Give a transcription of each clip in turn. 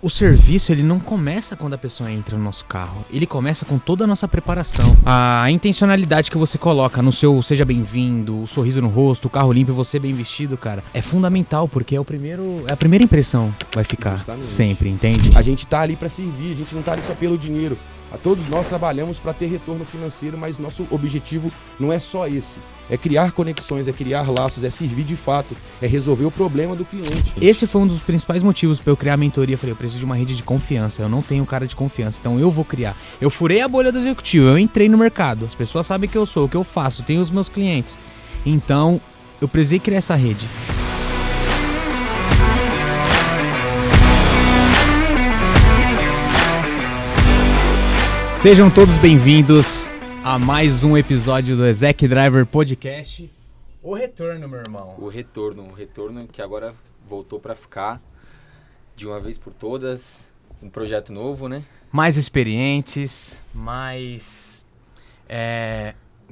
o serviço, ele não começa quando a pessoa entra no nosso carro. Ele começa com toda a nossa preparação. A intencionalidade que você coloca no seu seja bem-vindo, o sorriso no rosto, o carro limpo e você bem vestido, cara, é fundamental, porque é a primeira impressão que vai ficar. Justamente. Sempre, entende? A gente tá ali pra servir, a gente não tá ali só pelo dinheiro. A todos nós trabalhamos para ter retorno financeiro, mas nosso objetivo não é só esse. É criar conexões, é criar laços, é servir de fato, é resolver o problema do cliente. Esse foi um dos principais motivos para eu criar a mentoria. Eu falei, eu preciso de uma rede de confiança, eu não tenho cara de confiança, então eu vou criar. Eu furei a bolha do executivo, eu entrei no mercado, as pessoas sabem quem eu sou, o que eu faço, tenho os meus clientes. Então, eu precisei criar essa rede. Sejam todos bem-vindos a mais um episódio do Exec Driver Podcast. O retorno, meu irmão. O retorno que agora voltou pra ficar de uma vez por todas. Um projeto novo, né? Mais experientes, mais...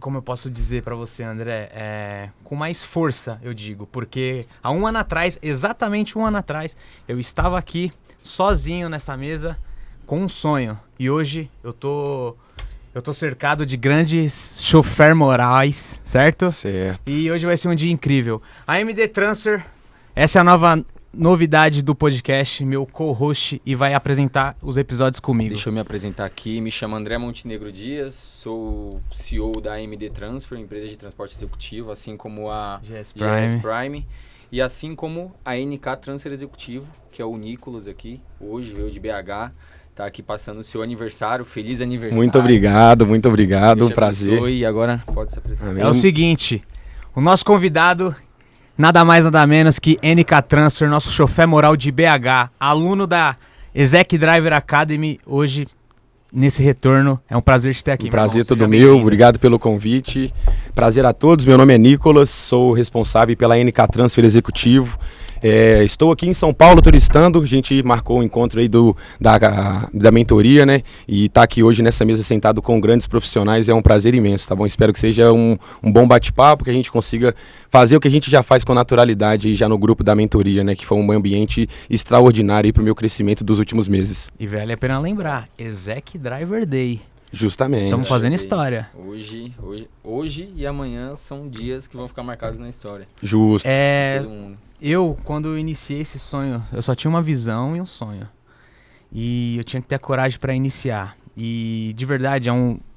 como eu posso dizer pra você, André? Com mais força, eu digo. Porque há um ano atrás, exatamente um ano atrás, eu estava aqui sozinho nessa mesa com um sonho. E hoje eu tô cercado de grandes chofer morais, certo? Certo. E hoje vai ser um dia incrível. A AMD Transfer, essa é a nova novidade do podcast, meu co-host, e vai apresentar os episódios comigo. Deixa eu me apresentar aqui. Me chamo André Montenegro Dias, sou CEO da AMD Transfer, empresa de transporte executivo, assim como a GS Prime. E assim como a NK Transfer Executivo, que é o Nicolas aqui, hoje veio de BH. Tá aqui passando o seu aniversário, feliz aniversário. Muito obrigado, um prazer. E agora pode se apresentar. É o seguinte, o nosso convidado, nada mais nada menos que NK Transfer, nosso chofer moral de BH, aluno da Exec Driver Academy, hoje nesse retorno. É um prazer te ter aqui. Um prazer todo meu, obrigado pelo convite. Prazer a todos, meu nome é Nicolas, sou responsável pela NK Transfer Executivo. Estou aqui em São Paulo turistando, a gente marcou o encontro aí da mentoria, né? E tá aqui hoje nessa mesa sentado com grandes profissionais é um prazer imenso, tá bom? Espero que seja um bom bate-papo, que a gente consiga fazer o que a gente já faz com naturalidade aí já no grupo da mentoria, né? Que foi um ambiente extraordinário aí pro meu crescimento dos últimos meses. E vale a pena lembrar, Exec Driver Day. Justamente. Estamos fazendo história. Hoje e amanhã são dias que vão ficar marcados na história. Justo. De todo mundo. Quando eu iniciei esse sonho, eu só tinha uma visão e um sonho. E eu tinha que ter a coragem para iniciar. E de verdade,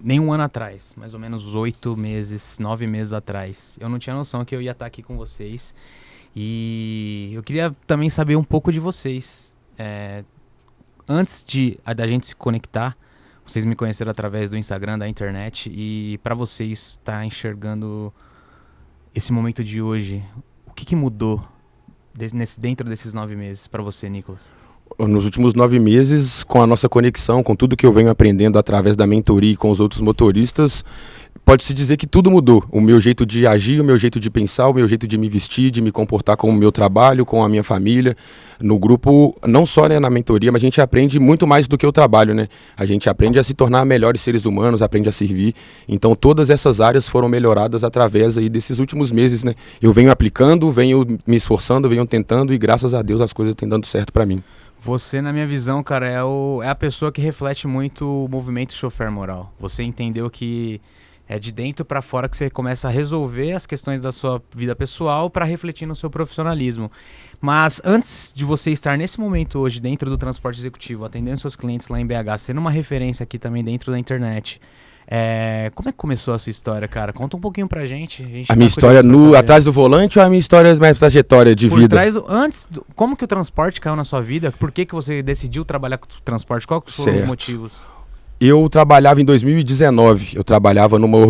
nem um ano atrás, mais ou menos 8 meses, 9 meses atrás, eu não tinha noção que eu ia estar aqui com vocês. E eu queria também saber um pouco de vocês. Antes da gente se conectar, vocês me conheceram através do Instagram, da internet. E para vocês estar enxergando esse momento de hoje, o que mudou dentro desses 9 meses para você, Nicolas? Nos últimos 9 meses, com a nossa conexão, com tudo que eu venho aprendendo através da mentoria e com os outros motoristas, pode-se dizer que tudo mudou. O meu jeito de agir, o meu jeito de pensar, o meu jeito de me vestir, de me comportar com o meu trabalho, com a minha família. No grupo, não só, né, na mentoria, mas a gente aprende muito mais do que o trabalho, né? A gente aprende a se tornar melhores seres humanos, aprende a servir. Então, todas essas áreas foram melhoradas através aí desses últimos meses, né? Eu venho aplicando, venho me esforçando, venho tentando e graças a Deus as coisas têm dando certo para mim. Você, na minha visão, cara, é a pessoa que reflete muito o movimento chofer moral. Você entendeu que é de dentro para fora que você começa a resolver as questões da sua vida pessoal para refletir no seu profissionalismo. Mas antes de você estar nesse momento hoje dentro do transporte executivo, atendendo seus clientes lá em BH, sendo uma referência aqui também dentro da internet, como é que começou a sua história, cara? Conta um pouquinho pra gente. A minha história atrás do volante ou a minha história mais trajetória de vida? Como que o transporte caiu na sua vida? Por que você decidiu trabalhar com o transporte? Quais foram os motivos? Eu trabalhava em 2019,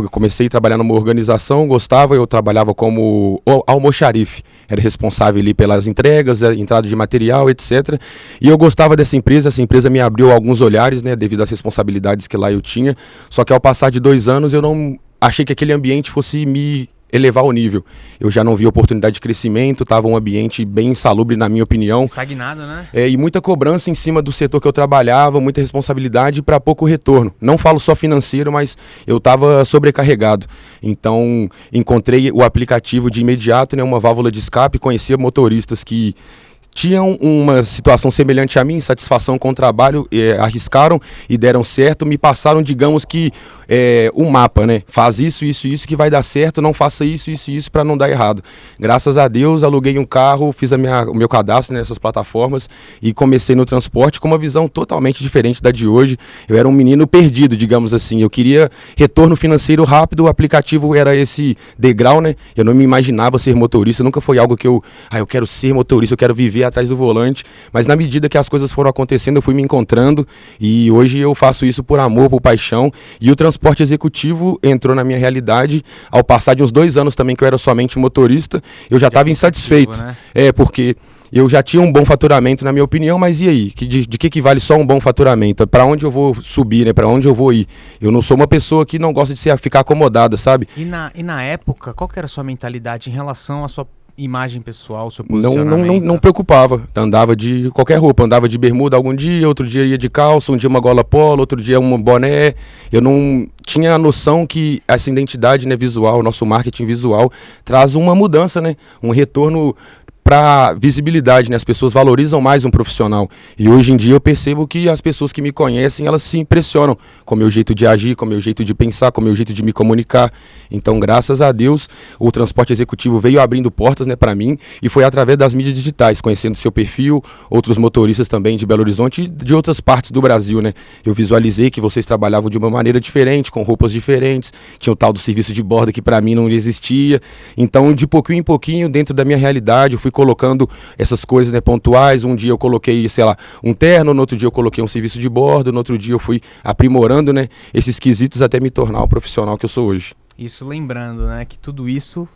comecei a trabalhar numa organização, eu trabalhava como almoxarife, era responsável ali pelas entregas, entrada de material, etc. E eu gostava dessa empresa, essa empresa me abriu alguns olhares, né, devido às responsabilidades que lá eu tinha, só que ao passar de 2 anos eu não achei que aquele ambiente fosse me elevar o nível. Eu já não vi oportunidade de crescimento, estava um ambiente bem insalubre, na minha opinião. Estagnado, né? E muita cobrança em cima do setor que eu trabalhava, muita responsabilidade para pouco retorno. Não falo só financeiro, mas eu estava sobrecarregado. Então, encontrei o aplicativo de imediato, né, uma válvula de escape, conhecia motoristas que tinham uma situação semelhante a mim, insatisfação com o trabalho, arriscaram e deram certo, me passaram, digamos que, um mapa, né? Faz isso, isso, isso que vai dar certo, não faça isso, isso e isso para não dar errado. Graças a Deus, aluguei um carro, fiz o meu cadastro nessas plataformas e comecei no transporte com uma visão totalmente diferente da de hoje. Eu era um menino perdido, digamos assim. Eu queria retorno financeiro rápido, o aplicativo era esse degrau, né? Eu não me imaginava ser motorista, nunca foi algo que eu quero ser motorista, eu quero viver atrás do volante, mas na medida que as coisas foram acontecendo, eu fui me encontrando e hoje eu faço isso por amor, por paixão, e o transporte executivo entrou na minha realidade ao passar de uns 2 anos também que eu era somente motorista, eu já estava insatisfeito, né? Porque eu já tinha um bom faturamento, na minha opinião, mas e aí? De que vale só um bom faturamento? Para onde eu vou subir, né? Para onde eu vou ir? Eu não sou uma pessoa que não gosta de ficar acomodada, sabe? E na época, qual que era a sua mentalidade em relação à sua imagem pessoal, seu posicionamento? Não preocupava. Andava de qualquer roupa, andava de bermuda algum dia, outro dia ia de calça, um dia uma gola polo, outro dia um boné. Eu não tinha a noção que essa identidade, né, visual, nosso marketing visual, traz uma mudança, né? Um retorno para visibilidade, né? As pessoas valorizam mais um profissional. E hoje em dia eu percebo que as pessoas que me conhecem, elas se impressionam com o meu jeito de agir, com o meu jeito de pensar, com o meu jeito de me comunicar. Então, graças a Deus, o transporte executivo veio abrindo portas, né, para mim, e foi através das mídias digitais, conhecendo seu perfil, outros motoristas também de Belo Horizonte e de outras partes do Brasil, né? Eu visualizei que vocês trabalhavam de uma maneira diferente, com roupas diferentes, tinha o tal do serviço de bordo que para mim não existia. Então, de pouquinho em pouquinho, dentro da minha realidade, eu fui colocando essas coisas, né, pontuais. Um dia eu coloquei, sei lá, um terno, no outro dia eu coloquei um serviço de bordo, no outro dia eu fui aprimorando, né, esses quesitos até me tornar o profissional que eu sou hoje. Isso lembrando, né, que tudo isso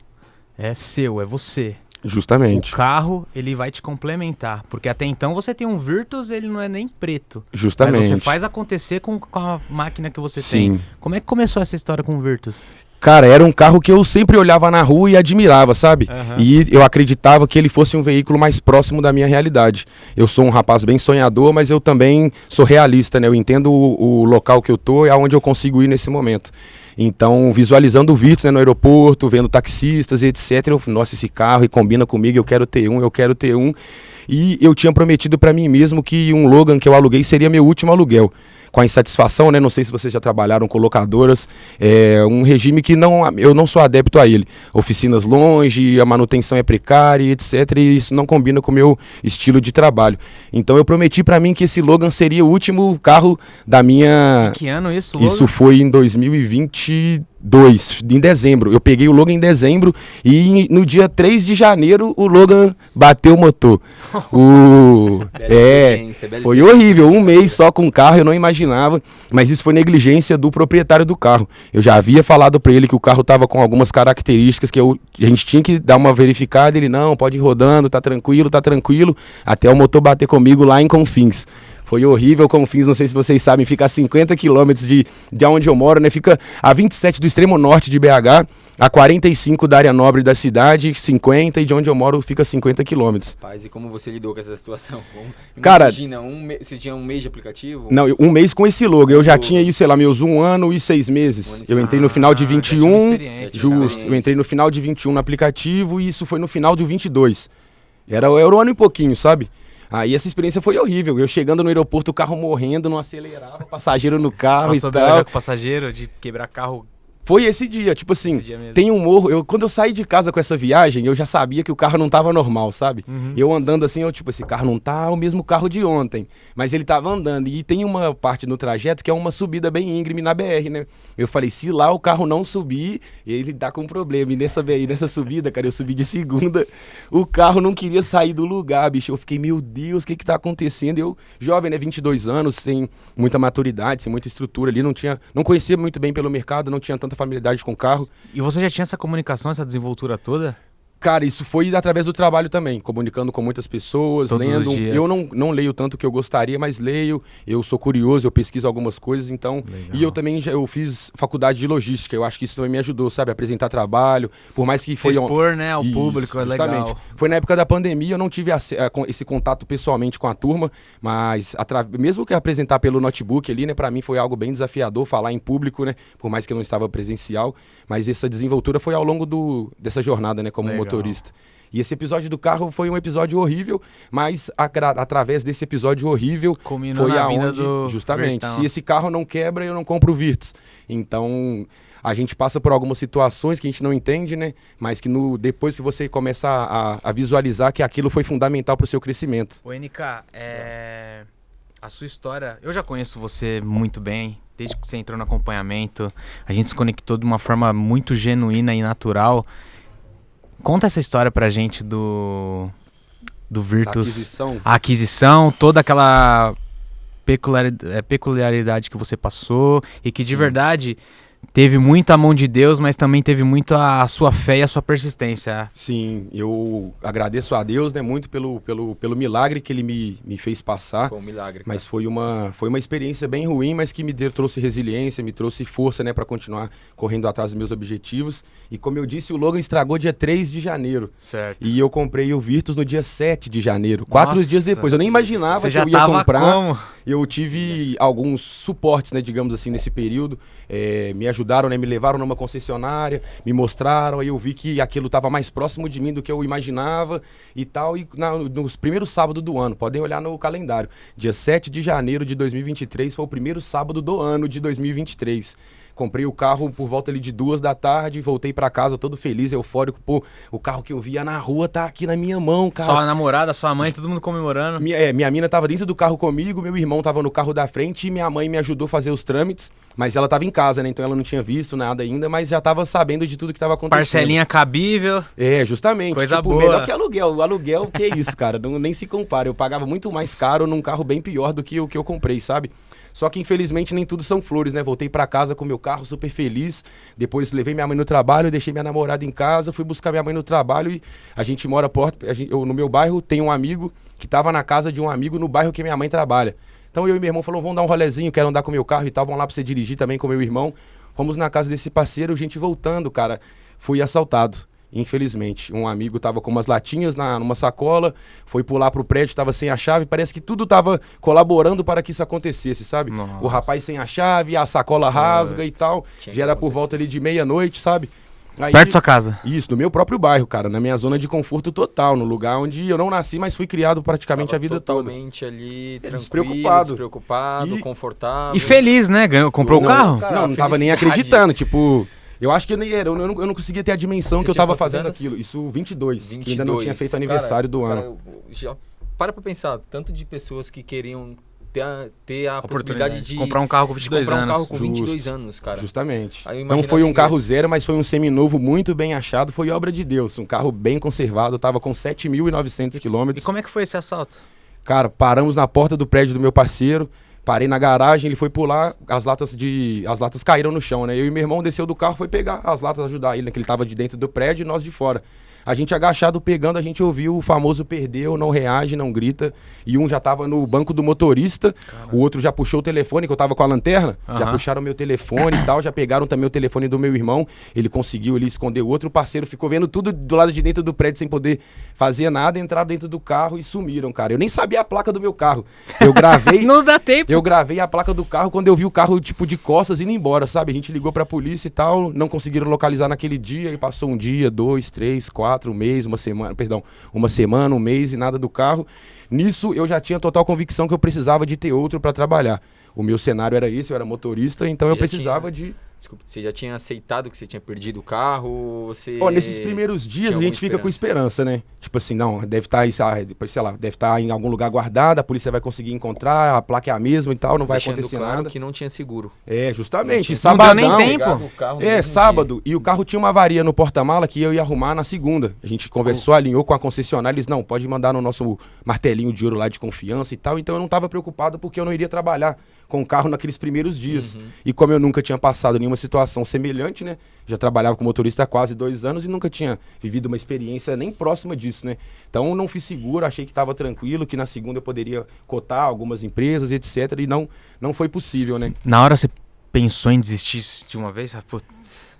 é seu, é você. Justamente. O carro, ele vai te complementar, porque até então você tem um Virtus, ele não é nem preto. Justamente. Mas você faz acontecer com a máquina que você tem. Como é que começou essa história com o Virtus? Cara, era um carro que eu sempre olhava na rua e admirava, sabe? E eu acreditava que ele fosse um veículo mais próximo da minha realidade. Eu sou um rapaz bem sonhador, mas eu também sou realista, né? Eu entendo o local que eu tô e aonde eu consigo ir nesse momento. Então, visualizando o Virtus, né, no aeroporto, vendo taxistas e etc. Eu, nossa, esse carro e combina comigo, eu quero ter um. E eu tinha prometido para mim mesmo que um Logan que eu aluguei seria meu último aluguel. Com a insatisfação, né? Não sei se vocês já trabalharam com locadoras, é um regime que eu não sou adepto a ele. Oficinas longe, a manutenção é precária, etc. E isso não combina com o meu estilo de trabalho. Então eu prometi para mim que esse Logan seria o último carro da minha... Que ano isso, Logan? Isso foi em 2022, em dezembro. Eu peguei o Logan em dezembro e no dia 3 de janeiro o Logan bateu o motor. Foi horrível. Um mês só com o carro, eu não imaginava, mas isso foi negligência do proprietário do carro. Eu já havia falado para ele que o carro estava com algumas características que a gente tinha que dar uma verificada. Ele, não, pode ir rodando, tá tranquilo, até o motor bater comigo lá em Confins. Foi horrível, Confins, não sei se vocês sabem, fica a 50 quilômetros de onde eu moro, né? Fica a 27 do extremo norte de BH, a 45 da área nobre da cidade, 50, e de onde eu moro fica 50 quilômetros. Rapaz, e como você lidou com essa situação? Cara, imagina, você tinha um mês de aplicativo? Não, um mês com esse logo. Eu já tinha, sei lá, meus 1 ano e 6 meses. Eu entrei no final de 21, justo. Eu entrei no final de 21 no aplicativo e isso foi no final de 22. Era um ano e pouquinho, sabe? Aí essa experiência foi horrível. Eu chegando no aeroporto, o carro morrendo, não acelerava, passageiro no carro e tal. Já com passageiro, de quebrar carro. Foi esse dia, tipo assim, tem um morro, quando eu saí de casa com essa viagem, eu já sabia que o carro não tava normal, sabe? Eu andando assim, esse carro não tá o mesmo carro de ontem, mas ele tava andando, e tem uma parte no trajeto que é uma subida bem íngreme na BR, né? Eu falei, se lá o carro não subir, ele tá com problema, e nessa subida, cara, eu subi de segunda, o carro não queria sair do lugar, bicho, eu fiquei, meu Deus, o que tá acontecendo? Eu, jovem, né, 22 anos, sem muita maturidade, sem muita estrutura ali, não conhecia muito bem pelo mercado, não tinha tanta familiaridade com o carro. E você já tinha essa comunicação, essa desenvoltura toda? Cara, isso foi através do trabalho também, comunicando com muitas pessoas, todos lendo. Os dias. Eu não leio tanto que eu gostaria, mas leio. Eu sou curioso, eu pesquiso algumas coisas, então. Legal. E eu também eu fiz faculdade de logística. Eu acho que isso também me ajudou, sabe? Apresentar trabalho, por mais que foi expor, né, ao público, justamente. É legal. Foi na época da pandemia, eu não tive esse contato pessoalmente com a turma, mas mesmo que apresentar pelo notebook ali, né, para mim foi algo bem desafiador falar em público, né? Por mais que eu não estava presencial, mas essa desenvoltura foi ao longo dessa jornada, né, como motorista. E esse episódio do carro foi um episódio horrível, mas através desse episódio horrível culminou foi na aonde, vida do justamente, Virtão. se esse carro não quebra, eu não compro o Virtus. Então, a gente passa por algumas situações que a gente não entende, né? Mas que depois que você começa a visualizar que aquilo foi fundamental para o seu crescimento. Ô, NK, a sua história, eu já conheço você muito bem, desde que você entrou no acompanhamento, a gente se conectou de uma forma muito genuína e natural. Conta essa história pra gente do Virtus. A aquisição, toda aquela peculiaridade que você passou e que de verdade teve muito a mão de Deus, mas também teve muito a sua fé e a sua persistência. Sim, eu agradeço a Deus, né, muito pelo milagre que ele me fez passar. Foi um milagre. Mas foi uma experiência bem ruim, mas que trouxe resiliência, me trouxe força, né, para continuar correndo atrás dos meus objetivos. E como eu disse, o Logan estragou dia 3 de janeiro. Certo. E eu comprei o Virtus no dia 7 de janeiro, 4 dias depois. Eu nem imaginava você que já eu ia comprar. Como? Eu tive alguns suportes, né, digamos assim, nesse período. Me ajudaram, né, me levaram numa concessionária, me mostraram, aí eu vi que aquilo estava mais próximo de mim do que eu imaginava e tal. E nos primeiros sábados do ano, podem olhar no calendário, dia 7 de janeiro de 2023 foi o primeiro sábado do ano de 2023. Comprei o carro por volta ali de 2 da tarde, voltei pra casa todo feliz, eufórico. Pô, o carro que eu via na rua tá aqui na minha mão, cara. Sua namorada, sua mãe, todo mundo comemorando. Minha mina tava dentro do carro comigo, meu irmão tava no carro da frente e minha mãe me ajudou a fazer os trâmites. Mas ela tava em casa, né? Então ela não tinha visto nada ainda, mas já tava sabendo de tudo que tava acontecendo. Parcelinha cabível. Justamente. Coisa tipo, boa. Melhor que aluguel. O aluguel, que é isso, cara? Nem se compara. Eu pagava muito mais caro num carro bem pior do que o que eu comprei, sabe? Só que infelizmente nem tudo são flores, né? Voltei pra casa com meu carro super feliz. Depois levei minha mãe no trabalho, deixei minha namorada em casa, fui buscar minha mãe no trabalho e a gente mora no meu bairro tem um amigo que tava na casa de um amigo no bairro que minha mãe trabalha. Então eu e meu irmão falou, vamos dar um rolezinho, quero andar com meu carro e tal, vamos lá pra você dirigir também com meu irmão. Fomos na casa desse parceiro, gente voltando, cara, fui assaltado. Infelizmente, um amigo tava com umas latinhas numa sacola, foi pular pro prédio, tava sem a chave, parece que tudo tava colaborando para que isso acontecesse, sabe? Nossa. O rapaz sem a chave, a sacola rasga e tal, já era por volta ali de meia-noite, sabe? Aí, Perto da sua casa. Isso, no meu próprio bairro, cara, na minha zona de conforto total, no lugar onde eu não nasci, mas fui criado praticamente a vida toda. Totalmente ali, tranquilo, despreocupado, confortável. E feliz, né? Comprou o carro? Não tava nem acreditando, tipo... Eu acho que eu não conseguia ter a dimensão que eu tava fazendo aquilo. Isso, 22, que ainda não tinha feito aniversário do ano. Já para pra pensar, tanto de pessoas que queriam ter a possibilidade de comprar um carro com 22 anos. Comprar um carro com 22 anos, cara. Justamente. Não foi um carro zero, mas foi um seminovo muito bem achado, foi obra de Deus. Um carro bem conservado, tava com 7.900 quilômetros. E como é que foi esse assalto? Cara, paramos na porta do prédio do meu parceiro, parei na garagem, ele foi pular, as latas caíram no chão, né? Eu e meu irmão desceu do carro, foi pegar as latas, ajudar ele, né? Que ele tava de dentro do prédio e nós de fora. A gente agachado pegando, a gente ouviu o famoso perdeu, não reage, não grita. E um já tava no banco do motorista, o outro já puxou o telefone, que eu tava com a lanterna, já puxaram meu telefone e tal, já pegaram também o telefone do meu irmão, ele conseguiu ali esconder o outro, o parceiro ficou vendo tudo do lado de dentro do prédio sem poder fazer nada, entraram dentro do carro e sumiram, cara. Eu nem sabia a placa do meu carro. Eu gravei... Não dá tempo. Eu gravei a placa do carro quando eu vi o carro, tipo, de costas indo embora, sabe? A gente ligou pra polícia e tal, não conseguiram localizar naquele dia, e passou um dia, 2, 3, 4, um mês, uma semana, um mês e nada do carro. Nisso eu já tinha total convicção que eu precisava de ter outro para trabalhar. O meu cenário era esse, eu era motorista, então eu precisava de... Desculpa, você já tinha aceitado que você tinha perdido o carro? Você... nesses primeiros dias a gente fica com esperança, né? Tipo assim, não, deve estar, sei lá, deve estar em algum lugar guardado, a polícia vai conseguir encontrar, a placa é a mesma e tal, não vai acontecer claro nada. Que não tinha seguro. Justamente. Sabadão, não deu nem tempo. Sábado. E o carro tinha uma avaria no porta-mala que eu ia arrumar na segunda. A gente conversou, alinhou com a concessionária, eles, não, pode mandar no nosso martelinho de ouro lá de confiança e tal. Então eu não estava preocupado porque eu não iria trabalhar com o carro naqueles primeiros dias. E como eu nunca tinha passado nenhuma situação semelhante, né? Já trabalhava com motorista há quase 2 anos e nunca tinha vivido uma experiência nem próxima disso, né? Então não fiz seguro, achei que estava tranquilo, que na segunda eu poderia cotar algumas empresas, etc. E não foi possível, né? Na hora você pensou em desistir de uma vez?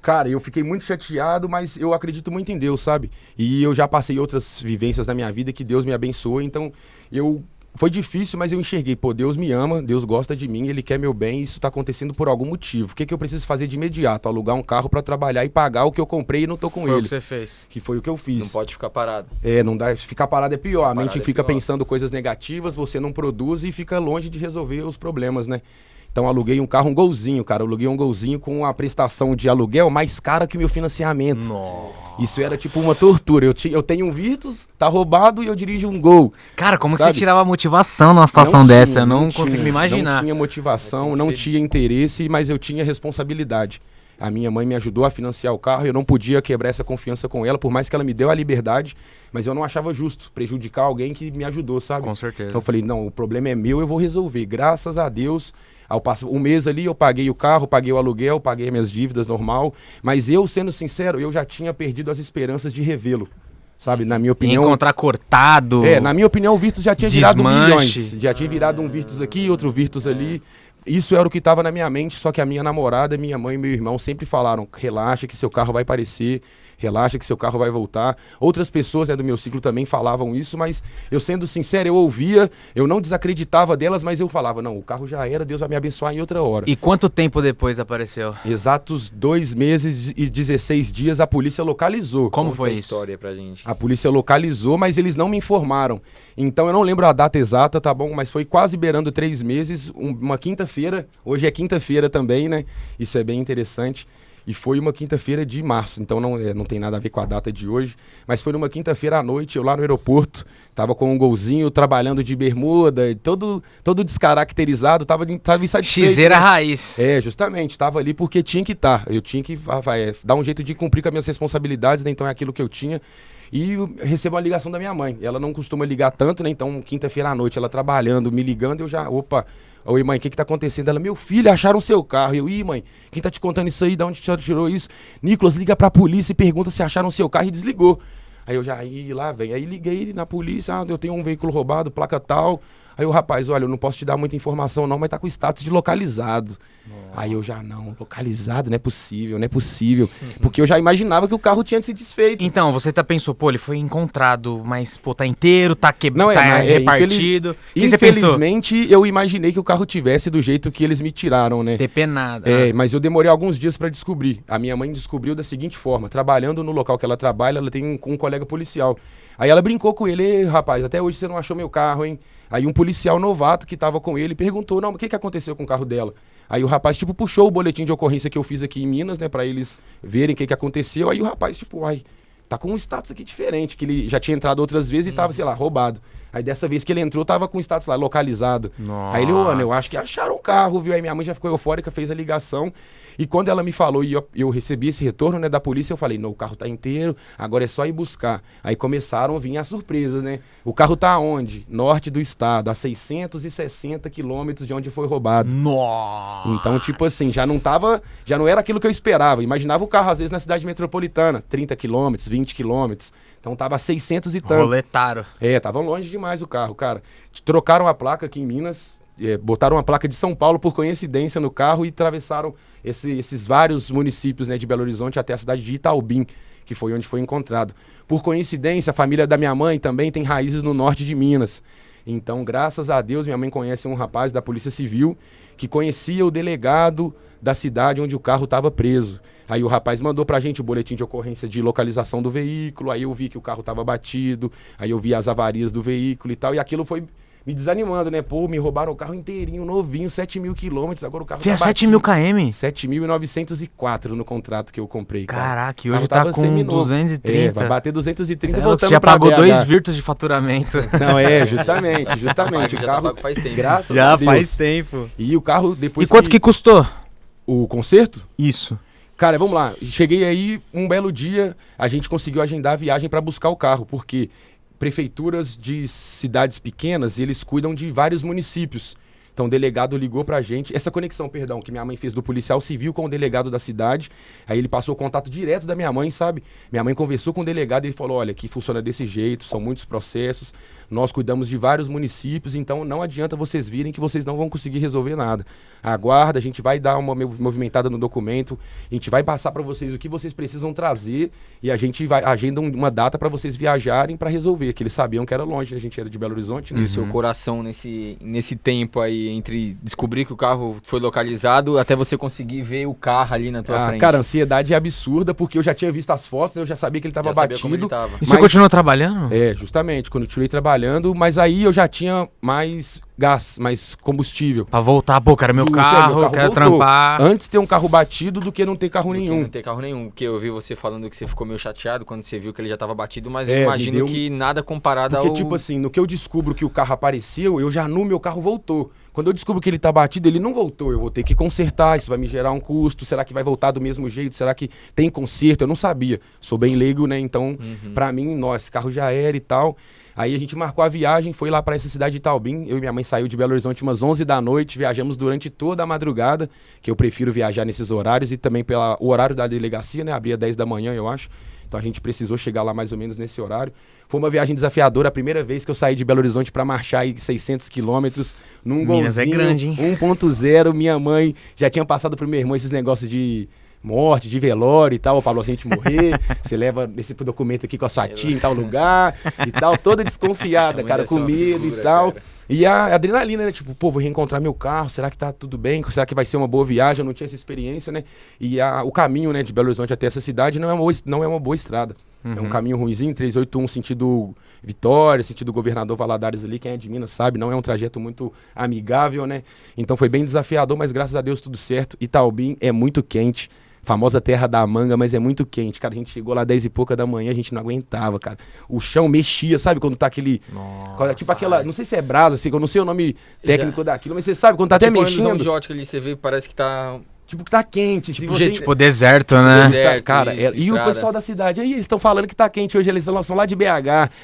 Cara, eu fiquei muito chateado, mas eu acredito muito em Deus, sabe? E eu já passei outras vivências na minha vida que Deus me abençoou, então eu Foi difícil, mas eu enxerguei, pô, Deus me ama, Deus gosta de mim, Ele quer meu bem, e isso tá acontecendo por algum motivo. O que eu preciso fazer de imediato? Alugar um carro para trabalhar e pagar o que eu comprei e não tô com ele. Foi o que você fez. Que foi o que eu fiz. Não pode ficar parado. Não dá, ficar parado é pior, a mente fica pior. pensando coisas negativas, você não produz e fica longe de resolver os problemas, né? Então aluguei um carro, um Golzinho, cara. Eu aluguei um Golzinho com a prestação de aluguel mais cara que o meu financiamento. Nossa. Isso era tipo uma tortura. Eu tenho um Virtus, tá roubado e eu dirijo um Gol. Cara, como sabe? que você tirava motivação numa situação dessa? Eu não consigo me imaginar. Não tinha motivação, não tinha interesse, mas eu tinha responsabilidade. A minha mãe me ajudou a financiar o carro, eu não podia quebrar essa confiança com ela, por mais que ela me deu a liberdade, mas eu não achava justo prejudicar alguém que me ajudou, sabe? Com certeza. Então eu falei, não, o problema é meu, eu vou resolver. Graças a Deus, um mês ali eu paguei o carro, paguei o aluguel, paguei minhas dívidas normal, mas eu, sendo sincero, eu já tinha perdido as esperanças de revê-lo. Sabe, na minha opinião... Encontrar cortado... na minha opinião, o Virtus já tinha virado milhões. Já tinha virado um Virtus aqui, outro Virtus ali. Isso era o que estava na minha mente, só que a minha namorada, minha mãe e meu irmão sempre falaram, relaxa que seu carro vai aparecer, relaxa que seu carro vai voltar. Outras pessoas do meu ciclo também falavam isso, mas eu, sendo sincero, eu ouvia, eu não desacreditava delas, mas eu falava, não, o carro já era, Deus vai me abençoar em outra hora. E quanto tempo depois apareceu? Exatos 2 meses e 16 dias a polícia localizou. Como Conta foi a isso? história pra gente. A polícia localizou, mas eles não me informaram. Então eu não lembro a data exata, tá bom? Mas foi quase beirando 3 meses, uma quinta-feira. Hoje é quinta-feira também, né? Isso é bem interessante. E foi uma quinta-feira de março, então não tem nada a ver com a data de hoje. Mas foi numa quinta-feira à noite, eu lá no aeroporto, tava com um Golzinho, trabalhando de bermuda, todo descaracterizado, tava insatisfeito. Xeira né? raiz. Justamente, tava ali porque tinha que estar. Eu tinha que dar um jeito de cumprir com as minhas responsabilidades, né? Então é aquilo que eu tinha. E eu recebo uma ligação da minha mãe. Ela não costuma ligar tanto, né? Então, quinta-feira à noite, ela trabalhando, me ligando, eu já... Opa, oi mãe, o que tá acontecendo? Ela, meu filho, acharam seu carro. Eu, mãe, quem tá te contando isso aí? De onde você tirou isso? Nicolas, liga pra polícia e pergunta se acharam seu carro e desligou. Aí eu já, lá vem. Aí liguei na polícia, eu tenho um veículo roubado, placa tal. Aí o rapaz, olha, eu não posso te dar muita informação não, mas tá com status de localizado. Nossa. Aí eu já, não, localizado, não é possível. Porque eu já imaginava que o carro tinha se desfeito. Então, você pensou, pô, ele foi encontrado, mas, pô, tá inteiro, tá quebrado, tá repartido. Infelizmente, eu imaginei que o carro tivesse do jeito que eles me tiraram, né? Depenado. Mas eu demorei alguns dias pra descobrir. A minha mãe descobriu da seguinte forma, trabalhando no local que ela trabalha, ela tem um colega policial. Aí ela brincou com ele, rapaz, até hoje você não achou meu carro, hein? Aí um policial novato que tava com ele perguntou, não, mas o que aconteceu com o carro dela? Aí o rapaz, puxou o boletim de ocorrência que eu fiz aqui em Minas, né, pra eles verem o que aconteceu. Aí o rapaz, tá com um status aqui diferente, que ele já tinha entrado outras vezes e tava, sei lá, roubado. Aí dessa vez que ele entrou, tava com o status lá, localizado. Nossa. Aí ele, Ana, eu acho que acharam o carro, viu? Aí minha mãe já ficou eufórica, fez a ligação. E quando ela me falou e eu recebi esse retorno, né, da polícia, eu falei, não, o carro tá inteiro, agora é só ir buscar. Aí começaram a vir as surpresas, né? O carro tá onde? Norte do estado, a 660 quilômetros de onde foi roubado. Nossa! Então, assim, já não era aquilo que eu esperava. Imaginava o carro, às vezes, na cidade metropolitana, 30 quilômetros, 20 quilômetros. Então tava a 600 e tanto. Roletaram. Tava longe demais o carro, cara. Trocaram a placa aqui em Minas, botaram uma placa de São Paulo por coincidência no carro e atravessaram esses vários municípios, né, de Belo Horizonte até a cidade de Itaubim, que foi onde foi encontrado. Por coincidência, a família da minha mãe também tem raízes no norte de Minas. Então, graças a Deus, minha mãe conhece um rapaz da Polícia Civil que conhecia o delegado da cidade onde o carro estava preso. Aí o rapaz mandou pra gente o boletim de ocorrência de localização do veículo, aí eu vi que o carro estava batido, aí eu vi as avarias do veículo e tal, e aquilo foi me desanimando, né? Pô, me roubaram o carro inteirinho, novinho, 7.000 quilômetros, agora o carro Você tá é 7.000 km? 7.904 no contrato que eu comprei, cara. Caraca, e hoje tá com 230. Vai bater 230 e voltando você já pra pagou BH. 2 Virtus de faturamento. Não, justamente. O já carro, tá pago faz tempo. graças a Já Deus. faz tempo. E o carro depois E quanto que custou? O conserto? Isso. Cara, vamos lá. Cheguei aí, um belo dia, a gente conseguiu agendar a viagem para buscar o carro, porque prefeituras de cidades pequenas, eles cuidam de vários municípios. Então o delegado ligou pra gente, essa conexão, perdão, que minha mãe fez do policial civil com o delegado da cidade, aí ele passou o contato direto da minha mãe, sabe? Minha mãe conversou com o delegado e ele falou, olha, que funciona desse jeito, são muitos processos, nós cuidamos de vários municípios, então não adianta vocês virem que vocês não vão conseguir resolver nada. Aguarda, a gente vai dar uma movimentada no documento, a gente vai passar pra vocês o que vocês precisam trazer e a gente vai agenda uma data pra vocês viajarem pra resolver, que eles sabiam que era longe, né? A gente era de Belo Horizonte, né? E o seu coração nesse tempo aí, entre descobrir que o carro foi localizado até você conseguir ver o carro ali na tua frente? Cara, a ansiedade é absurda, porque eu já tinha visto as fotos, eu já sabia que ele estava batido. E você continuou trabalhando? Justamente, continuei trabalhando, mas aí eu já tinha mais gás, mais combustível. Pra voltar, pô, cara, meu carro quero trampar. Antes ter um carro batido do que não ter carro nenhum. Não ter carro nenhum, porque eu vi você falando que você ficou meio chateado quando você viu que ele já estava batido, mas eu imagino que nada comparado porque, tipo assim, no que eu descubro que o carro apareceu, eu já meu carro voltou. Quando eu descubro que ele tá batido, ele não voltou. Eu vou ter que consertar, isso vai me gerar um custo. Será que vai voltar do mesmo jeito? Será que tem conserto? Eu não sabia. Sou bem leigo, né? Então, pra mim, esse carro já era e tal. Aí a gente marcou a viagem, foi lá pra essa cidade de Itaubim. Eu e minha mãe saiu de Belo Horizonte umas 11 da noite. Viajamos durante toda a madrugada, que eu prefiro viajar nesses horários. E também o horário da delegacia, né? Abria 10 da manhã, eu acho. Então a gente precisou chegar lá mais ou menos nesse horário. Foi uma viagem desafiadora, a primeira vez que eu saí de Belo Horizonte para marchar aí 600 quilômetros num Minas golzinho, é grande, hein? 1.0. Minha mãe já tinha passado pro meu irmão esses negócios de morte, de velório e tal, Paulo, se a gente morrer, você leva esse documento aqui com a sua tia em tal lugar e tal, toda desconfiada, cara, com medo figura, e tal. Cara. E a adrenalina, né? Tipo, pô, vou reencontrar meu carro, será que tá tudo bem? Será que vai ser uma boa viagem? Eu não tinha essa experiência, né? E o caminho, né, de Belo Horizonte até essa cidade não é uma boa estrada. É um caminho ruimzinho, 381 sentido Vitória, sentido Governador Valadares ali, quem é de Minas sabe, não é um trajeto muito amigável, né? Então foi bem desafiador, mas graças a Deus tudo certo. Itaubim é muito quente. Famosa terra da manga, mas é muito quente. Cara, a gente chegou lá 10 e pouca da manhã, a gente não aguentava, cara. O chão mexia, sabe? Quando tá aquele... Nossa. Tipo aquela... Não sei se é brasa, assim, eu não sei o nome técnico daquilo, mas você sabe, quando tá até mexendo... De ótica ali, você vê, parece que tá... Tipo, que tá quente. Tipo deserto, né? Deserto, cara, e o pessoal da cidade, aí eles estão falando que tá quente hoje, eles são lá de BH.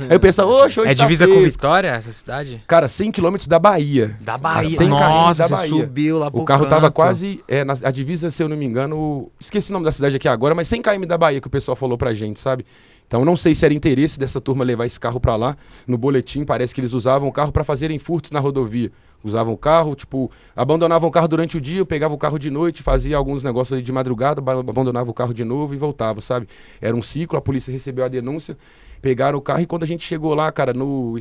Aí o pessoal, oxe, hoje é tá divisa fresco. com Vitória, essa cidade? Cara, 100 quilômetros da Bahia. Da Bahia? 100 Nossa, da você Bahia. subiu lá pro O carro canto. tava quase, a divisa, se eu não me engano, esqueci o nome da cidade aqui agora, mas 100 km da Bahia que o pessoal falou pra gente, sabe? Então não sei se era interesse dessa turma levar esse carro pra lá. No boletim parece que eles usavam o carro pra fazerem furtos na rodovia. Usavam o carro, tipo, abandonavam o carro durante o dia, eu pegava o carro de noite, fazia alguns negócios ali de madrugada, abandonava o carro de novo e voltava, sabe? Era um ciclo, a polícia recebeu a denúncia, pegaram o carro e quando a gente chegou lá, cara, no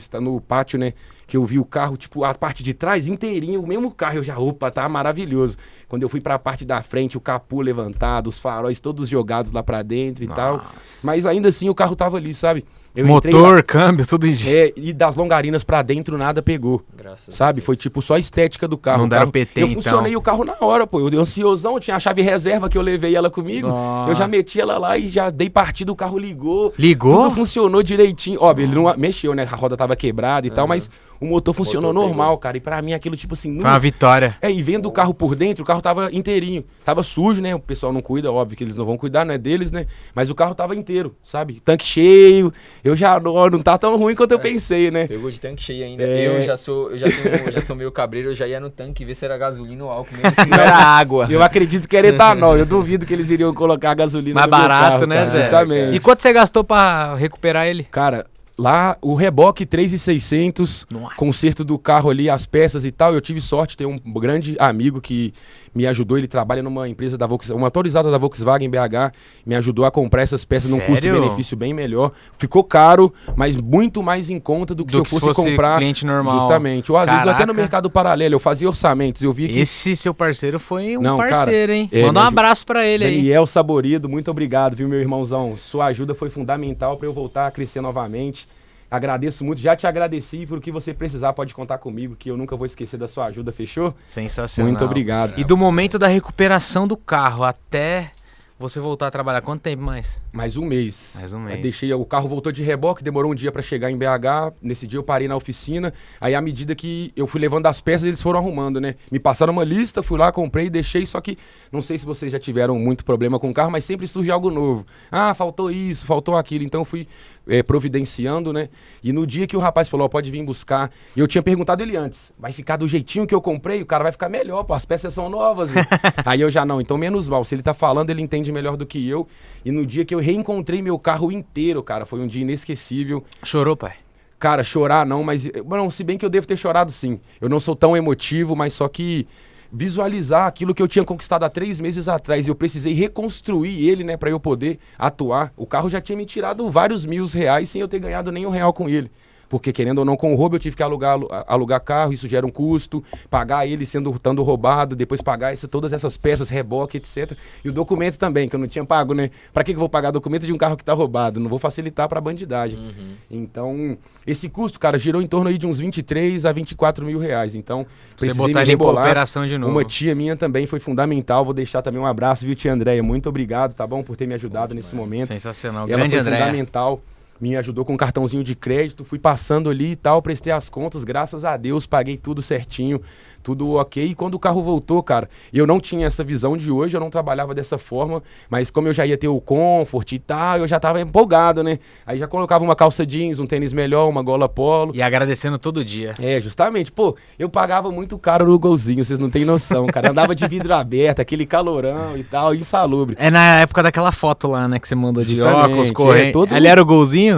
pátio, né, que eu vi o carro, tipo, a parte de trás inteirinho, o mesmo carro, eu já, opa, tá maravilhoso. Quando eu fui pra parte da frente, o capô levantado, os faróis todos jogados lá pra dentro e tal. Mas ainda assim o carro tava ali, sabe? Eu motor, câmbio, tudo isso. E das longarinas pra dentro nada pegou. Graças sabe? Foi tipo só a estética do carro. Não deram PT, eu funcionei o carro na hora, pô. Eu dei ansiosão, eu tinha a chave reserva que eu levei ela comigo. Eu já meti ela lá e já dei partida, o carro ligou. Ligou? Tudo funcionou direitinho. Óbvio, ele não mexeu, né? A roda tava quebrada e tal, mas o motor funcionou normal, cara. E pra mim aquilo, tipo assim... Foi uma vitória. E vendo o carro por dentro, o carro tava inteirinho. Tava sujo, né? O pessoal não cuida, óbvio que eles não vão cuidar, não é deles, né? Mas o carro tava inteiro, sabe? Tanque cheio. Eu já não tá tão ruim quanto eu pensei, né? Pegou de tanque cheio ainda. Eu já sou meio cabreiro, eu já ia no tanque ver se era gasolina ou álcool mesmo, se não era água. Eu acredito que era etanol. Eu duvido que eles iriam colocar gasolina mais no meu barato, carro, né, cara, Zé? justamente. E quanto você gastou pra recuperar ele? Cara, lá o reboque 3.600, conserto do carro ali, as peças e tal. Eu tive sorte, tem um grande amigo que me ajudou, ele trabalha numa empresa da Volkswagen, uma autorizada da Volkswagen BH, me ajudou a comprar essas peças num custo-benefício bem melhor. Ficou caro, mas muito mais em conta do que se eu fosse comprar cliente normal. Justamente. Ou às vezes até no mercado paralelo, eu fazia orçamentos, eu via que... Esse seu parceiro foi um parceiro, hein? Cara, manda um abraço pra ele aí. Daniel Saborido, muito obrigado, viu, meu irmãozão? Sua ajuda foi fundamental pra eu voltar a crescer novamente. Agradeço muito, já te agradeci, por o que você precisar pode contar comigo, que eu nunca vou esquecer da sua ajuda, fechou? Sensacional. Muito obrigado. E do momento da recuperação do carro até você voltar a trabalhar, quanto tempo mais? Mais um mês. Mais um mês. Aí deixei, o carro voltou de reboque, demorou um dia pra chegar em BH. Nesse dia eu parei na oficina. Aí à medida que eu fui levando as peças, eles foram arrumando, né? Me passaram uma lista, fui lá, comprei, deixei. Só que não sei se vocês já tiveram muito problema com o carro, mas sempre surge algo novo. Ah, faltou isso, faltou aquilo. Então eu fui providenciando, né? E no dia que o rapaz falou, pode vir buscar, e eu tinha perguntado ele antes, vai ficar do jeitinho que eu comprei? O cara vai ficar melhor, pô, as peças são novas. Aí eu já não, então menos mal. Se ele tá falando, ele entende melhor do que eu. E no dia que eu reencontrei meu carro inteiro, cara, foi um dia inesquecível. Chorou, pai? Cara, chorar não, mas... Não, se bem que eu devo ter chorado sim. Eu não sou tão emotivo, mas só que visualizar aquilo que eu tinha conquistado há 3 meses atrás. Eu precisei reconstruir ele, né, pra eu poder atuar. O carro já tinha me tirado vários R$ 1.000 sem eu ter ganhado nem R$ 1 com ele. Porque, querendo ou não, com o roubo eu tive que alugar carro, isso gera um custo, pagar ele estando roubado, depois pagar todas essas peças, reboque, etc. E o documento também, que eu não tinha pago, né? Pra que eu vou pagar documento de um carro que tá roubado? Não vou facilitar pra bandidagem. Então, esse custo, cara, girou em torno aí de uns 23 a 24 mil reais. Então, você botar ele em cooperação de novo. Uma tia minha também foi fundamental. Vou deixar também um abraço, viu, tia Andréia? Muito obrigado, tá bom? Por ter me ajudado nesse momento. Sensacional. Ela Grande foi Andréia. Fundamental. Me ajudou com um cartãozinho de crédito, fui passando ali e tal, prestei as contas, graças a Deus, paguei tudo certinho, tudo ok. E quando o carro voltou, cara, eu não tinha essa visão de hoje, eu não trabalhava dessa forma, mas como eu já ia ter o Comfort e tal, eu já tava empolgado, né? Aí já colocava uma calça jeans, um tênis melhor, uma gola polo. E agradecendo todo dia. Justamente. Pô, eu pagava muito caro no Golzinho, vocês não têm noção, cara. Andava de vidro aberto, aquele calorão e tal, insalubre. É na época daquela foto lá, né, que você mandou de Justamente, óculos, correndo. todo... Ali era o Golzinho?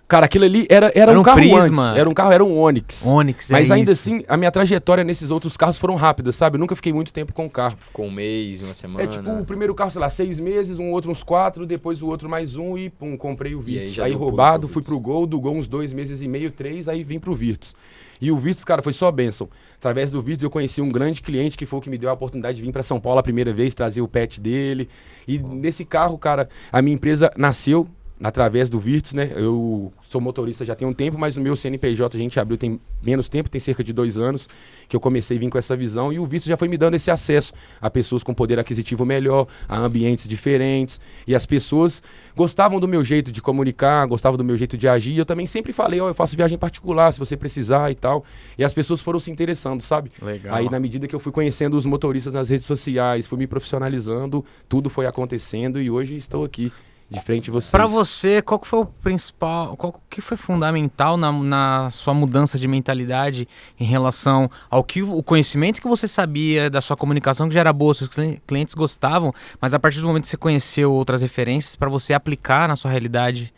Cara, aquilo ali era um carro Prisma. antes. Era um Onix. Onix, Mas ainda isso. assim, a minha trajetória nesses outros carros foram rápidas, sabe? Eu nunca fiquei muito tempo com o carro. Ficou um mês, uma semana. Tipo, o primeiro carro, sei lá, 6 meses, um outro uns 4, depois o outro mais um e pum, comprei o Virtus. Aí roubado, fui pro Gol, do Gol uns 2 meses e meio, 3, aí vim pro Virtus. E o Virtus, cara, foi só bênção. Através do Virtus eu conheci um grande cliente que foi o que me deu a oportunidade de vir para São Paulo a primeira vez, trazer o pet dele. E nesse carro, cara, a minha empresa nasceu através do Virtus, né? Eu sou motorista já tem um tempo, mas no meu CNPJ a gente abriu tem menos tempo, tem cerca de 2 anos que eu comecei a vir com essa visão e o Virtus já foi me dando esse acesso a pessoas com poder aquisitivo melhor, a ambientes diferentes e as pessoas gostavam do meu jeito de comunicar, gostavam do meu jeito de agir. Eu também sempre falei, eu faço viagem particular, se você precisar e tal. E as pessoas foram se interessando, sabe? Legal. Aí na medida que eu fui conhecendo os motoristas nas redes sociais, fui me profissionalizando, tudo foi acontecendo e hoje estou aqui de frente a vocês. Pra você, qual que foi o principal, qual que foi fundamental na sua mudança de mentalidade em relação ao que o conhecimento que você sabia da sua comunicação que já era boa, seus clientes gostavam, mas a partir do momento que você conheceu outras referências para você aplicar na sua realidade?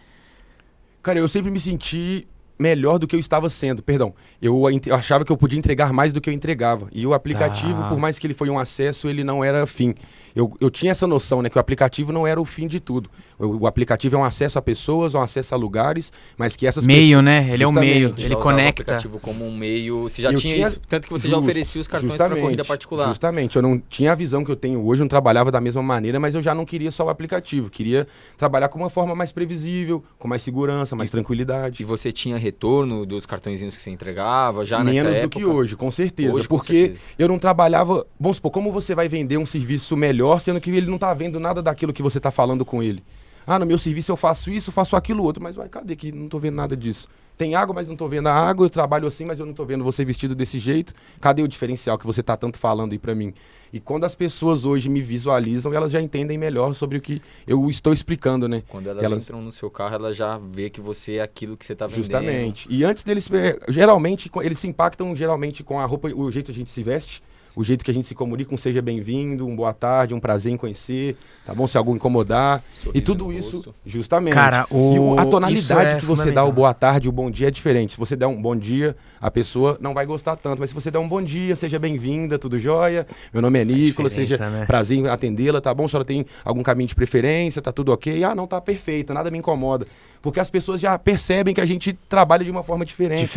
Cara, eu sempre me senti melhor do que eu estava sendo, perdão. Eu achava que eu podia entregar mais do que eu entregava. E o aplicativo, por mais que ele foi um acesso, ele não era fim. Eu tinha essa noção, né, que o aplicativo não era o fim de tudo. O aplicativo é um acesso a pessoas, um acesso a lugares, mas que essas meio, pessoas... né? Ele é um meio, ele conecta. O aplicativo como um meio... Você já tinha isso, tanto que você já oferecia os cartões para corrida particular. Justamente. Eu não tinha a visão que eu tenho hoje, eu não trabalhava da mesma maneira, mas eu já não queria só o aplicativo. Queria trabalhar com uma forma mais previsível, com mais segurança, mais tranquilidade. E você tinha retorno dos cartõezinhos que você entregava já nessa época? Menos do que hoje, com certeza. Hoje, porque com certeza. Eu não trabalhava... Vamos supor, como você vai vender um serviço melhor, sendo que ele não tá vendo nada daquilo que você tá falando com ele? Ah, no meu serviço eu faço isso, faço aquilo outro, mas vai, cadê que não tô vendo nada disso? Tem água, mas não tô vendo a água, eu trabalho assim, mas eu não tô vendo você vestido desse jeito. Cadê o diferencial que você tá tanto falando aí pra mim? E quando as pessoas hoje me visualizam, elas já entendem melhor sobre o que eu estou explicando, né? Quando elas entram no seu carro, elas já vê que você é aquilo que você tá vendendo. Justamente. E antes deles, geralmente, eles se impactam geralmente com a roupa, o jeito que a gente se veste. O jeito que a gente se comunica, um seja bem-vindo, um boa tarde, um prazer em conhecer, tá bom? Se algum incomodar. Sorriso e tudo isso, rosto. Justamente. Cara, e a tonalidade que você dá o fundamental. boa tarde, o bom dia é diferente. Se você der um bom dia, a pessoa não vai gostar tanto. Mas se você der um bom dia, seja bem-vinda, tudo jóia. Meu nome é Nicolas, seja né? prazer em atendê-la, tá bom? A senhora tem algum caminho de preferência, tá tudo ok? Ah, não, tá perfeito, nada me incomoda. Porque as pessoas já percebem que a gente trabalha de uma forma diferente.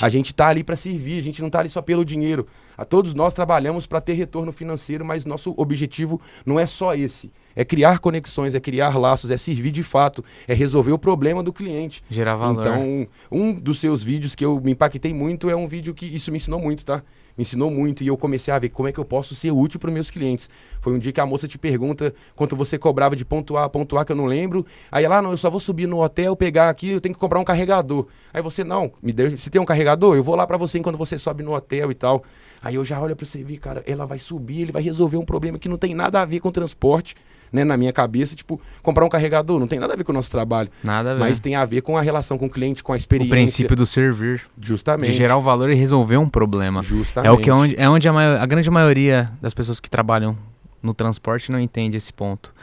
A gente tá ali para servir, a gente não tá ali só pelo dinheiro. A todos nós trabalhamos para ter retorno financeiro, mas nosso objetivo não é só esse. É criar conexões, é criar laços, é servir de fato, é resolver o problema do cliente. Gerar valor. Então, um dos seus vídeos que eu me impactei muito é um vídeo que isso me ensinou muito, tá? me ensinou muito, e eu comecei a ver como é que eu posso ser útil para os meus clientes. Foi um dia que a moça te pergunta quanto você cobrava de ponto A a ponto A, que eu não lembro. Aí ela, não, eu só vou subir no hotel, pegar aqui, eu tenho que comprar um carregador. Aí você, não, você tem um carregador? Eu vou lá para você enquanto você sobe no hotel e tal. Aí eu já olho para você e vi, cara, ela vai subir, ele vai resolver um problema que não tem nada a ver com transporte. Né, na minha cabeça, tipo, comprar um carregador não tem nada a ver com o nosso trabalho. Nada a ver. Mas tem a ver com a relação com o cliente, com a experiência. O princípio do servir. Justamente. De gerar o valor e resolver um problema. Justamente. É onde a grande maioria das pessoas que trabalham no transporte não entende esse ponto.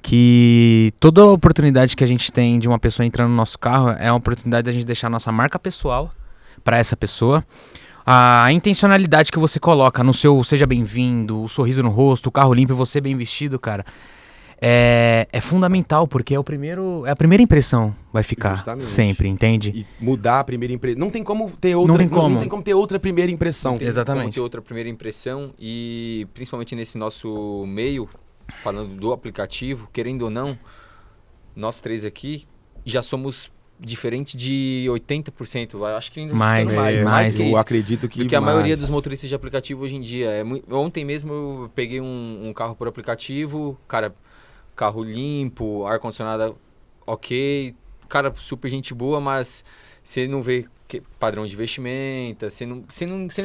Que toda oportunidade que a gente tem de uma pessoa entrando no nosso carro é uma oportunidade da gente deixar a nossa marca pessoal para essa pessoa. A intencionalidade que você coloca no seu seja bem-vindo, o sorriso no rosto, o carro limpo e você bem vestido, cara, é fundamental, porque é a primeira impressão vai ficar. Justamente. Sempre, entende? E mudar a primeira impressão. Não tem como ter outra, não tem como ter outra primeira impressão. Exatamente. Como ter outra primeira impressão, e principalmente nesse nosso meio, falando do aplicativo, querendo ou não, nós três aqui já somos diferente de 80%, eu acho que ainda mais que eu isso, acredito que do que a maioria dos motoristas de aplicativo hoje em dia. Ontem mesmo eu peguei um carro por aplicativo, cara, carro limpo, ar-condicionado ok, cara, super gente boa, mas você não vê padrão de vestimenta, você não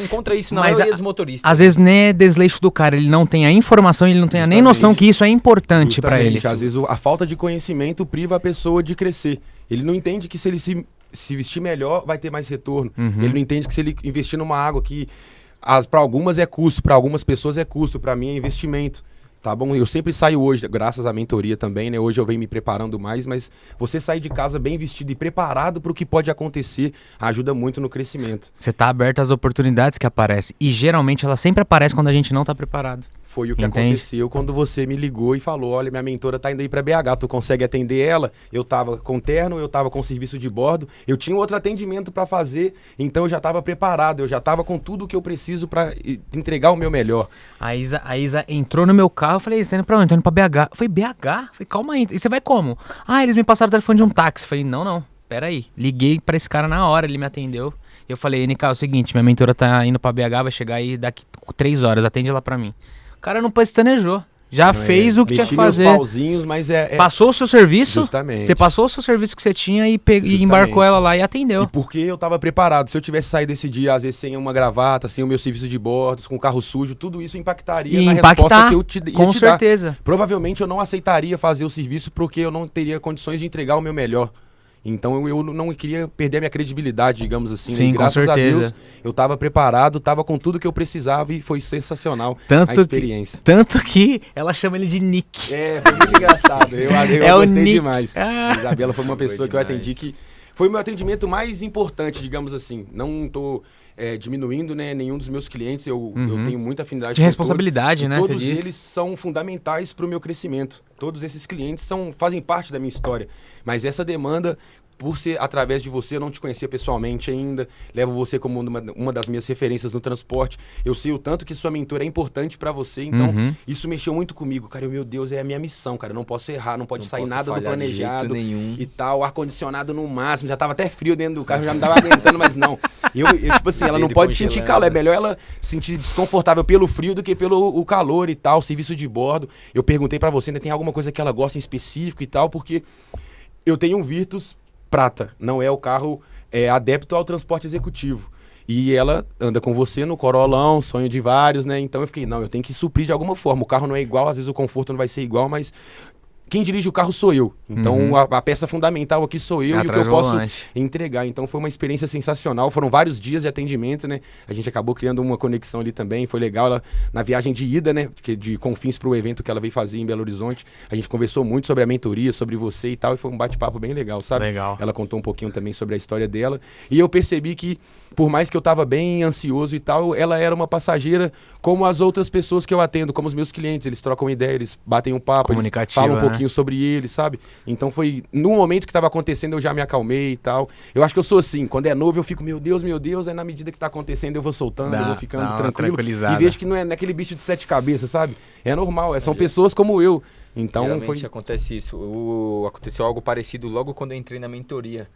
encontra isso na maioria dos motoristas. Às vezes nem é desleixo do cara, ele não tem a informação, ele não tem nem noção que isso é importante para ele. Às vezes a falta de conhecimento priva a pessoa de crescer. Ele não entende que se ele se vestir melhor, vai ter mais retorno. Ele não entende que se ele investir numa água que para algumas é custo, para algumas pessoas é custo, para mim é investimento. Tá bom? Eu sempre saio hoje, graças à mentoria também, né? Hoje eu venho me preparando mais, mas você sair de casa bem vestido e preparado para o que pode acontecer ajuda muito no crescimento. Você tá aberto às oportunidades que aparecem. E geralmente ela sempre aparece quando a gente não tá preparado. Foi o que aconteceu quando você me ligou e falou, olha, minha mentora tá indo aí para BH, tu consegue atender ela? Eu tava com terno, eu tava com serviço de bordo, eu tinha outro atendimento para fazer, então eu já tava preparado, eu já tava com tudo o que eu preciso para entregar o meu melhor. A Isa entrou no meu carro, eu falei, Isa, tá indo pra onde? Tô indo pra BH. Eu falei, BH? Eu falei, calma aí, e você vai como? Ah, eles me passaram o telefone de um táxi. Eu falei, não, peraí. Liguei pra esse cara na hora, ele me atendeu. Eu falei, NK, é o seguinte, minha mentora tá indo pra BH, vai chegar aí daqui 3 horas, atende ela pra mim. O cara não pestanejou. Já fez o que tinha que fazer. Pauzinhos, mas passou o seu serviço. Justamente. Você passou o seu serviço que você tinha e embarcou ela lá e atendeu. E porque eu tava preparado. Se eu tivesse saído esse dia, às vezes, sem uma gravata, sem o meu serviço de bordo, com o carro sujo, tudo isso impactaria na resposta que eu ia com certeza. Provavelmente eu não aceitaria fazer o serviço porque eu não teria condições de entregar o meu melhor. Então eu não queria perder a minha credibilidade, digamos assim. Sim, graças a Deus, eu estava preparado, estava com tudo que eu precisava e foi sensacional a experiência. Tanto que ela chama ele de Nick. Foi muito engraçado. Eu gostei demais. A Isabela foi uma pessoa que eu atendi que foi o meu atendimento mais importante, digamos assim. Não estou diminuindo, né, nenhum dos meus clientes. Eu tenho muita afinidade de com responsabilidade, todos, né? Todos eles são fundamentais para o meu crescimento. Todos esses clientes fazem parte da minha história. Mas essa demanda, por ser através de você, eu não te conhecia pessoalmente ainda, levo você como uma das minhas referências no transporte. Eu sei o tanto que sua mentora é importante para você, então isso mexeu muito comigo. Cara, meu Deus, é a minha missão, cara. Eu não posso errar, não pode sair nada do planejado e tal. Ar-condicionado no máximo, já tava até frio dentro do carro, já não tava aguentando, mas não. Eu tipo assim, ela não pode sentir calor, é melhor ela se sentir desconfortável pelo frio do que pelo o calor e tal, serviço de bordo. Eu perguntei para você, ainda tem alguma coisa que ela gosta em específico e tal, porque eu tenho um Virtus prata, não é o carro adepto ao transporte executivo. E ela anda com você no Corolão, sonho de vários, né? Então eu fiquei, eu tenho que suprir de alguma forma. O carro não é igual, às vezes o conforto não vai ser igual, mas quem dirige o carro sou eu. Então a peça fundamental aqui sou eu e o que eu posso entregar. Então foi uma experiência sensacional. Foram vários dias de atendimento, né? A gente acabou criando uma conexão ali também. Foi legal. Ela, na viagem de ida, né? De Confins para o evento que ela veio fazer em Belo Horizonte, a gente conversou muito sobre a mentoria, sobre você e tal. E foi um bate-papo bem legal, sabe? Legal. Ela contou um pouquinho também sobre a história dela. E eu percebi que, por mais que eu tava bem ansioso e tal, ela era uma passageira como as outras pessoas que eu atendo, como os meus clientes. Eles trocam ideia, eles batem um papo, eles falam um pouquinho sobre eles, sabe? Então foi, no momento que tava acontecendo, eu já me acalmei e tal. Eu acho que eu sou assim, quando é novo eu fico, meu Deus, aí na medida que tá acontecendo eu vou soltando, eu vou ficando tranquilo. E vejo que não é naquele bicho de 7 cabeças, sabe? É normal, são pessoas como eu. Então geralmente acontece isso. Aconteceu algo parecido logo quando eu entrei na mentoria.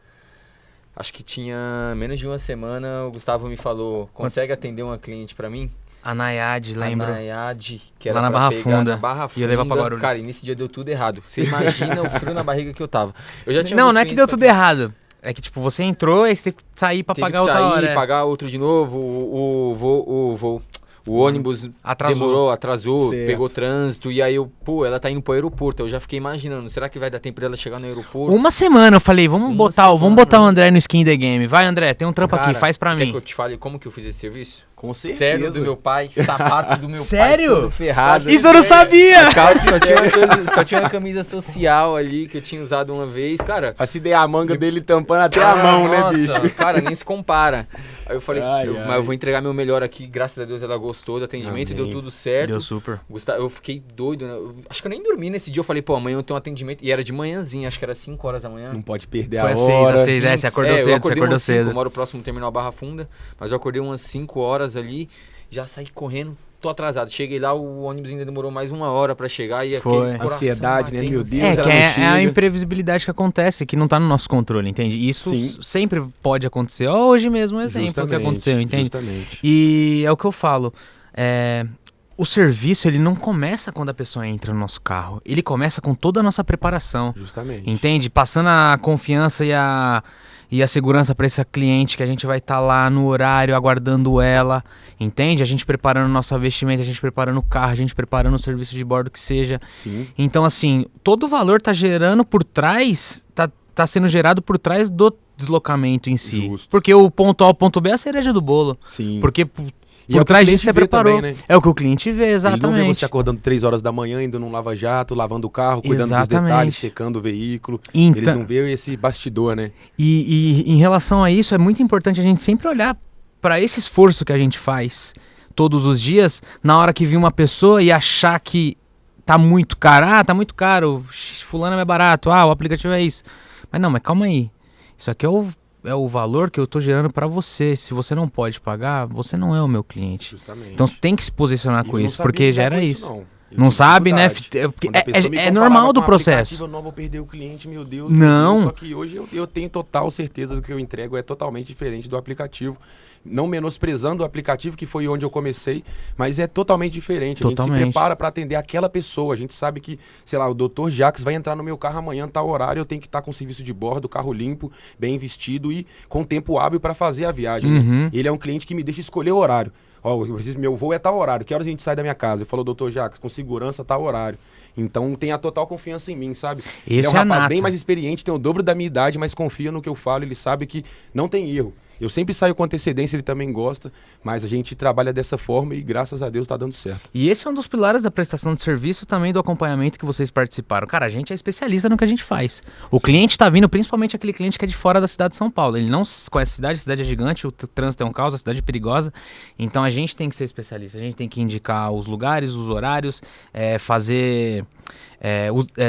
Acho que tinha menos de uma semana, o Gustavo me falou, consegue atender uma cliente pra mim? A Nayade, lembro. A Nayade, que era lá na pra Barra pegar Funda. na Barra Funda. E eu levar pra Guarulhos. Cara, e nesse dia deu tudo errado. Você imagina o frio na barriga que eu tava. Eu já tinha não é que deu tudo errado. É que, tipo, você entrou, aí você teve que sair pra pagar outra hora. Pagar outro de novo, o ônibus atrasou, certo. Pegou trânsito, e aí ela tá indo pro aeroporto. Eu já fiquei imaginando, será que vai dar tempo dela chegar no aeroporto? Uma semana eu falei, vamos botar o André no Skin The Game. Vai, André, tem um trampo aqui, faz pra mim. Quer que eu te fale como que eu fiz esse serviço? Com certeza. Terno do meu pai, sapato do meu Sério? pai, todo ferrado. Isso eu não sabia! A calça só tinha uma camisa social ali que eu tinha usado uma vez, cara. Assim, dei a manga dele tampando até a mão, né, bicho? Nossa, cara, nem se compara. Aí eu falei, mas eu vou entregar meu melhor aqui, graças a Deus ela gostou do atendimento, deu tudo certo. Deu super. Gustavo, eu fiquei doido, né? Acho que eu nem dormi nesse dia, eu falei, amanhã eu tenho um atendimento, e era de manhãzinha, acho que era 5 horas da manhã. Não pode perder Foi a hora. Foi às 6, você acordou cedo, eu acordei umas 5, cedo. Eu moro próximo do terminal Barra Funda, mas eu acordei umas 5 horas ali, já saí correndo, tô atrasado. Cheguei lá, o ônibus ainda demorou mais 1 hora pra chegar e foi. Aquele ansiedade, né, meu Deus. É a imprevisibilidade que acontece, que não tá no nosso controle, entende? Isso sempre pode acontecer. Hoje mesmo um exemplo que aconteceu, entende? Justamente. E é o que eu falo, o serviço, ele não começa quando a pessoa entra no nosso carro. Ele começa com toda a nossa preparação. Justamente. Entende? Passando a confiança e a segurança para essa cliente, que a gente vai estar lá no horário aguardando ela, entende? A gente preparando nossa vestimenta, a gente preparando o carro, a gente preparando o serviço de bordo que seja. Sim. Então, assim, todo o valor tá gerando por trás, tá sendo gerado por trás do deslocamento em si. Justo. Porque o ponto A ao ponto B é a cereja do bolo. Sim. Porque E por trás disso você preparou. Também, né? É o que o cliente vê, exatamente. Ele não vê você acordando 3 horas da manhã, indo num lava-jato, lavando o carro, cuidando dos detalhes, secando o veículo. Então, eles não vê esse bastidor, né? E em relação a isso, é muito importante a gente sempre olhar para esse esforço que a gente faz todos os dias, na hora que vir uma pessoa e achar que tá muito caro. Tá muito caro, fulano é mais barato, o aplicativo é isso. Mas não, mas calma aí. Isso aqui é o valor que eu tô gerando para você. Se você não pode pagar, você não é o meu cliente. Justamente. Então você tem que se posicionar com isso, porque gera isso. Não. Não sabe, né? É normal do processo. Eu não vou perder o cliente, meu Deus. Não. Só que hoje eu tenho total certeza do que eu entrego é totalmente diferente do aplicativo. Não menosprezando o aplicativo, que foi onde eu comecei, mas é totalmente diferente. A gente se prepara para atender aquela pessoa. A gente sabe que, sei lá, o Dr. Jacques vai entrar no meu carro amanhã, tal horário, eu tenho que estar com o serviço de bordo, carro limpo, bem vestido e com tempo hábil para fazer a viagem. Né? Ele é um cliente que me deixa escolher o horário. Meu voo é tal horário, que horas a gente sai da minha casa? Eu falo, Dr. Jacques, com segurança, tal horário. Então tem a total confiança em mim, sabe? Ele é um rapaz bem mais experiente, tem o dobro da minha idade, mas confia no que eu falo, ele sabe que não tem erro. Eu sempre saio com antecedência, ele também gosta, mas a gente trabalha dessa forma e graças a Deus tá dando certo. E esse é um dos pilares da prestação de serviço, também do acompanhamento que vocês participaram. Cara, a gente é especialista no que a gente faz. O cliente tá vindo, principalmente aquele cliente que é de fora da cidade de São Paulo. Ele não conhece a cidade é gigante, o trânsito é um caos, a cidade é perigosa. Então a gente tem que ser especialista, a gente tem que indicar os lugares, os horários,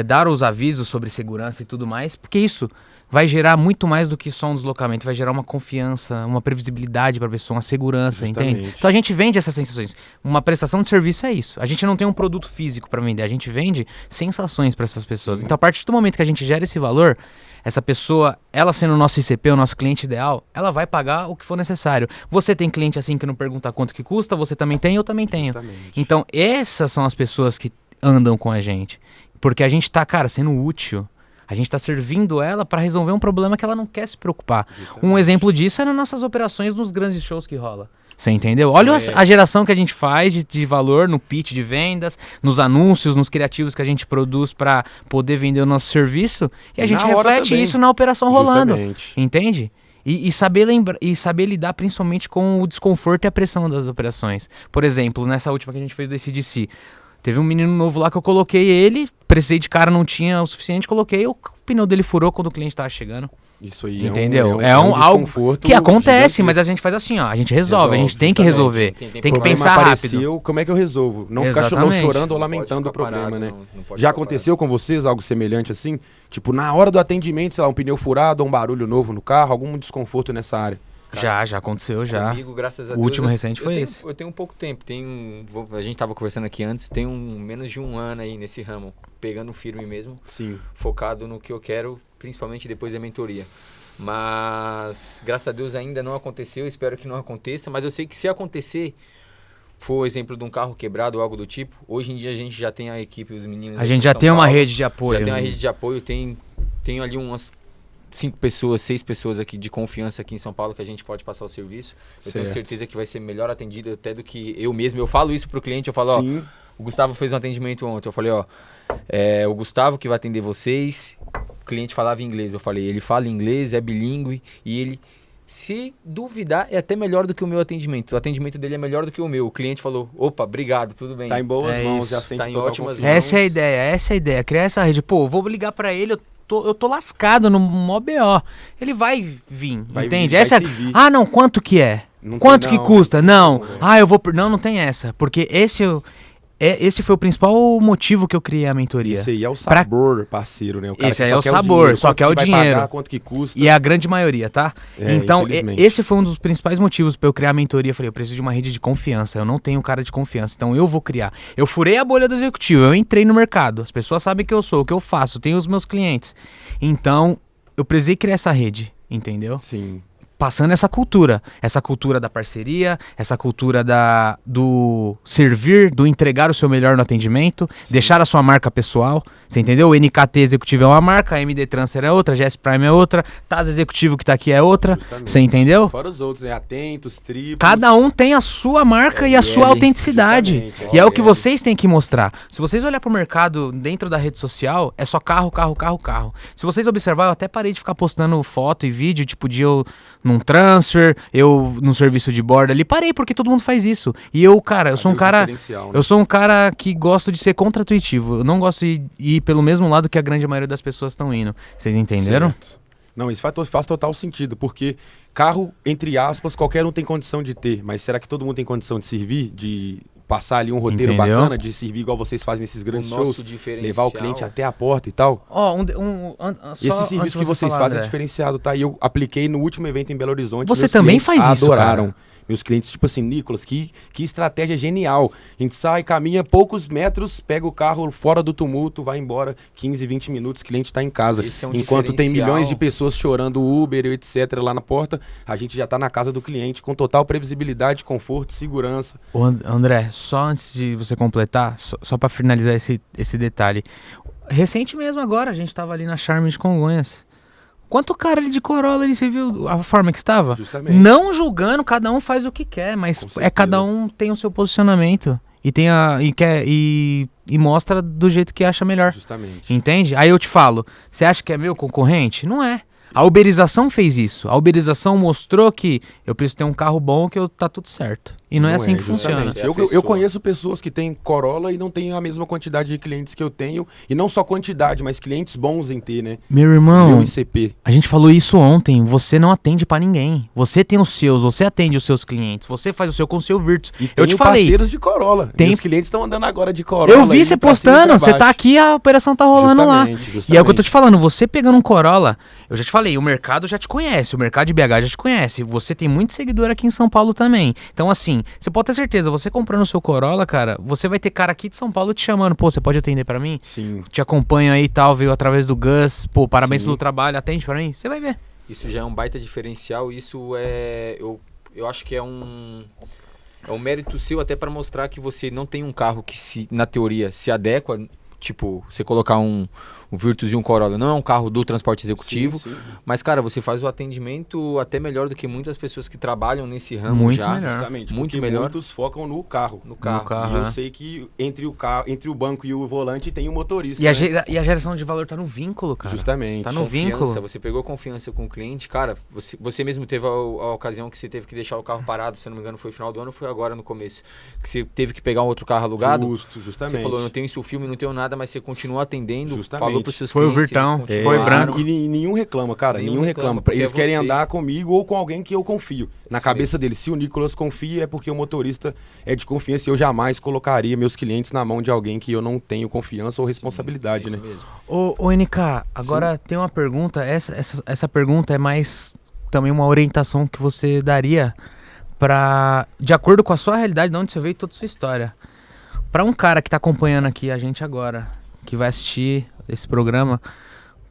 dar os avisos sobre segurança e tudo mais, porque isso vai gerar muito mais do que só um deslocamento, vai gerar uma confiança, uma previsibilidade para a pessoa, uma segurança, entende? Então a gente vende essas sensações. Uma prestação de serviço é isso. A gente não tem um produto físico para vender, a gente vende sensações para essas pessoas. Então a partir do momento que a gente gera esse valor, essa pessoa, ela sendo o nosso ICP, o nosso cliente ideal, ela vai pagar o que for necessário. Você tem cliente assim que não pergunta quanto que custa, você também tem, eu também tenho. Justamente. Então essas são as pessoas que andam com a gente. Porque a gente tá, cara, sendo útil. A gente está servindo ela para resolver um problema que ela não quer se preocupar. Justamente. Um exemplo disso é nas nossas operações nos grandes shows que rola. Você entendeu? Olha a geração que a gente faz de valor no pitch de vendas, nos anúncios, nos criativos que a gente produz para poder vender o nosso serviço. E a gente reflete isso na operação rolando. Entende? E saber lidar principalmente com o desconforto e a pressão das operações. Por exemplo, nessa última que a gente fez do ACDC, teve um menino novo lá que eu coloquei ele, precisei de cara, não tinha o suficiente, coloquei, o pneu dele furou quando o cliente tava chegando. Isso aí entendeu? É um algo que acontece, mas a gente faz assim, ó, a gente resolve, a gente tem que resolver, tem que pensar rápido. Como é que eu resolvo? Não ficar chorando ou lamentando o problema, parado, né? Não Já aconteceu com vocês algo semelhante assim? Tipo, na hora do atendimento, sei lá, um pneu furado, um barulho novo no carro, algum desconforto nessa área? Cara, já aconteceu, já. Comigo, graças a Deus. O último recente foi esse. Eu tenho pouco tempo. A gente tava conversando aqui antes, tem menos de 1 ano aí nesse ramo, pegando firme mesmo. Sim. Focado no que eu quero, principalmente depois da mentoria. Mas, graças a Deus, ainda não aconteceu. Espero que não aconteça. Mas eu sei que se acontecer, for o exemplo de um carro quebrado ou algo do tipo, hoje em dia a gente já tem a equipe, os meninos... A gente já tem uma rede de apoio. Já tem uma rede de apoio. Tenho ali umas 5 pessoas, 6 pessoas aqui de confiança aqui em São Paulo que a gente pode passar o serviço. Eu tenho certeza que vai ser melhor atendido até do que eu mesmo. Eu falo isso pro cliente, eu falo, ó, o Gustavo fez um atendimento ontem. Eu falei, ó, o Gustavo que vai atender vocês. O cliente falava inglês. Eu falei, ele fala inglês, é bilíngue e ele, se duvidar, é até melhor do que o meu atendimento. O atendimento dele é melhor do que o meu. O cliente falou, opa, obrigado, tudo bem. Tá em boas mãos, isso, já sente tá em total ótimas confiança. mãos. Essa é a ideia, criar essa rede. Pô, vou ligar pra ele, eu tô lascado no mó BO. Ele vai vir, entende? Não, quanto que é? Quanto que custa? Não. Eu vou... Não tem essa. Porque esse foi o principal motivo que eu criei a mentoria. Esse aí é o sabor, parceiro, né? O cara esse aí é o sabor, só quer o dinheiro. Pagar, quanto que custa. E é a grande maioria, tá? Então, esse foi um dos principais motivos pra eu criar a mentoria. Eu falei, eu preciso de uma rede de confiança. Eu não tenho cara de confiança, então eu vou criar. Eu furei a bolha do executivo, eu entrei no mercado. As pessoas sabem quem eu sou, o que eu faço, tenho os meus clientes. Então, eu precisei criar essa rede, entendeu? Sim. Passando essa cultura da parceria, essa cultura do servir, do entregar o seu melhor no atendimento, deixar a sua marca pessoal, você entendeu? O NKT Executivo é uma marca, a MD Transfer é outra, a GS Prime é outra, TAS Executivo que tá aqui é outra, você entendeu? Fora os outros, né? Atentos, triplos. Cada um tem a sua marca e a sua autenticidade. E é o que vocês têm que mostrar. Se vocês olharem pro mercado dentro da rede social, é só carro, carro, carro, carro. Se vocês observarem, eu até parei de ficar postando foto e vídeo, tipo de eu num transfer, eu num serviço de borda ali, parei porque todo mundo faz isso. E eu, cara, eu sou um cara que gosto de ser contra-intuitivo. Eu não gosto de ir pelo mesmo lado que a grande maioria das pessoas estão indo. Vocês entenderam? Certo. Não, isso faz total sentido, porque carro, entre aspas, qualquer um tem condição de ter, mas será que todo mundo tem condição de servir, de passar ali um roteiro bacana, de servir igual vocês fazem nesses grandes shows, levar o cliente até a porta e tal? Esse serviço que vocês fazem é diferenciado, tá? E eu apliquei no último evento em Belo Horizonte. Você também faz isso, adoraram. Cara. Meus clientes, tipo assim, Nicolas, que estratégia genial. A gente sai, caminha poucos metros, pega o carro fora do tumulto, vai embora, 15, 20 minutos, o cliente tá em casa. Enquanto tem milhões de pessoas chorando Uber, etc, lá na porta, a gente já tá na casa do cliente com total previsibilidade, conforto, segurança. Ô, André, só antes de você completar, só para finalizar esse detalhe. Recente mesmo agora, a gente tava ali na Charme de Congonhas. Quanto cara ali de Corolla, você viu a forma que estava? Justamente. Não julgando, cada um faz o que quer, mas cada um tem o seu posicionamento e mostra do jeito que acha melhor. Justamente. Entende? Aí eu te falo, você acha que é meu concorrente? Não é. A uberização fez isso. A uberização mostrou que eu preciso ter um carro bom que tá tudo certo. E não é assim que funciona. Eu conheço pessoas que têm Corolla e não têm a mesma quantidade de clientes que eu tenho. E não só quantidade, mas clientes bons em ter, né? Meu irmão, Meu ICP. A gente falou isso ontem. Você não atende pra ninguém. Você tem os seus, você atende os seus clientes. Você faz o seu com o seu Virtus. E eu te falei, parceiros de Corolla. Os clientes estão andando agora de Corolla. Eu vi você postando. Você tá aqui, a operação tá rolando justamente. E é o que eu tô te falando. Você pegando um Corolla, eu já te falei, o mercado já te conhece. O mercado de BH já te conhece. Você tem muito seguidor aqui em São Paulo também. Então, assim, você pode ter certeza, você comprando o seu Corolla, cara, você vai ter cara aqui de São Paulo te chamando, pô, você pode atender pra mim? Sim. Te acompanho aí e tal, veio através do Gus, pô, parabéns pelo trabalho, atende pra mim? Você vai ver. Isso já é um baita diferencial, isso é, eu acho que é um mérito seu até pra mostrar que você não tem um carro que na teoria se adequa, tipo, você colocar um Virtus e um Corolla, não é um carro do transporte executivo, sim. Mas, cara, você faz o atendimento até melhor do que muitas pessoas que trabalham nesse ramo muito já. Melhor. Justamente, muito porque melhor. Muitos focam no carro. No carro. E eu sei que entre o banco e o volante tem o motorista. E a geração de valor tá no vínculo, cara. Justamente. Tá no vínculo. Você pegou confiança com o cliente, cara, você mesmo teve a ocasião que você teve que deixar o carro parado, se não me engano foi no final do ano, foi agora no começo, que você teve que pegar um outro carro alugado. Justamente. Você falou, eu não tenho isso filme, não tenho nada, mas você continuou atendendo, justamente. falou pros seus foi clientes. O Virtão, foi branco. E nenhum reclama, cara, nenhum reclama. Eles querem andar comigo ou com alguém que eu confio. Na isso cabeça deles, se o Nicolas confia, é porque o motorista é de confiança e eu jamais colocaria meus clientes na mão de alguém que eu não tenho confiança ou responsabilidade, né? Mesmo. Ô NK, agora tem uma pergunta, essa pergunta é mais também uma orientação que você daria para, de acordo com a sua realidade, de onde você veio e toda a sua história. Para um cara que tá acompanhando aqui a gente agora, que vai assistir esse programa,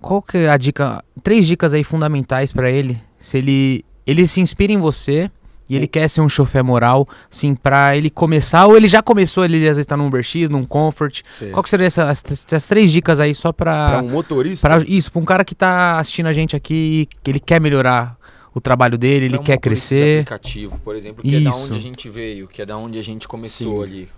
qual que é a dica? 3 dicas aí fundamentais pra ele. Se ele se inspira em você e ele quer ser um chofé moral, assim, pra ele começar, ou ele já começou, ele às vezes tá num Uber X, num Comfort. Certo. Qual que seria essas 3 dicas aí só Pra um motorista? Pra um cara que tá assistindo a gente aqui, que ele quer melhorar o trabalho dele, ele quer crescer. Aplicativo, por exemplo, que é da onde a gente veio, que é da onde a gente começou ali.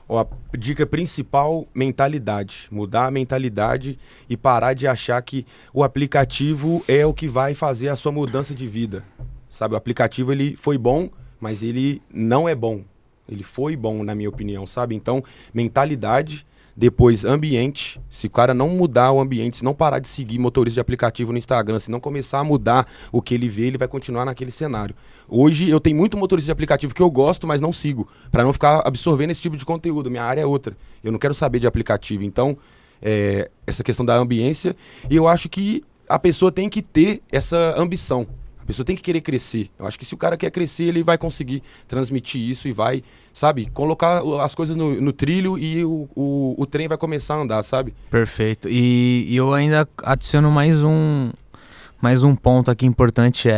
Ó, a dica principal, mentalidade. Mudar a mentalidade e parar de achar que o aplicativo é o que vai fazer a sua mudança de vida. Sabe, o aplicativo ele foi bom, mas ele não é bom. Ele foi bom, na minha opinião, sabe? Então, mentalidade, depois ambiente. Se o cara não mudar o ambiente, se não parar de seguir motorista de aplicativo no Instagram, se não começar a mudar o que ele vê, ele vai continuar naquele cenário. Hoje eu tenho muito motorista de aplicativo que eu gosto, mas não sigo, para não ficar absorvendo esse tipo de conteúdo. Minha área é outra. Eu não quero saber de aplicativo. Então, essa questão da ambiência, e eu acho que a pessoa tem que ter essa ambição. A pessoa tem que querer crescer. Eu acho que se o cara quer crescer, ele vai conseguir transmitir isso e vai, sabe, colocar as coisas no trilho e o trem vai começar a andar, sabe? Perfeito. E eu ainda adiciono mais um ponto aqui importante,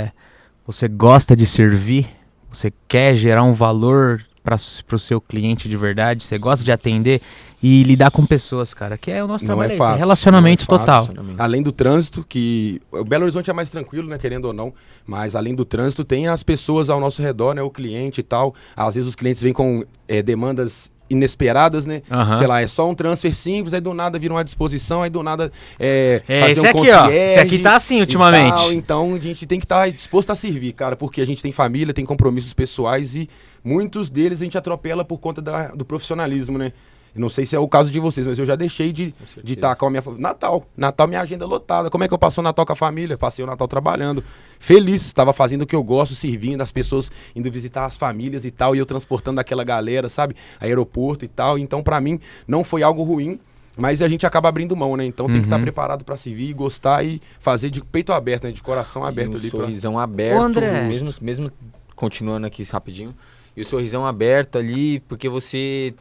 você gosta de servir? Você quer gerar um valor para o seu cliente de verdade? Você gosta de atender e lidar com pessoas, cara, que é o nosso trabalho, fácil, relacionamento total. Além do trânsito, que o Belo Horizonte é mais tranquilo, né, querendo ou não, mas além do trânsito tem as pessoas ao nosso redor, né, o cliente e tal. Às vezes os clientes vêm com demandas inesperadas, né? Sei lá, é só um transfer simples, aí do nada vira uma disposição, aí do nada fazer esse um aqui, ó. Esse aqui tá assim ultimamente. Então a gente tem que estar disposto a servir, cara, porque a gente tem família, tem compromissos pessoais e muitos deles a gente atropela por conta do profissionalismo, né? Eu não sei se é o caso de vocês, mas eu já deixei de estar com a minha família. Natal, minha agenda lotada. Como é que eu passo o Natal com a família? Passei o Natal trabalhando. Feliz, estava fazendo o que eu gosto, servindo, as pessoas indo visitar as famílias e tal, e eu transportando aquela galera, sabe? Aeroporto e tal. Então, pra mim, não foi algo ruim, mas a gente acaba abrindo mão, né? Então tem que estar preparado pra servir, gostar e fazer de peito aberto, né? De coração aberto e ali. Sorrisão aberto. Ô, André. Mesmo continuando aqui rapidinho. E o sorrisão aberto ali, porque você...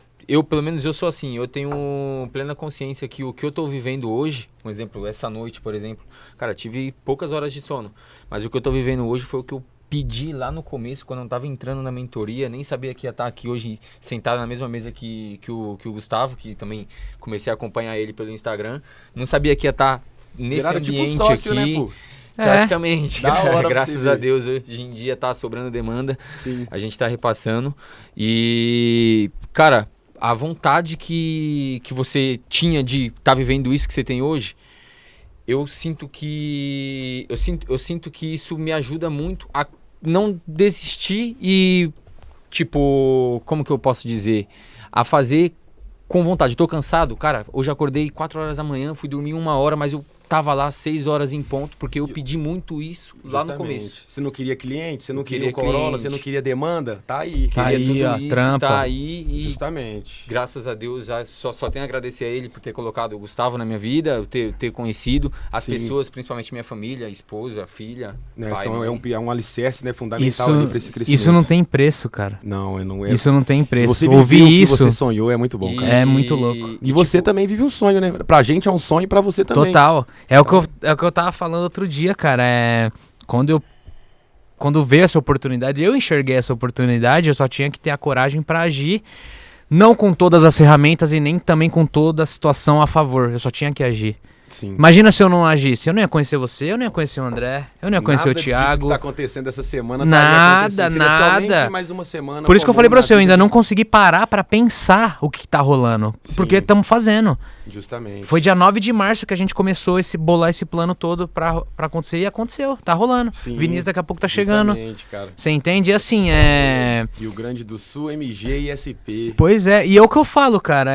pelo menos eu sou assim, eu tenho plena consciência que o que eu tô vivendo hoje, por exemplo, essa noite, por exemplo, cara, tive poucas horas de sono, mas o que eu tô vivendo hoje foi o que eu pedi lá no começo, quando eu tava entrando na mentoria, nem sabia que ia estar aqui hoje, sentado na mesma mesa que o Gustavo, que também comecei a acompanhar ele pelo Instagram, não sabia que ia estar nesse Viraram ambiente tipo sócio, aqui. Né, pô? Praticamente. Da hora Graças a Deus, hoje em dia tá sobrando demanda. Sim. A gente tá repassando. E, cara, a vontade que você tinha de estar vivendo isso que você tem hoje, eu sinto que isso me ajuda muito a não desistir e, tipo, como que eu posso dizer? A fazer com vontade. Eu tô cansado, cara, hoje acordei 4 horas da manhã, fui dormir 1 hora, mas eu tava lá 6 horas em ponto, porque eu pedi muito isso lá no começo. Você não queria cliente, você não queria um Corolla, você não queria demanda, tá aí. Tá aí, tudo ó, isso, trampa. tá aí e Justamente. graças a Deus só tenho a agradecer a ele por ter colocado o Gustavo na minha vida, ter conhecido as pessoas, principalmente minha família, esposa, filha, pai, é um alicerce, né, fundamental ali pra esse crescimento. Isso não tem preço, cara. Não, não é. Isso não tem preço. Você ouvir isso, isso, que você sonhou é muito bom, cara. é muito louco. E você também vive um sonho, né? Pra gente é um sonho e pra você também. Total. É o que eu tava falando outro dia, cara. Quando veio essa oportunidade, eu enxerguei essa oportunidade, eu só tinha que ter a coragem pra agir, não com todas as ferramentas e nem também com toda a situação a favor. Eu só tinha que agir. Sim. Imagina se eu não agisse, eu não ia conhecer você, eu não ia conhecer o André, eu não ia conhecer o Thiago. Nada disso que tá acontecendo essa semana nada. Somente mais uma semana. Por isso que eu falei pra você, eu ainda não consegui parar pra pensar o que tá rolando. Sim. Porque estamos fazendo. Justamente. Foi dia 9 de março que a gente começou bolar esse plano todo pra acontecer e aconteceu, tá rolando. Sim, Vinícius daqui a pouco tá chegando. Cara. Você entende? E assim, Rio Grande do Sul, MG e SP. Pois é, e é o que eu falo, cara,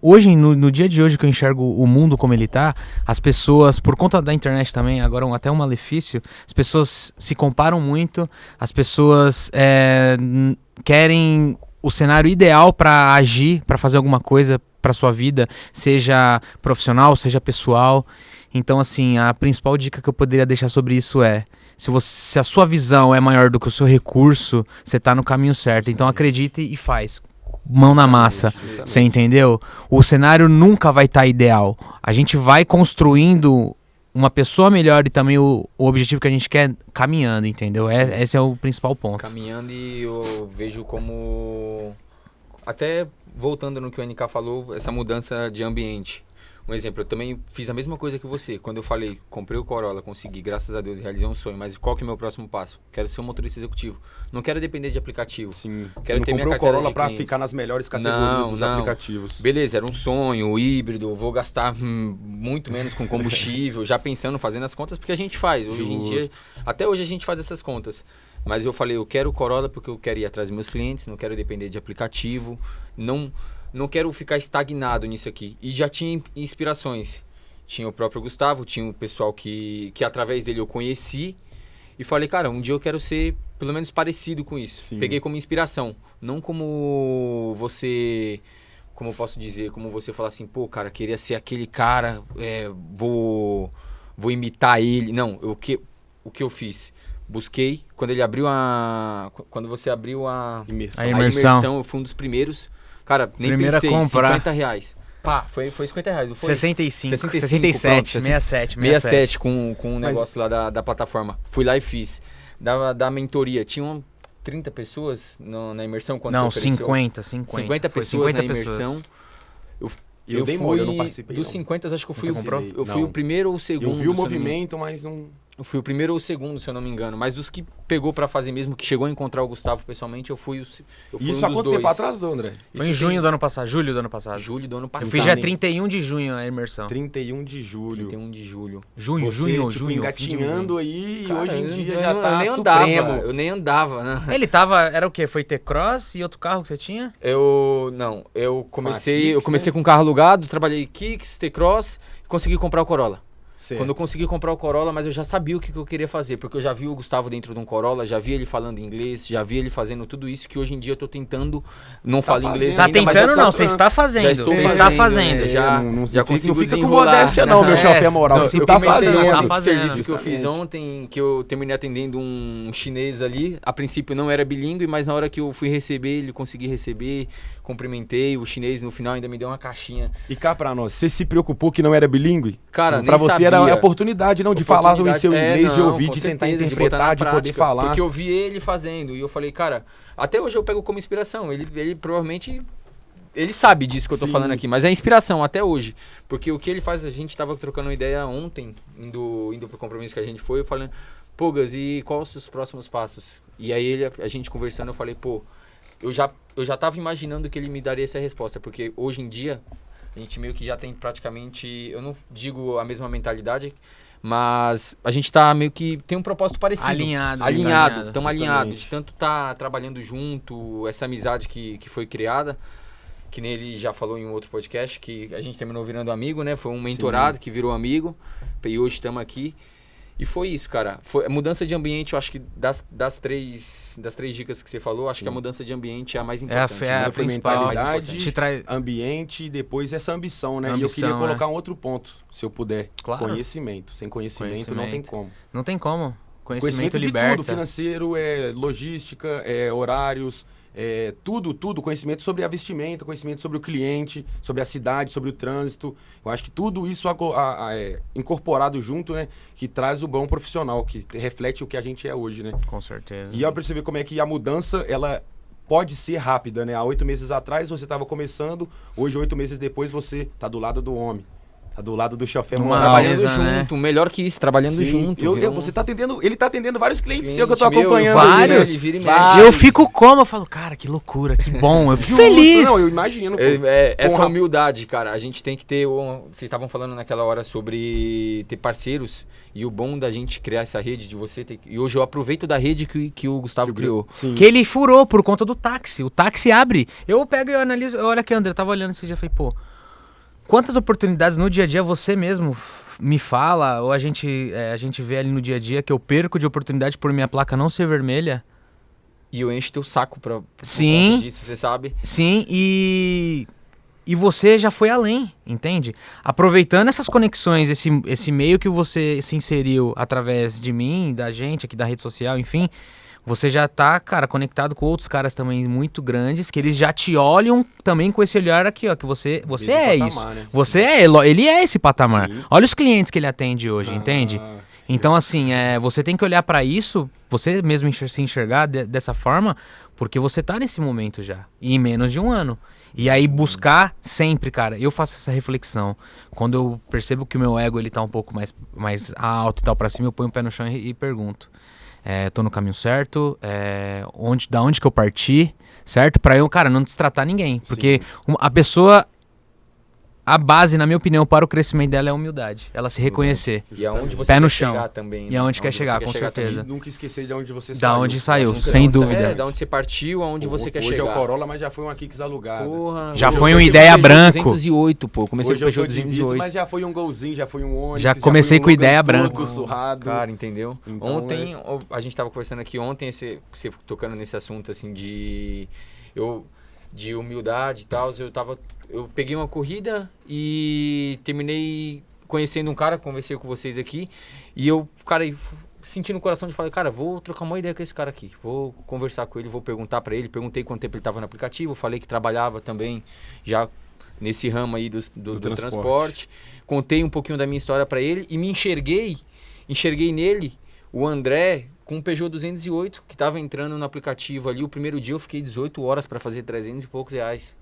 hoje, no dia de hoje que eu enxergo o mundo como ele tá, as pessoas, por conta da internet também, agora até um malefício, as pessoas se comparam muito, as pessoas querem o cenário ideal pra agir, pra fazer alguma coisa pra sua vida, seja profissional, seja pessoal. Então, assim, a principal dica que eu poderia deixar sobre isso se a sua visão é maior do que o seu recurso, você tá no caminho certo. Então acredite e faz. Mão na massa, você entendeu? O cenário nunca vai estar ideal. A gente vai construindo uma pessoa melhor e também o objetivo que a gente quer caminhando, entendeu? Esse é o principal ponto. Caminhando, e eu vejo como... Até voltando no que o NK falou, essa mudança de ambiente. Um exemplo, eu também fiz a mesma coisa que você. Quando eu falei, comprei o Corolla, consegui, graças a Deus, realizei um sonho. Mas qual que é o meu próximo passo? Quero ser um motorista executivo. Não quero depender de aplicativo. Sim. Quero ter minha carteira Corolla de pra clientes. ficar nas melhores categorias dos Não. aplicativos. Beleza, era um sonho, híbrido, vou gastar muito menos com combustível, já pensando, fazendo as contas, porque a gente faz. Hoje em dia, até hoje a gente faz essas contas. Mas eu falei, eu quero o Corolla porque eu quero ir atrás dos meus clientes, não quero depender de aplicativo, não quero ficar estagnado nisso aqui. E já tinha inspirações. Tinha o próprio Gustavo, tinha o pessoal que através dele eu conheci. E falei, cara, um dia eu quero ser pelo menos parecido com isso. Sim. Peguei como inspiração. Não como você... Como eu posso dizer? Como você falar assim, pô, cara, queria ser aquele cara, vou imitar ele. Não, o que eu fiz? Busquei, quando ele abriu quando você abriu a imersão, eu fui um dos primeiros. Cara, nem Primeira pensei, comprar. R$50. Pá, foi R$50, não foi? 65, 67, pronto, 67 com um negócio lá da plataforma. Fui lá e fiz. Da mentoria, tinham 30 pessoas na imersão? Quando não, você ofereceu? 50 pessoas na imersão. Eu dei fui, mole, eu não participei. Dos não. 50, acho que eu fui Não. fui o primeiro ou o segundo. Eu vi o movimento, mas não... Eu fui o primeiro ou o segundo, se eu não me engano. Mas dos que pegou pra fazer mesmo, que chegou a encontrar o Gustavo pessoalmente, eu fui Isso um há dos quanto dois. tempo atrás, André? Foi em junho do ano passado, julho do ano passado. Julho do ano Eu passado. fiz dia 31 de junho a imersão. 31 de julho. 31 de julho. Junho, Você, junho. engatinhando aí, Cara, e hoje em dia eu já tá nem supremo. andava, eu nem andava, né? Ele tava, era o quê? Foi T-Cross e outro carro que você tinha? Eu comecei com um carro alugado, trabalhei Kicks, T-Cross e consegui comprar o Corolla. Certo. Quando eu consegui comprar o Corolla, mas eu já sabia o que eu queria fazer, porque eu já vi o Gustavo dentro de um Corolla, já vi ele falando inglês, já vi ele fazendo tudo isso que hoje em dia eu tô tentando, não falo inglês Tá ainda, mas tentando eu tô- não, você está fazendo. já estou Você fazendo, está fazendo. né? Já não consigo fica com desenrolar. modéstia não, meu chefe é moral. Não, Você eu tá comentei fazendo. no Tá fazendo. serviço que eu fiz ontem, que eu terminei atendendo um chinês ali. A princípio não era bilíngue, mas na hora que eu fui receber, ele consegui receber, cumprimentei. O chinês no final ainda me deu uma caixinha. E cá pra nós, você se preocupou que não era bilíngue? Cara, Pra nem você sabia. era a oportunidade não de falar o seu inglês, de não, ouvir, com de tentar certeza, interpretar, botar de na poder prática, falar. Porque eu vi ele fazendo e eu falei, cara, até hoje eu pego como inspiração. Ele provavelmente... Ele sabe disso que eu tô Sim. falando aqui, mas é inspiração até hoje. Porque o que ele faz, a gente tava trocando uma ideia ontem, indo pro compromisso que a gente foi, eu falando, pô, Gus, e quais os próximos passos? E aí a gente conversando, eu falei, pô, eu já tava imaginando que ele me daria essa resposta, porque hoje em dia a gente meio que já tem praticamente, eu não digo a mesma mentalidade, mas a gente tá meio que tem um propósito parecido. Alinhado, Estamos alinhados. De tanto tá trabalhando junto, essa amizade que foi criada, que nem ele já falou em um outro podcast, que a gente terminou virando amigo, né? Foi um mentorado que virou amigo, e hoje estamos aqui. E foi isso, cara. Foi a mudança de ambiente, eu acho que das três dicas que você falou, acho que a mudança de ambiente é a mais importante. É a Primeiro foi principal. mentalidade, Te traz... ambiente e depois essa ambição, né? Ambição, e eu queria colocar é. um outro ponto, se eu puder. Claro. Conhecimento. Sem conhecimento não tem como. Não tem como. Conhecimento de liberta. tudo, financeiro, logística, horários, tudo, conhecimento sobre a vestimenta, conhecimento sobre o cliente, sobre a cidade, sobre o trânsito. Eu acho que tudo isso incorporado junto, né, que traz o bom profissional, que reflete o que a gente é hoje, né? Com certeza. E eu percebi como é que a mudança, ela pode ser rápida, né? Há 8 meses atrás você estava começando, hoje 8 meses depois você tá do lado do homem. Tá do lado do chofé moral. Trabalhando Beleza, né? junto, melhor que isso, trabalhando Sim. junto. Você tá atendendo, ele tá atendendo vários clientes Cliente seus que eu tô meu, acompanhando. vários. ele vira e Vários. mexe. Eu fico como? Eu falo, cara, que loucura, que bom. Eu fico Justo, feliz. Não, eu imagino. pô. Essa Com humildade, cara, a gente tem que ter... Vocês estavam falando naquela hora sobre ter parceiros e o bom da gente criar essa rede, de você ter... E hoje eu aproveito da rede que o Gustavo criou. Sim. Que ele furou por conta do táxi. O táxi abre. Eu pego e eu analiso. Olha aqui, André, eu tava olhando esse dia e falei, pô, quantas oportunidades no dia a dia você mesmo me fala, ou a gente vê ali no dia a dia que eu perco de oportunidade por minha placa não ser vermelha? E eu encho teu saco por Sim. conta disso, você sabe? Sim, e você já foi além, entende? Aproveitando essas conexões, esse meio que você se inseriu através de mim, da gente aqui da rede social, enfim, você já tá, cara, conectado com outros caras também muito grandes, que eles já te olham também com esse olhar aqui, ó, que você é patamar, isso. Né? Você é, ele é esse patamar. Sim. Olha os clientes que ele atende hoje, entende? Então, assim, você tem que olhar pra isso, você mesmo se enxergar dessa forma, porque você tá nesse momento já, e em menos de um ano. E aí buscar sempre, cara, eu faço essa reflexão. Quando eu percebo que o meu ego ele tá um pouco mais alto e tal pra cima, eu ponho o pé no chão e pergunto. Tô no caminho certo? Da onde que eu parti? Certo? Pra eu, cara, não destratar ninguém. Porque a pessoa... A base, na minha opinião, para o crescimento dela é a humildade. Ela se reconhecer. E aonde você pé no quer chão. chegar também. E aonde quer chegar, com certeza. E nunca esquecer de onde você saiu. Da onde saiu, sem dúvida. Da onde você partiu, aonde você quer hoje chegar. Hoje é o Corolla, mas já foi uma Kicks alugada. Porra, já foi um ideia branco. 208, pô. Comecei hoje com o Peugeot 208. Mas já foi um Golzinho, já foi um Onix. Já comecei com ideia branco. Surrado. Cara, entendeu? Então, ontem, a gente tava conversando aqui ontem, você tocando nesse assunto, assim, de humildade e tal, eu peguei uma corrida e terminei conhecendo um cara, conversei com vocês aqui, e eu, cara, senti no coração de falar, cara, vou trocar uma ideia com esse cara aqui, vou conversar com ele, vou perguntar pra ele, perguntei quanto tempo ele tava no aplicativo, falei que trabalhava também já nesse ramo aí do transporte, contei um pouquinho da minha história pra ele e me enxerguei nele, o André, com um Peugeot 208, que tava entrando no aplicativo ali, o primeiro dia eu fiquei 18 horas pra fazer 300 e poucos reais.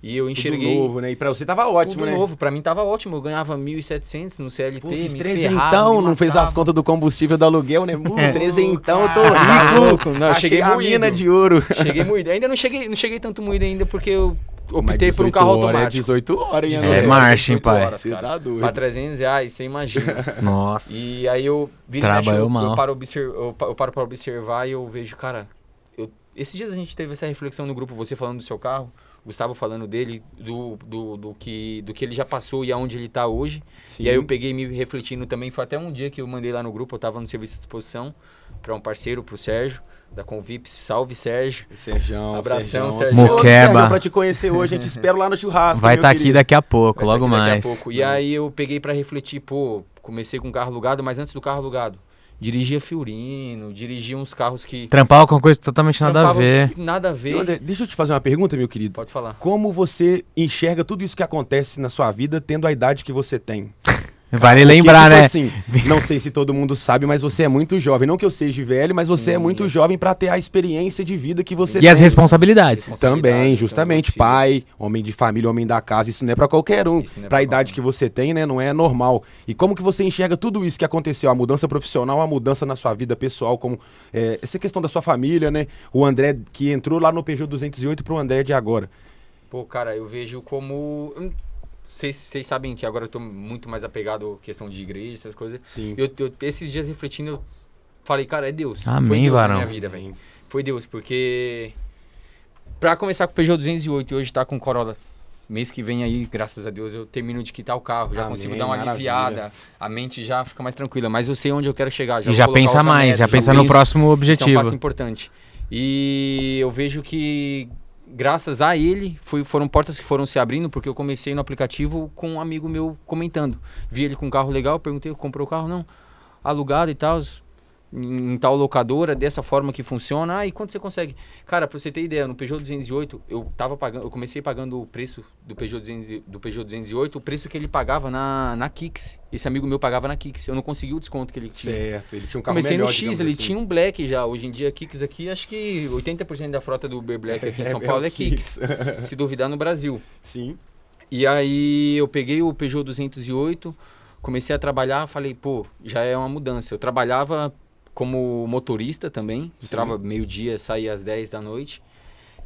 E eu enxerguei... Tudo novo, né? E pra você tava ótimo, tudo né? novo. Pra mim tava ótimo. Eu ganhava 1.700 no CLT, Pô, fiz me 300, ferrava, não fez as contas do combustível do aluguel, né? 300, eu tô rico. Não, eu cheguei a mina de ouro. Cheguei moído. Ainda não cheguei tanto moído ainda, porque eu optei por um carro automático. 18 horas, hein? É marcha, hein, pai? Horas, cara. Pra 300 reais, você imagina. Nossa. E aí eu eu paro pra observar e eu vejo, cara... Esses dias a gente teve essa reflexão no grupo, você falando do seu carro, Gustavo falando dele, do que ele já passou e aonde ele tá hoje. Sim. E aí eu peguei me refletindo também, foi até um dia que eu mandei lá no grupo, eu tava no serviço de disposição para um parceiro, pro Sérgio, da Convips. Salve, Sérgio. Sérgio. Abração, Sérgio. Moqueba. Pra te conhecer hoje, a gente espera lá no churrasco. Vai estar aqui daqui a pouco, logo mais. Daqui a pouco. E aí eu peguei para refletir, pô, comecei com carro alugado, mas antes do carro alugado, dirigia Fiorino, dirigia uns carros que... Trampava com coisa totalmente nada a ver. Nada a ver. André, deixa eu te fazer uma pergunta, meu querido. Pode falar. Como você enxerga tudo isso que acontece na sua vida tendo a idade que você tem? Vale lembrar, tipo né? Assim, não sei se todo mundo sabe, mas você é muito jovem. Não que eu seja velho, mas você é muito jovem pra ter a experiência de vida que você tem. E as responsabilidades. Também, justamente. Pai, homem de família, homem da casa. Isso não é pra qualquer um. Pra idade que você tem, né? Não é normal. E como que você enxerga tudo isso que aconteceu? A mudança profissional, a mudança na sua vida pessoal, como essa questão da sua família, né? O André que entrou lá no Peugeot 208 pro André de agora. Pô, cara, eu vejo como... Vocês sabem que agora eu tô muito mais apegado à questão de igreja, essas coisas. Sim. Esses dias refletindo, eu falei, cara, é Deus. Amém, foi Deus varão. na minha vida, velho. Foi Deus, porque... Pra começar com o Peugeot 208 e hoje tá com o Corolla, mês que vem aí, graças a Deus, eu termino de quitar o carro. Já consigo dar uma aliviada. A mente já fica mais tranquila. Mas eu sei onde eu quero chegar. Já pensa mais, meta, já pensa no próximo objetivo. Isso é um passo importante. E eu vejo que... Graças a ele, foram portas que foram se abrindo, porque eu comecei no aplicativo com um amigo meu comentando. Vi ele com um carro legal, perguntei, comprou o carro? Não. Alugado e tal, em tal locadora, dessa forma que funciona. Ah, e quanto você consegue? Cara, pra você ter ideia, no Peugeot 208, eu comecei pagando o preço do Peugeot 208, o preço que ele pagava na Kicks. Esse amigo meu pagava na Kicks. Eu não consegui o desconto que ele tinha. Certo, ele tinha um carro comecei melhor, no X, ele assim. tinha um Black já. Hoje em dia, Kicks aqui, acho que 80% da frota do Uber Black aqui em São Paulo é Kicks. Se duvidar, no Brasil. Sim. E aí eu peguei o Peugeot 208, comecei a trabalhar, falei, pô, já é uma mudança. Eu trabalhava como motorista também, entrava meio-dia, saía às 10 da noite.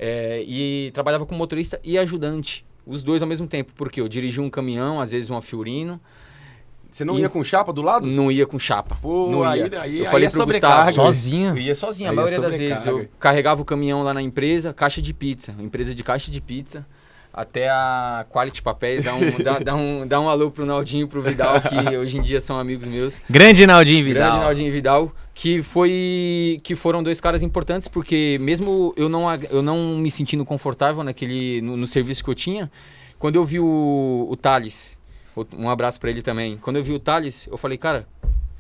E trabalhava como motorista e ajudante, os dois ao mesmo tempo, porque eu dirigia um caminhão, às vezes uma Fiorino. Você não ia com chapa do lado? Não ia com chapa. Pô, não ia. Aí, eu falei aí pro Gustavo. Sozinho? Eu ia sozinho, a maioria das vezes. Eu carregava o caminhão lá na empresa, caixa de pizza, empresa de caixa de pizza. Até a Quality Papéis, dá um alô pro Naldinho e pro Vidal, que hoje em dia são amigos meus. Grande Naldinho e Vidal. Grande Naldinho e Vidal, que foram dois caras importantes, porque mesmo eu não me sentindo confortável no serviço que eu tinha, quando eu vi o Thales, um abraço pra ele também, quando eu vi o Thales, eu falei, cara,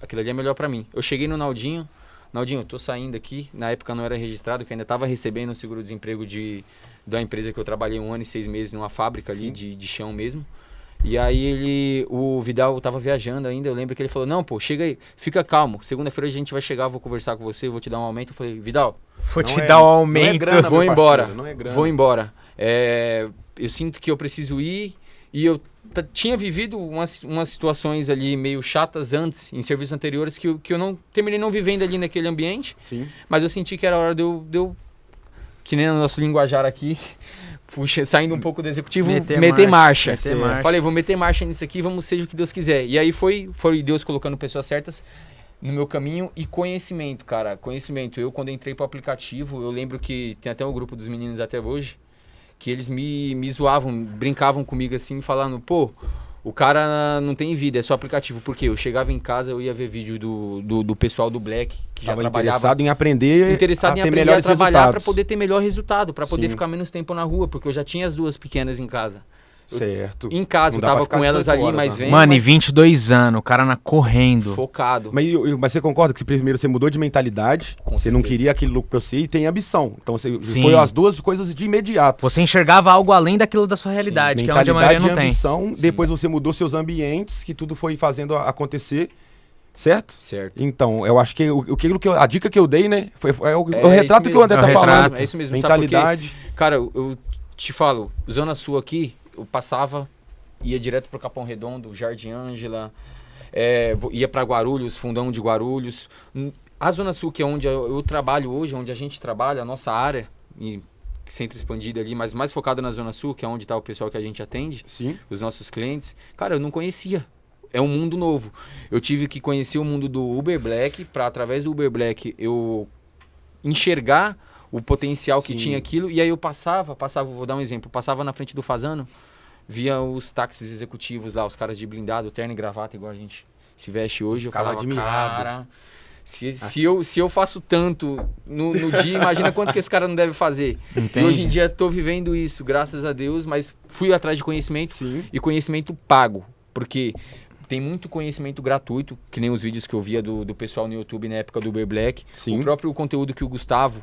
aquilo ali é melhor pra mim. Eu cheguei no Naldinho Naldinho, eu tô saindo aqui, na época não era registrado, que ainda tava recebendo o seguro-desemprego da empresa que eu trabalhei 1 ano e 6 meses numa fábrica ali de chão mesmo. E aí o Vidal tava viajando ainda, eu lembro que ele falou, não, pô, chega aí, fica calmo, segunda-feira a gente vai chegar, vou conversar com você, vou te dar um aumento. Eu falei, Vidal, vou te dar um aumento, grana, vou embora, parceiro, vou embora. Eu sinto que eu preciso ir, e eu tinha vivido umas situações ali meio chatas antes, em serviços anteriores, que eu não terminei não vivendo ali naquele ambiente. Sim. Mas eu senti que era hora de eu que nem no nosso linguajar aqui, saindo um pouco do executivo, meter marcha. Falei, vou meter marcha nisso aqui, vamos seja o que Deus quiser. E aí foi Deus colocando pessoas certas no meu caminho e conhecimento, cara. Conhecimento. Eu, quando entrei pro aplicativo, eu lembro que tem até um grupo dos meninos até hoje, que eles me zoavam, brincavam comigo assim, falando, pô, o cara não tem vida, é só aplicativo. Por quê? Eu chegava em casa, eu ia ver vídeo do pessoal do Black, que já trabalhava. Interessado em aprender a trabalhar para poder ter melhor resultado, para poder ficar menos tempo na rua, porque eu já tinha as 2 pequenas em casa. Certo. Em casa, eu tava com elas ali, mas vem. Mano, e 22 anos, o cara correndo. Focado. Mas você concorda que primeiro você mudou de mentalidade, você não queria aquele lucro pra você e tem ambição. Então você foi as 2 coisas de imediato. Você enxergava algo além daquilo da sua realidade, que é onde a maioria não tem. Ambição, depois você mudou seus ambientes, que tudo foi fazendo acontecer. Certo? Certo. Então, eu acho que a dica que eu dei, né, é o retrato que o André tá falando. É isso mesmo. Mentalidade. Sabe por quê? Cara, eu te falo, Zona Sul aqui, eu passava, ia direto pro Capão Redondo, Jardim Ângela, ia pra Guarulhos, Fundão de Guarulhos. A Zona Sul, que é onde eu trabalho hoje, onde a gente trabalha, a nossa área, e Centro Expandido ali, mas mais focado na Zona Sul, que é onde tá o pessoal que a gente atende, sim, os nossos clientes. Cara, eu não conhecia. É um mundo novo. Eu tive que conhecer o mundo do Uber Black, para através do Uber Black eu enxergar o potencial que tinha aquilo, e aí eu passava, vou dar um exemplo, passava na frente do Fazano, via os táxis executivos lá, os caras de blindado, terno e gravata, igual a gente se veste hoje, eu falava, admirado. Cara, se eu faço tanto no dia, imagina quanto que esse cara não deve fazer. Entendi. E hoje em dia tô vivendo isso, graças a Deus, mas fui atrás de conhecimento e conhecimento pago, porque tem muito conhecimento gratuito, que nem os vídeos que eu via do pessoal no YouTube na época do Uber Black. Sim. O próprio conteúdo que o Gustavo,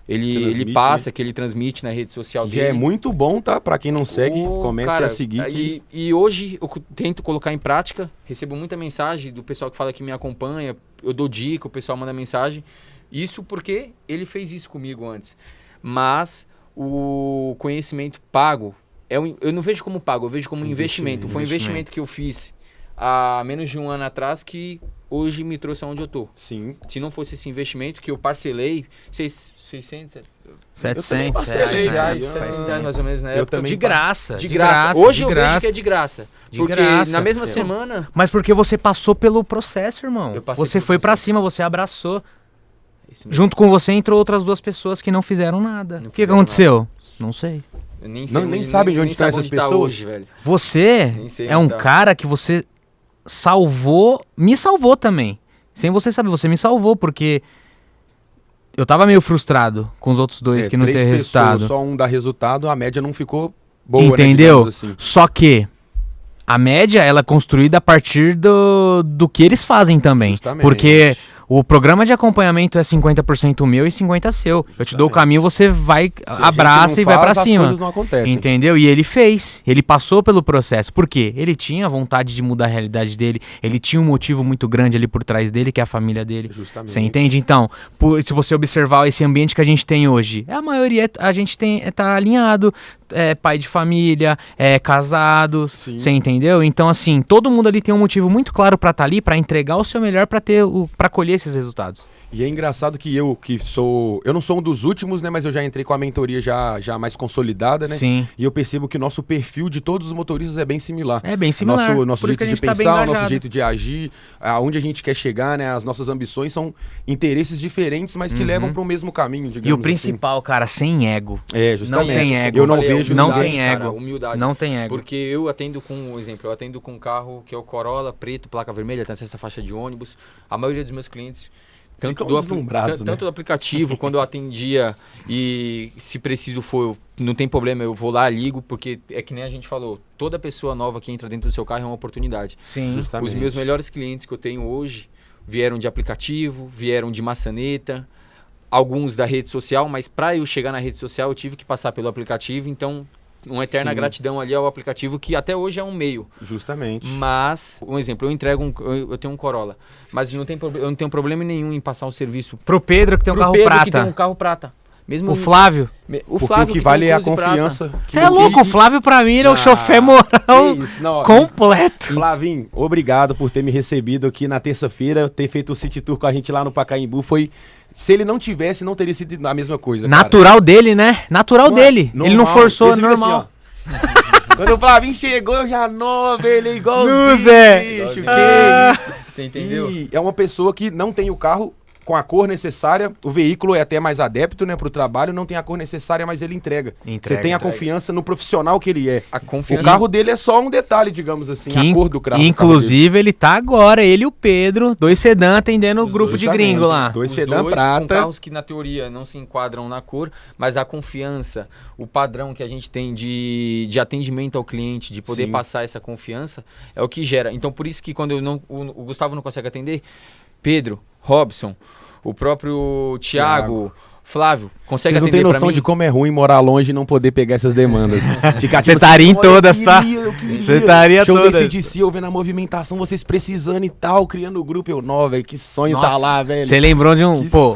ele passa, que ele transmite na rede social dele. É muito bom, tá? Pra quem não segue, comece a seguir. E hoje eu tento colocar em prática, recebo muita mensagem do pessoal que fala que me acompanha, eu dou dica, o pessoal manda mensagem. Isso porque ele fez isso comigo antes. Mas o conhecimento pago, eu não vejo como pago, eu vejo como investimento. Foi um investimento que eu fiz há menos de 1 ano atrás que hoje me trouxe aonde eu tô. Sim. Se não fosse esse investimento que eu parcelei, 600, 700 reais mais ou menos na época. De graça. De graça. Hoje eu vejo que é de graça. Porque na mesma semana... Mas porque você passou pelo processo, irmão. Você foi pra cima, você abraçou. Junto com você entrou outras 2 pessoas que não fizeram nada. O que aconteceu? Não sei. Eu nem sabem de onde estão essas pessoas. Hoje, velho. Você é um cara que você me salvou também. Sem você saber, você me salvou, porque eu tava meio frustrado com os outros 2 que não teve resultado. Só um dá resultado, a média não ficou boa, entendeu? Né, assim. Só que a média, ela é construída a partir do que eles fazem também. Justamente. Porque o programa de acompanhamento é 50% meu e 50% seu. Justamente. Eu te dou o caminho, você vai, abraça e vai pra cima. As coisas não acontecem. Entendeu? E ele fez. Ele passou pelo processo. Por quê? Ele tinha vontade de mudar a realidade dele. Ele tinha um motivo muito grande ali por trás dele, que é a família dele. Justamente. Você entende? Então, se você observar esse ambiente que a gente tem hoje, a maioria a gente tá alinhado. Pai de família, casados, você entendeu? Então, assim, todo mundo ali tem um motivo muito claro pra estar ali, pra entregar o seu melhor, pra colher esses resultados. E é engraçado que eu não sou um dos últimos, né, mas eu já entrei com a mentoria já mais consolidada, né? Sim. E eu percebo que o nosso perfil de todos os motoristas é bem similar. É bem similar. Nosso jeito de pensar, o nosso jeito de agir, aonde a gente quer chegar, né? As nossas ambições são interesses diferentes, mas que levam para o mesmo caminho, digamos. E o principal, cara, sem ego. Justamente. Não tem ego. Eu não vejo não humildade, tem ego. Cara, humildade. Não tem ego. Porque eu atendo com um carro que é o Corolla preto, placa vermelha, tem essa faixa de ônibus. A maioria dos meus clientes tanto do aplicativo, quando eu atendia e se preciso for, não tem problema, eu vou lá, ligo, porque é que nem a gente falou, toda pessoa nova que entra dentro do seu carro é uma oportunidade. Sim. Justamente. Os meus melhores clientes que eu tenho hoje, vieram de aplicativo, vieram de maçaneta, alguns da rede social, mas para eu chegar na rede social eu tive que passar pelo aplicativo, então uma eterna gratidão ali ao aplicativo, que até hoje é um meio. Justamente. Mas, um exemplo, eu tenho um Corolla, mas eu não tenho problema nenhum em passar o serviço pro Pedro que tem um carro Pedro, prata. que tem um carro prata. Mesmo o Flávio. O Flávio que vale é a confiança. Você é louco, o Flávio pra mim ele é o chofé moral completo. Flavinho, obrigado por ter me recebido aqui na terça-feira, ter feito o City Tour com a gente lá no Pacaembu. Se ele não tivesse, não teria sido a mesma coisa. Natural cara. Dele, né? Natural dele. Normal. Ele não forçou, é normal. Assim, quando o Flavinho chegou, eu já ele é igualzinho. Zé. Que isso? Você entendeu? E é uma pessoa que não tem o carro com a cor necessária, o veículo é até mais adepto, né, pro trabalho, não tem a cor necessária, mas ele entrega. Você tem a confiança no profissional que ele é. O carro dele é só um detalhe, digamos assim, a cor do carro. Inclusive, ele tá agora, ele e o Pedro, 2 sedã atendendo o grupo de gringo lá. 2 sedã prata. Com carros que na teoria não se enquadram na cor, mas a confiança, o padrão que a gente tem de atendimento ao cliente, de poder passar essa confiança, é o que gera. Então, por isso que quando o Gustavo não consegue atender, Pedro, Robson, o próprio Thiago, Flávio, consegue atender pra mim? Vocês não têm noção de como é ruim morar longe e não poder pegar essas demandas. Você estaria em todas, tá? Você estaria todas. Show do ACDC, eu vendo a movimentação, vocês precisando e tal, criando o grupo. Velho, que sonho tá lá, velho. Você lembrou de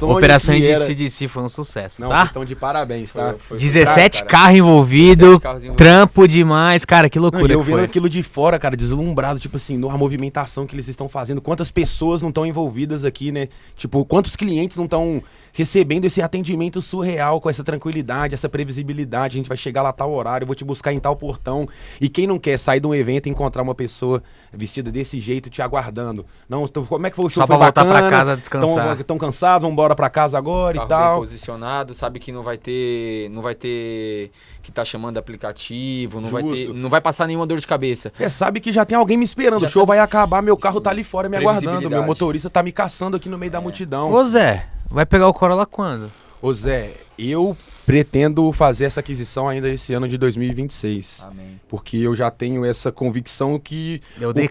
operações de ACDC foi um sucesso, não, tá? Vocês estão de parabéns, tá? Foi 17 carros envolvidos, trampo demais, cara, que loucura não, eu vendo aquilo de fora, cara, deslumbrado, tipo assim, a movimentação que eles estão fazendo, quantas pessoas não estão envolvidas aqui, né? Tipo, quantos clientes não estão recebendo esse atendimento surreal, com essa tranquilidade, essa previsibilidade. A gente vai chegar lá tal horário, eu vou te buscar em tal portão. E quem não quer sair de um evento e encontrar uma pessoa vestida desse jeito te aguardando? Não, como é que foi o show? Só pra voltar pra casa descansar. Estão cansados, vamos embora pra casa agora e tal. Bem posicionado, sabe que não vai ter que tá chamando aplicativo, não vai passar nenhuma dor de cabeça. Sabe que já tem alguém me esperando, o show vai acabar, meu carro tá ali fora me aguardando, meu motorista tá me caçando aqui no meio da multidão. Ô Zé, vai pegar o Corolla quando? Ô Zé, eu pretendo fazer essa aquisição ainda esse ano de 2026. Amém. Porque eu já tenho essa convicção que o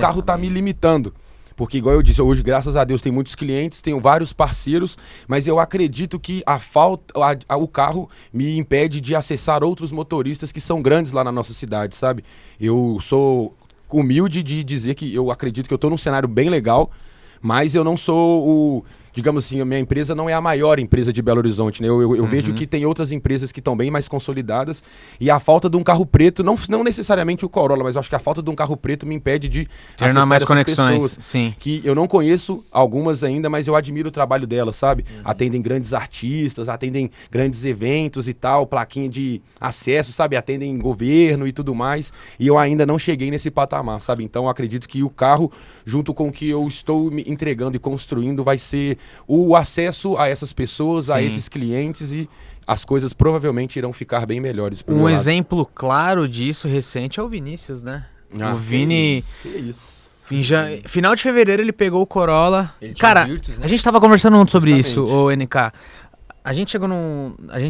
carro tá me limitando. Porque, igual eu disse, hoje, graças a Deus, tem muitos clientes, tenho vários parceiros, mas eu acredito que o carro me impede de acessar outros motoristas que são grandes lá na nossa cidade, sabe? Eu sou humilde de dizer que eu acredito que eu tô num cenário bem legal, mas eu não sou digamos assim, a minha empresa não é a maior empresa de Belo Horizonte, né? Eu vejo que tem outras empresas que estão bem mais consolidadas e a falta de um carro preto, não necessariamente o Corolla, mas eu acho que a falta de um carro preto me impede de acessar mais conexões, pessoas, sim. Que eu não conheço algumas ainda, mas eu admiro o trabalho delas, sabe? Atendem grandes artistas, atendem grandes eventos e tal, plaquinha de acesso, sabe? Atendem governo e tudo mais, e eu ainda não cheguei nesse patamar, sabe? Então eu acredito que o carro, junto com o que eu estou me entregando e construindo, vai ser o acesso a essas pessoas, a esses clientes, e as coisas provavelmente irão ficar bem melhores. Um exemplo claro disso recente é o Vinícius, né? O Vini... Que isso. Final de fevereiro ele pegou o Corolla. Cara, Virtus, né? A gente tava conversando muito sobre isso, o NK. A gente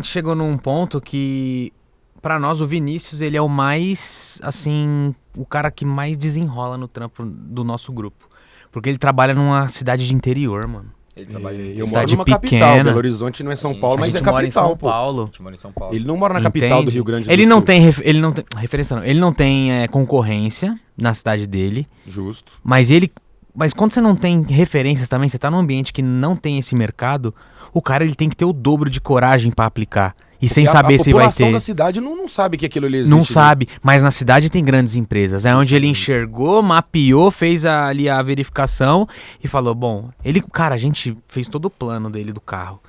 chegou num ponto que, pra nós, o Vinícius, ele é o mais, assim, o cara que mais desenrola no trampo do nosso grupo. Porque ele trabalha numa cidade de interior, mano. Ele trabalha em eu moro numa capital, Belo Horizonte não é São Paulo, mas é capital, mora em São pô. Paulo. A gente mora em São Paulo. Ele não mora na capital do Rio Grande do Sul. Ele não tem referência não. Ele não tem concorrência na cidade dele. Justo. Mas quando você não tem referências também, você tá num ambiente que não tem esse mercado, o cara ele tem que ter o dobro de coragem pra aplicar. E sem saber se vai ter. A população da cidade não sabe que aquilo ali existe. Não sabe, mas na cidade tem grandes empresas. É onde ele enxergou, mapeou, fez ali a verificação e falou, bom, cara, a gente fez todo o plano dele do carro.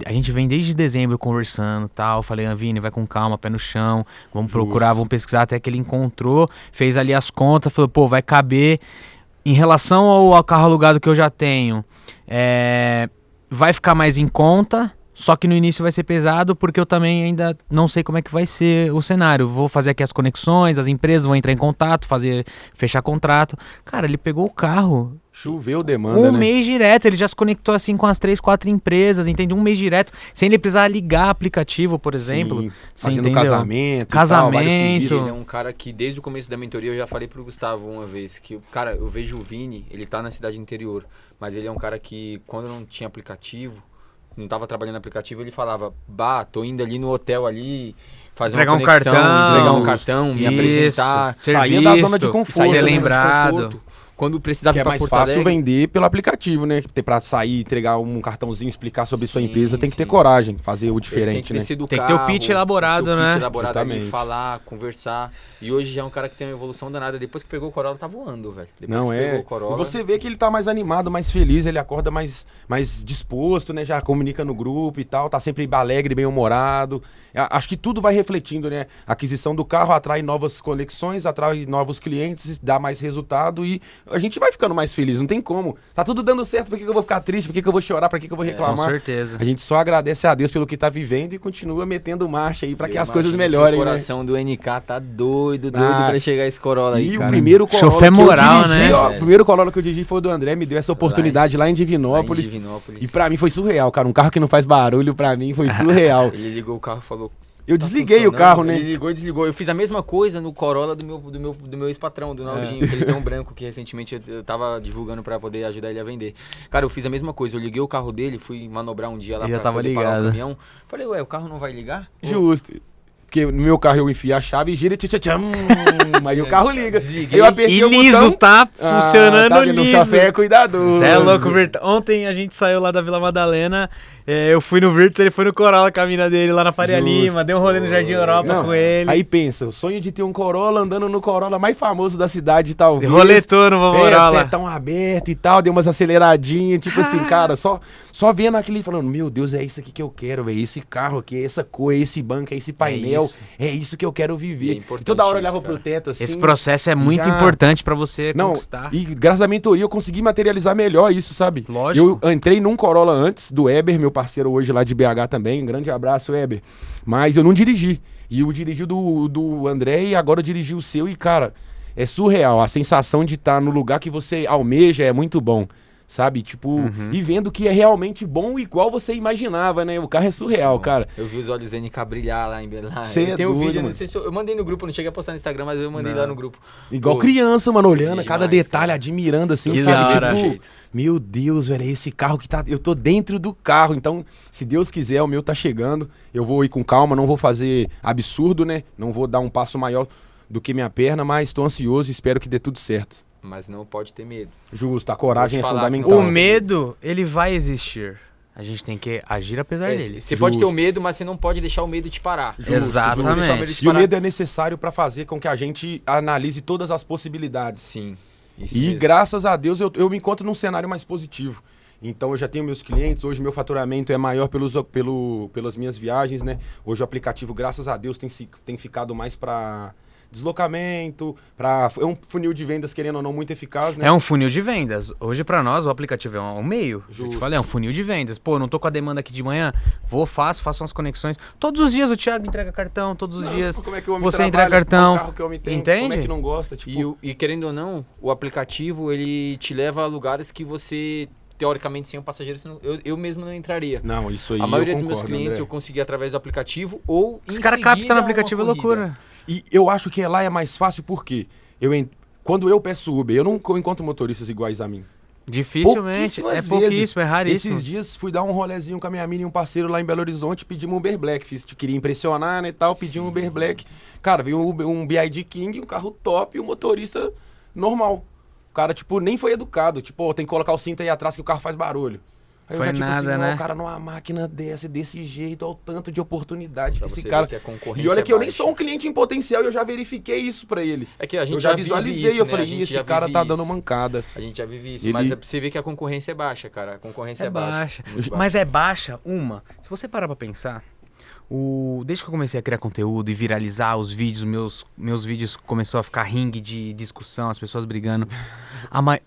A gente vem desde dezembro conversando e tal. Falei, Vini, vai com calma, pé no chão, vamos procurar, vamos pesquisar, até que ele encontrou, fez ali as contas, falou, pô, vai caber. Em relação ao carro alugado que eu já tenho, vai ficar mais em conta. Só que no início vai ser pesado porque eu também ainda não sei como é que vai ser o cenário. Vou fazer aqui as conexões, as empresas vão entrar em contato, fechar contrato. Cara, ele pegou o carro... Choveu demanda, né? mês direto, ele já se conectou assim com as 3, 4 empresas, entende? Um mês direto, sem ele precisar ligar aplicativo, por exemplo. Sim, Você fazendo entendeu? casamento. Casamento. Ele é um cara que, desde o começo da mentoria, eu já falei pro Gustavo uma vez, que, cara, eu vejo o Vini, ele tá na cidade interior, mas ele é um cara que, quando não tinha aplicativo, não tava trabalhando no aplicativo, ele falava, tô indo ali no hotel ali, fazer entregar uma conexão, entregar um cartão, me apresentar. Sair da zona de conforto. Ser da zona de lembrado. conforto. Quando precisava Que ir é pra mais Porto fácil Alegre, vender pelo aplicativo, né? Pra sair, entregar um cartãozinho, explicar sobre sua Sim, empresa, tem que ter sim. coragem, fazer o tem diferente, que né? descer do Tem que ter o carro, pitch elaborado, tem que ter o né? pitch elaborado ali, Justamente. falar, conversar. E hoje já é um cara que tem uma evolução danada. Depois que pegou o Corolla, tá voando, velho. Depois Não que é. pegou o Corolla, E você vê que ele tá mais animado, mais feliz, ele acorda mais disposto, né? Já comunica no grupo e tal, tá sempre alegre, bem-humorado. Acho que tudo vai refletindo, né? A aquisição do carro atrai novas conexões, atrai novos clientes, dá mais resultado e a gente vai ficando mais feliz, não tem como. Tá tudo dando certo, por que eu vou ficar triste? Por que eu vou chorar? Por que eu vou Com reclamar? certeza. A gente só agradece a Deus pelo que tá vivendo e continua metendo marcha aí pra que eu as coisas imagino que melhorem, O né? coração do NK tá doido Ah, pra chegar esse Corolla aí, E cara. o primeiro Corolla Chofé que eu moral, dirigi, né? ó, o primeiro Corolla que eu dirigi foi o do André, me deu essa oportunidade lá em Divinópolis. E pra mim foi surreal, cara. Um carro que não faz barulho, pra mim foi surreal. Ele ligou o carro e falou... Eu "Tá desliguei o funcionando?" carro, né? Ele ligou e desligou. Eu fiz a mesma coisa no Corolla do meu ex-patrão, do Naldinho, que ele tem um branco que recentemente eu tava divulgando pra poder ajudar ele a vender. Cara, eu fiz a mesma coisa. Eu liguei o carro dele, fui manobrar um dia lá Ele já pra tava poder parar o ligado. caminhão. Falei, ué, o carro não vai ligar? Justo. Porque no meu carro eu enfio a chave e gira tcham, mas o carro liga. Desliguei. Eu apertei E o liso, botão. tá funcionando tá vendo? O liso. chofé é cuidadoso. Você é louco, Virtus. Ontem a gente saiu lá da Vila Madalena, eu fui no Virtus, ele foi no Corolla com a mina dele lá na Faria Justo. Lima, deu um rolê no Jardim Europa Não, com ele. Aí pensa, o sonho de ter um Corolla andando no Corolla mais famoso da cidade, talvez. Roletou no Vovorola. Tetão aberto e tal, deu umas aceleradinhas, tipo assim, cara, só vendo aquilo e falando, meu Deus, é isso aqui que eu quero, velho, esse carro aqui, é essa cor, é esse banco, é esse painel, é isso que eu quero E é viver. importante Toda hora eu isso, olhava pro cara. teto assim. Esse processo é muito já- importante pra você Não, conquistar. e graças à mentoria eu consegui materializar melhor isso, sabe? Lógico. Eu entrei num Corolla antes do Eber, meu parceiro hoje lá de BH também, um grande abraço, Eber. Mas eu não dirigi. E eu dirigi do André e agora eu dirigi o seu e, cara, é surreal. A sensação de estar no lugar que você almeja é muito bom, sabe? Tipo, e vendo que é realmente bom igual você imaginava, né? O carro é surreal, cara. Eu vi os olhos do NK brilhar lá em Belém. Cê é Tem um doido, vídeo, não mano. sei se eu mandei no grupo, não cheguei a postar no Instagram, mas eu mandei lá no grupo. Igual Pô, criança, mano, olhando demais, cada detalhe, cara. admirando assim, Que sabe? da hora. Tipo, meu Deus, velho, é esse carro que tá. Eu tô dentro do carro, então, se Deus quiser, o meu tá chegando. Eu vou ir com calma, não vou fazer absurdo, né? Não vou dar um passo maior do que minha perna, mas tô ansioso e espero que dê tudo certo. Mas não pode ter medo. Justo, a coragem é Vou te falar que fundamental. O medo, ele vai existir. A gente tem que agir apesar dele. Você pode ter Justo. o medo, mas você não pode deixar o medo te parar. Exatamente. Se você deixar o medo te E o parar- medo é necessário pra fazer com que a gente analise todas as possibilidades. Sim. Isso E mesmo. graças a Deus eu me encontro num cenário mais positivo. Então eu já tenho meus clientes, hoje meu faturamento é maior pelas minhas viagens, né? Hoje o aplicativo, graças a Deus, tem ficado mais para deslocamento, é um funil de vendas, querendo ou não, muito eficaz, né? É um funil de vendas. Hoje, pra nós, o aplicativo é um meio. Eu te Justo. falei, é um funil de vendas. Pô, não tô com a demanda aqui de manhã, faço umas conexões. Todos os dias o Thiago entrega cartão, todos os dias Como é que o homem você trabalha, entrega cartão. qual carro que o homem tem, Entende? Como é que não gosta, tipo... E querendo ou não, o aplicativo, ele te leva a lugares que você, teoricamente, sem um passageiro, eu mesmo não entraria. Não, isso aí A maioria eu dos meus concordo, clientes André. eu consegui através do aplicativo ou Os em caras seguida captam no uma aplicativo, é corrida. loucura. E eu acho que lá é mais fácil porque quando eu peço Uber, eu não encontro motoristas iguais a mim. Dificilmente, Pouquíssimas é vezes. pouquíssimo, é raríssimo. Esses dias fui dar um rolezinho com a minha mina e um parceiro lá em Belo Horizonte, pedimos um Uber Black. Queria impressionar, né, e tal, pedi um Uber Black. Cara, veio um BID King, um carro top e um motorista normal. O cara, tipo, nem foi educado. Tipo, ó, tem que colocar o cinto aí atrás que o carro faz barulho. Aí Foi eu já, tipo nada, assim, ó, né? o cara numa máquina desse jeito, olha o tanto de oportunidade Pra que esse você cara... ver que a concorrência E olha é que eu nem baixa. sou um cliente em potencial e eu já verifiquei isso pra ele. É que a gente Eu já vive visualizei, isso, eu né? falei, A gente esse já cara vive tá dando isso. mancada. A gente já vive isso, Ele- mas é pra você ver que a concorrência é baixa, cara. A concorrência é baixa. muito baixa. Mas é baixa, se você parar pra pensar, desde que eu comecei a criar conteúdo e viralizar os vídeos, meus vídeos começou a ficar ringue de discussão, as pessoas brigando,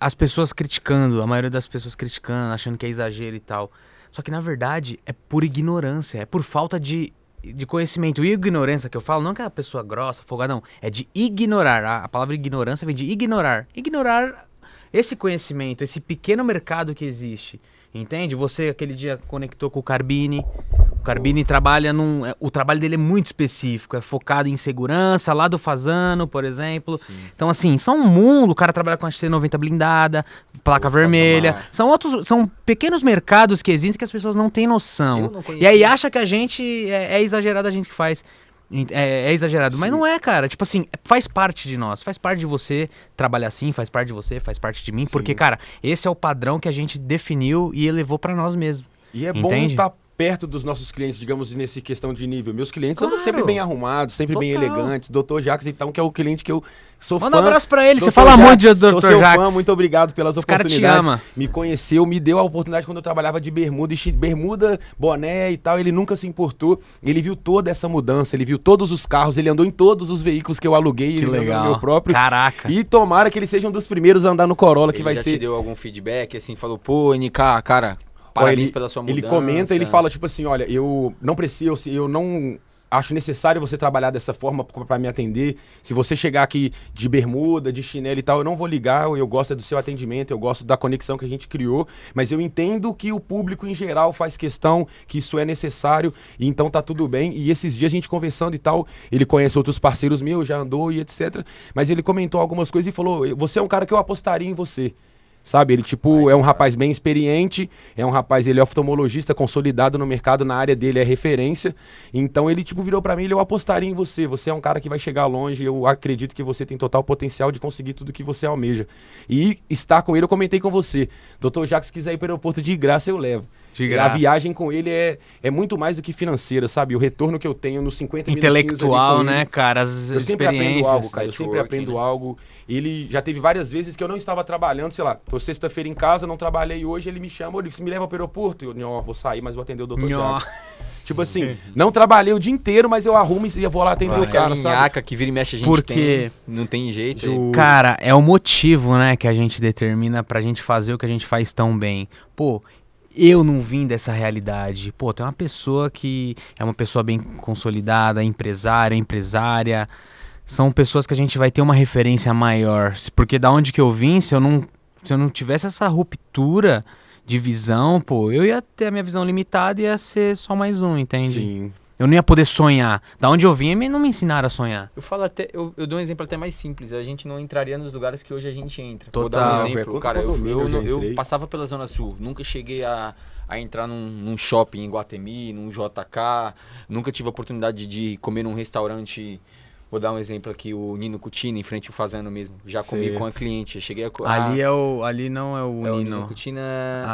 as pessoas criticando, a maioria das pessoas criticando, achando que é exagero e tal. Só que, na verdade, é por ignorância, é por falta de conhecimento. E ignorância que eu falo, não que é a pessoa grossa, folgada, não. É de ignorar. A palavra ignorância vem de ignorar. Ignorar esse conhecimento, esse pequeno mercado que existe. Entende? Você, aquele dia, conectou com o Carbini. O Carbini trabalha o trabalho dele é muito específico. É focado em segurança, lá do Fasano, por exemplo. Sim. Então, assim, são um mundo. O cara trabalha com a XT90 blindada, placa vermelha. São pequenos mercados que existem que as pessoas não têm noção. E aí acha que a gente é exagerado a gente que faz. É exagerado, mas não é, cara. Tipo assim, faz parte de nós, faz parte de você trabalhar assim, faz parte de você, faz parte de mim. Sim. Porque, cara, esse é o padrão que a gente definiu e elevou pra nós mesmos. E é bom estar perto dos nossos clientes, digamos, nesse questão de nível. Meus clientes são sempre bem arrumados, sempre bem elegantes. Dr. Jacques, então, que é o cliente que eu sou fã. Manda um abraço pra ele, Dr. você fala muito de Dr. Sou seu Jacques. Fã, muito obrigado pelas oportunidades. Esse cara te ama. Me conheceu, me deu a oportunidade quando eu trabalhava de bermuda, boné e tal. Ele nunca se importou. Ele viu toda essa mudança, ele viu todos os carros, ele andou em todos os veículos que eu aluguei. Que legal. No meu próprio. Caraca. E tomara que ele seja um dos primeiros a andar no Corolla, que ele vai já ser... te deu algum feedback, assim, falou, pô, NK, cara... Parabéns pela sua mudança. Ele comenta, ele fala tipo assim, olha, eu não acho necessário você trabalhar dessa forma para me atender. Se você chegar aqui de bermuda, de chinelo e tal, eu não vou ligar, eu gosto do seu atendimento, eu gosto da conexão que a gente criou, mas eu entendo que o público em geral faz questão, que isso é necessário, e então tá tudo bem. E esses dias a gente conversando e tal, ele conhece outros parceiros meus, já andou e etc. Mas ele comentou algumas coisas e falou, você é um cara que eu apostaria em você. Sabe, ele tipo é um rapaz bem experiente, é um rapaz, ele é oftalmologista consolidado no mercado, na área dele é referência. Então ele tipo virou pra mim, eu apostaria em você. Você é um cara que vai chegar longe, eu acredito que você tem total potencial de conseguir tudo que você almeja. E estar com ele, eu comentei com você. Dr. Jacques, se quiser ir para o aeroporto de graça, eu levo. De graça. A viagem com ele é muito mais do que financeira, sabe? O retorno que eu tenho nos 50 intelectual, né, cara? As eu sempre aprendo algo, cara. Eu networking, sempre aprendo né? algo. Ele já teve várias vezes que eu não estava trabalhando, sei lá, tô sexta-feira em casa, não trabalhei hoje, ele me chama, você me leva pro aeroporto? Eu, vou sair, mas vou atender o Dr. Jacques. Tipo assim, não trabalhei o dia inteiro, mas eu arrumo e eu vou lá atender o cara, sabe? Que vira e mexe a gente porque não tem jeito. Cara, é o motivo, né, que a gente determina pra gente fazer o que a gente faz tão bem. Pô, eu não vim dessa realidade. Pô, tem uma pessoa que é uma pessoa bem consolidada, empresária. São pessoas que a gente vai ter uma referência maior. Porque da onde que eu vim, se eu não tivesse essa ruptura de visão, pô, eu ia ter a minha visão limitada e ia ser só mais um, entende? Sim. Eu não ia poder sonhar. Da onde eu vim, não me ensinaram a sonhar. Eu falo até, eu dou um exemplo até mais simples. A gente não entraria nos lugares que hoje a gente entra. Total. Vou dar um exemplo. Cara, eu entrei. passava pela Zona Sul. Nunca cheguei a entrar num shopping em Guatemi, num JK. Nunca tive a oportunidade de comer num restaurante. Vou dar um exemplo aqui, o Nino Cucina, em frente ao Fazano mesmo. Já comi com a cliente. Cheguei a... Ali não é o Nino. O Nino Cucina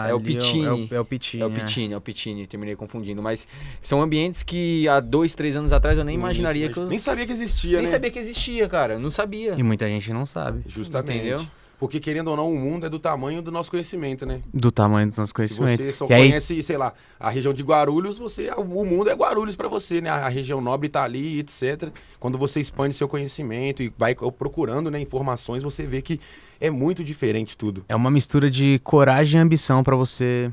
é o Pittini. É o Pittini. É o Pittini, terminei confundindo. Mas são ambientes que há 2, 3 anos atrás eu nem imaginaria que eu... Nem sabia que existia, Nem sabia que existia, cara. Não sabia. E muita gente não sabe. Justamente. Entendeu? Porque, querendo ou não, o mundo é do tamanho do nosso conhecimento, né? Do tamanho do nosso conhecimento. Se você só conhece, sei lá, a região de Guarulhos, o mundo é Guarulhos pra você, né? A região nobre tá ali, etc. Quando você expande seu conhecimento e vai procurando, né, informações, você vê que é muito diferente tudo. É uma mistura de coragem e ambição pra você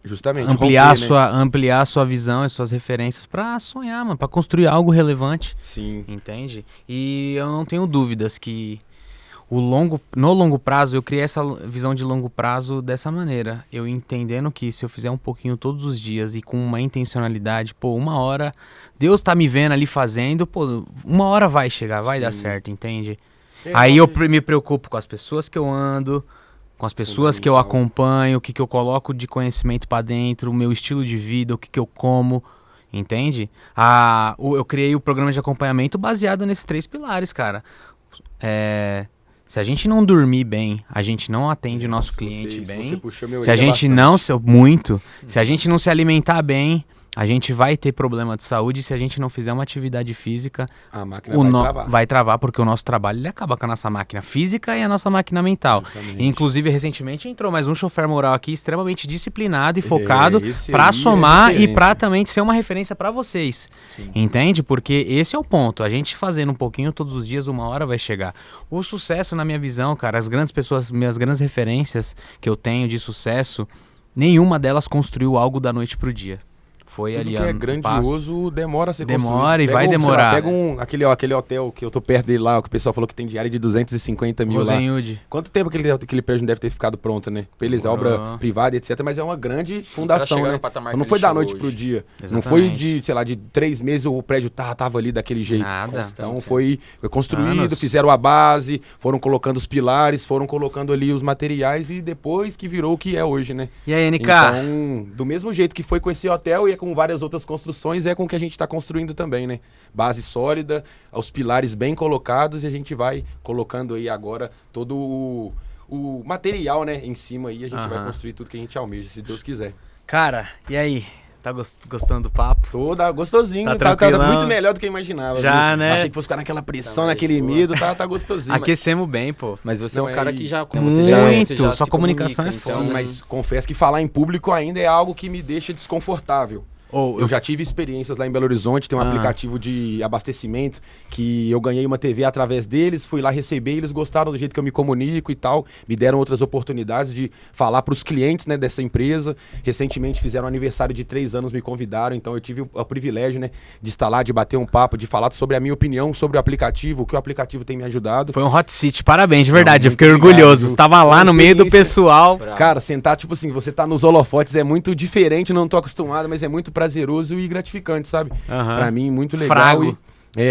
Justamente. ampliar sua visão e suas referências pra sonhar, mano, pra construir algo relevante. Sim. Entende? E eu não tenho dúvidas que no longo prazo, eu criei essa visão de longo prazo dessa maneira. Eu entendendo que se eu fizer um pouquinho todos os dias e com uma intencionalidade, pô, uma hora, Deus tá me vendo ali fazendo, pô, uma hora vai chegar, vai dar certo, entende? Aí eu me preocupo com as pessoas que eu ando, com as pessoas que eu acompanho, o que eu coloco de conhecimento pra dentro, o meu estilo de vida, o que eu como, entende? Eu criei o programa de acompanhamento baseado nesses 3 pilares, cara. Se a gente não dormir bem, a gente não atende o nosso cliente bem. Se a gente se a gente não se alimentar bem, a gente vai ter problema de saúde. Se a gente não fizer uma atividade física, a máquina vai travar, porque o nosso trabalho ele acaba com a nossa máquina física e a nossa máquina mental. E, inclusive, recentemente entrou mais um chofer moral aqui, extremamente disciplinado e focado para somar e para também ser uma referência para vocês. Sim. Entende? Porque esse é o ponto. A gente fazendo um pouquinho todos os dias, uma hora vai chegar. O sucesso, na minha visão, cara, as grandes pessoas, minhas grandes referências que eu tenho de sucesso, nenhuma delas construiu algo da noite pro dia. Foi Tudo ali que é grandioso demora a ser construído. Demora e vai demorar. Pega aquele hotel que eu tô perto dele lá, que o pessoal falou que tem diária de 250 mil lá. Quanto tempo aquele prédio não deve ter ficado pronto, né? Beleza, obra privada, etc. Mas é uma grande fundação, né? Não foi da noite pro dia. Exatamente. Não foi de 3 meses o prédio tava ali daquele jeito. Nada. Então foi construído, fizeram a base, foram colocando os pilares, foram colocando ali os materiais e depois que virou o que é hoje, né? E aí, NK? Então, do mesmo jeito que foi com esse hotel e com várias outras construções, é com o que a gente está construindo também, né? Base sólida, os pilares bem colocados e a gente vai colocando aí agora todo o material, né, em cima aí, a gente vai construir tudo que a gente almeja, se Deus quiser. Cara, e aí? Tá gostando do papo? Gostosinho, tá muito melhor do que eu imaginava. Já, viu? né? Achei que fosse ficar naquela pressão, naquele medo, tá gostosinho. Aquecemos bem, pô. Mas você é um cara que já... Muito, sua comunicação é foda. Sim, mas confesso que falar em público ainda é algo que me deixa desconfortável. Eu já tive experiências lá em Belo Horizonte, tem um aplicativo de abastecimento que eu ganhei uma TV através deles, fui lá receber, eles gostaram do jeito que eu me comunico e tal, me deram outras oportunidades de falar para os clientes, né, dessa empresa. Recentemente fizeram um aniversário de 3 anos, me convidaram, então eu tive o privilégio, né, de estar lá, de bater um papo, de falar sobre a minha opinião sobre o aplicativo, o que o aplicativo tem me ajudado. Foi um hot seat, parabéns, de verdade, eu fiquei orgulhoso. Você tava lá no meio do pessoal. Cara, sentar, tipo assim, você tá nos holofotes é muito diferente, não tô acostumado, mas é muito prazeroso e gratificante, sabe? Pra mim, muito legal. Frago.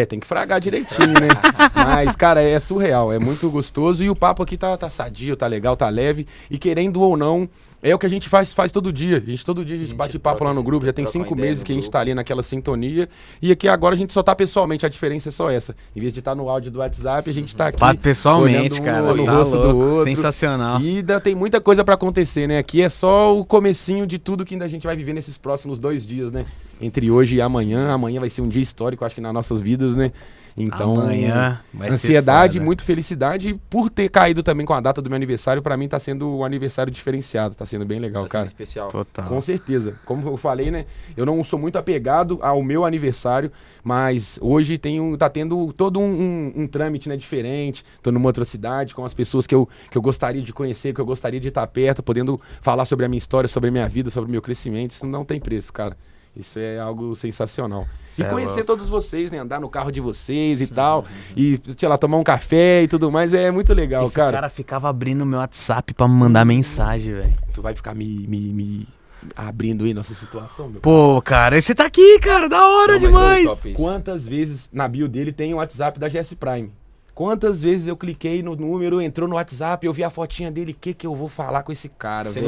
Tem que fragar direitinho, né? Mas, cara, é surreal, é muito gostoso e o papo aqui tá sadio, tá legal, tá leve e querendo ou não, é o que a gente faz todo dia. Todo dia a gente bate papo lá no grupo, já tem 5 meses que a gente tá ali naquela sintonia e aqui agora a gente só tá pessoalmente, a diferença é só essa. Em vez de estar no áudio do WhatsApp, a gente tá aqui bate pessoalmente, cara, no rosto do outro. Sensacional. E ainda tem muita coisa pra acontecer, né? Aqui é só o comecinho de tudo que ainda a gente vai viver nesses próximos 2 dias, né? Entre hoje e amanhã. Amanhã vai ser um dia histórico, acho que nas nossas vidas, né? Então, amanhã vai ansiedade, muito felicidade. Por ter caído também com a data do meu aniversário, pra mim tá sendo um aniversário diferenciado. Tá sendo bem legal, cara. Especial. Total. Com certeza. Como eu falei, né? Eu não sou muito apegado ao meu aniversário, mas hoje tá tendo todo um trâmite, né, diferente. Tô numa outra cidade, com as pessoas que eu gostaria de conhecer, que eu gostaria de estar perto, podendo falar sobre a minha história, sobre a minha vida, sobre o meu crescimento. Isso não tem preço, cara. Isso é algo sensacional. E conhecer todos vocês, né? Andar no carro de vocês e tal. E, sei lá, tomar um café e tudo mais. É muito legal, cara. Esse cara ficava abrindo meu WhatsApp pra me mandar mensagem, velho. Tu vai ficar me abrindo aí nossa situação, meu? Pô, cara, esse tá aqui, cara. Da hora demais. Quantas vezes na bio dele tem o WhatsApp da GS Prime? Quantas vezes eu cliquei no número, entrou no WhatsApp, eu vi a fotinha dele, o que eu vou falar com esse cara, velho? Você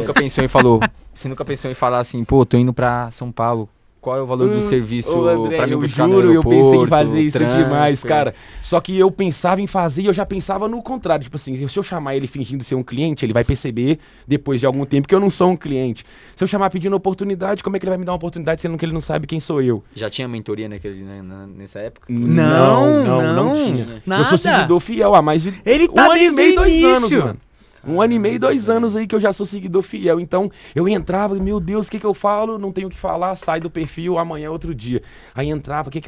nunca pensou em falar assim, pô, tô indo pra São Paulo, qual é o valor do serviço André, pra me buscar no aeroporto? Eu pensei em fazer isso transfer. demais, cara. Só que eu pensava em fazer e eu já pensava no contrário. Tipo assim, se eu chamar ele fingindo ser um cliente, ele vai perceber depois de algum tempo que eu não sou um cliente. Se eu chamar pedindo oportunidade, como é que ele vai me dar uma oportunidade sendo que ele não sabe quem sou eu? Já tinha mentoria nessa época? Não tinha. Nada. Eu sou seguidor fiel há mais de ele tá 1 ano e meio, 2 anos, mano. 1 ano e meio, 2 anos aí que eu já sou seguidor fiel. Então, eu entrava, meu Deus, o que eu falo? Não tenho o que falar, sai do perfil, amanhã é outro dia. Aí entrava, o que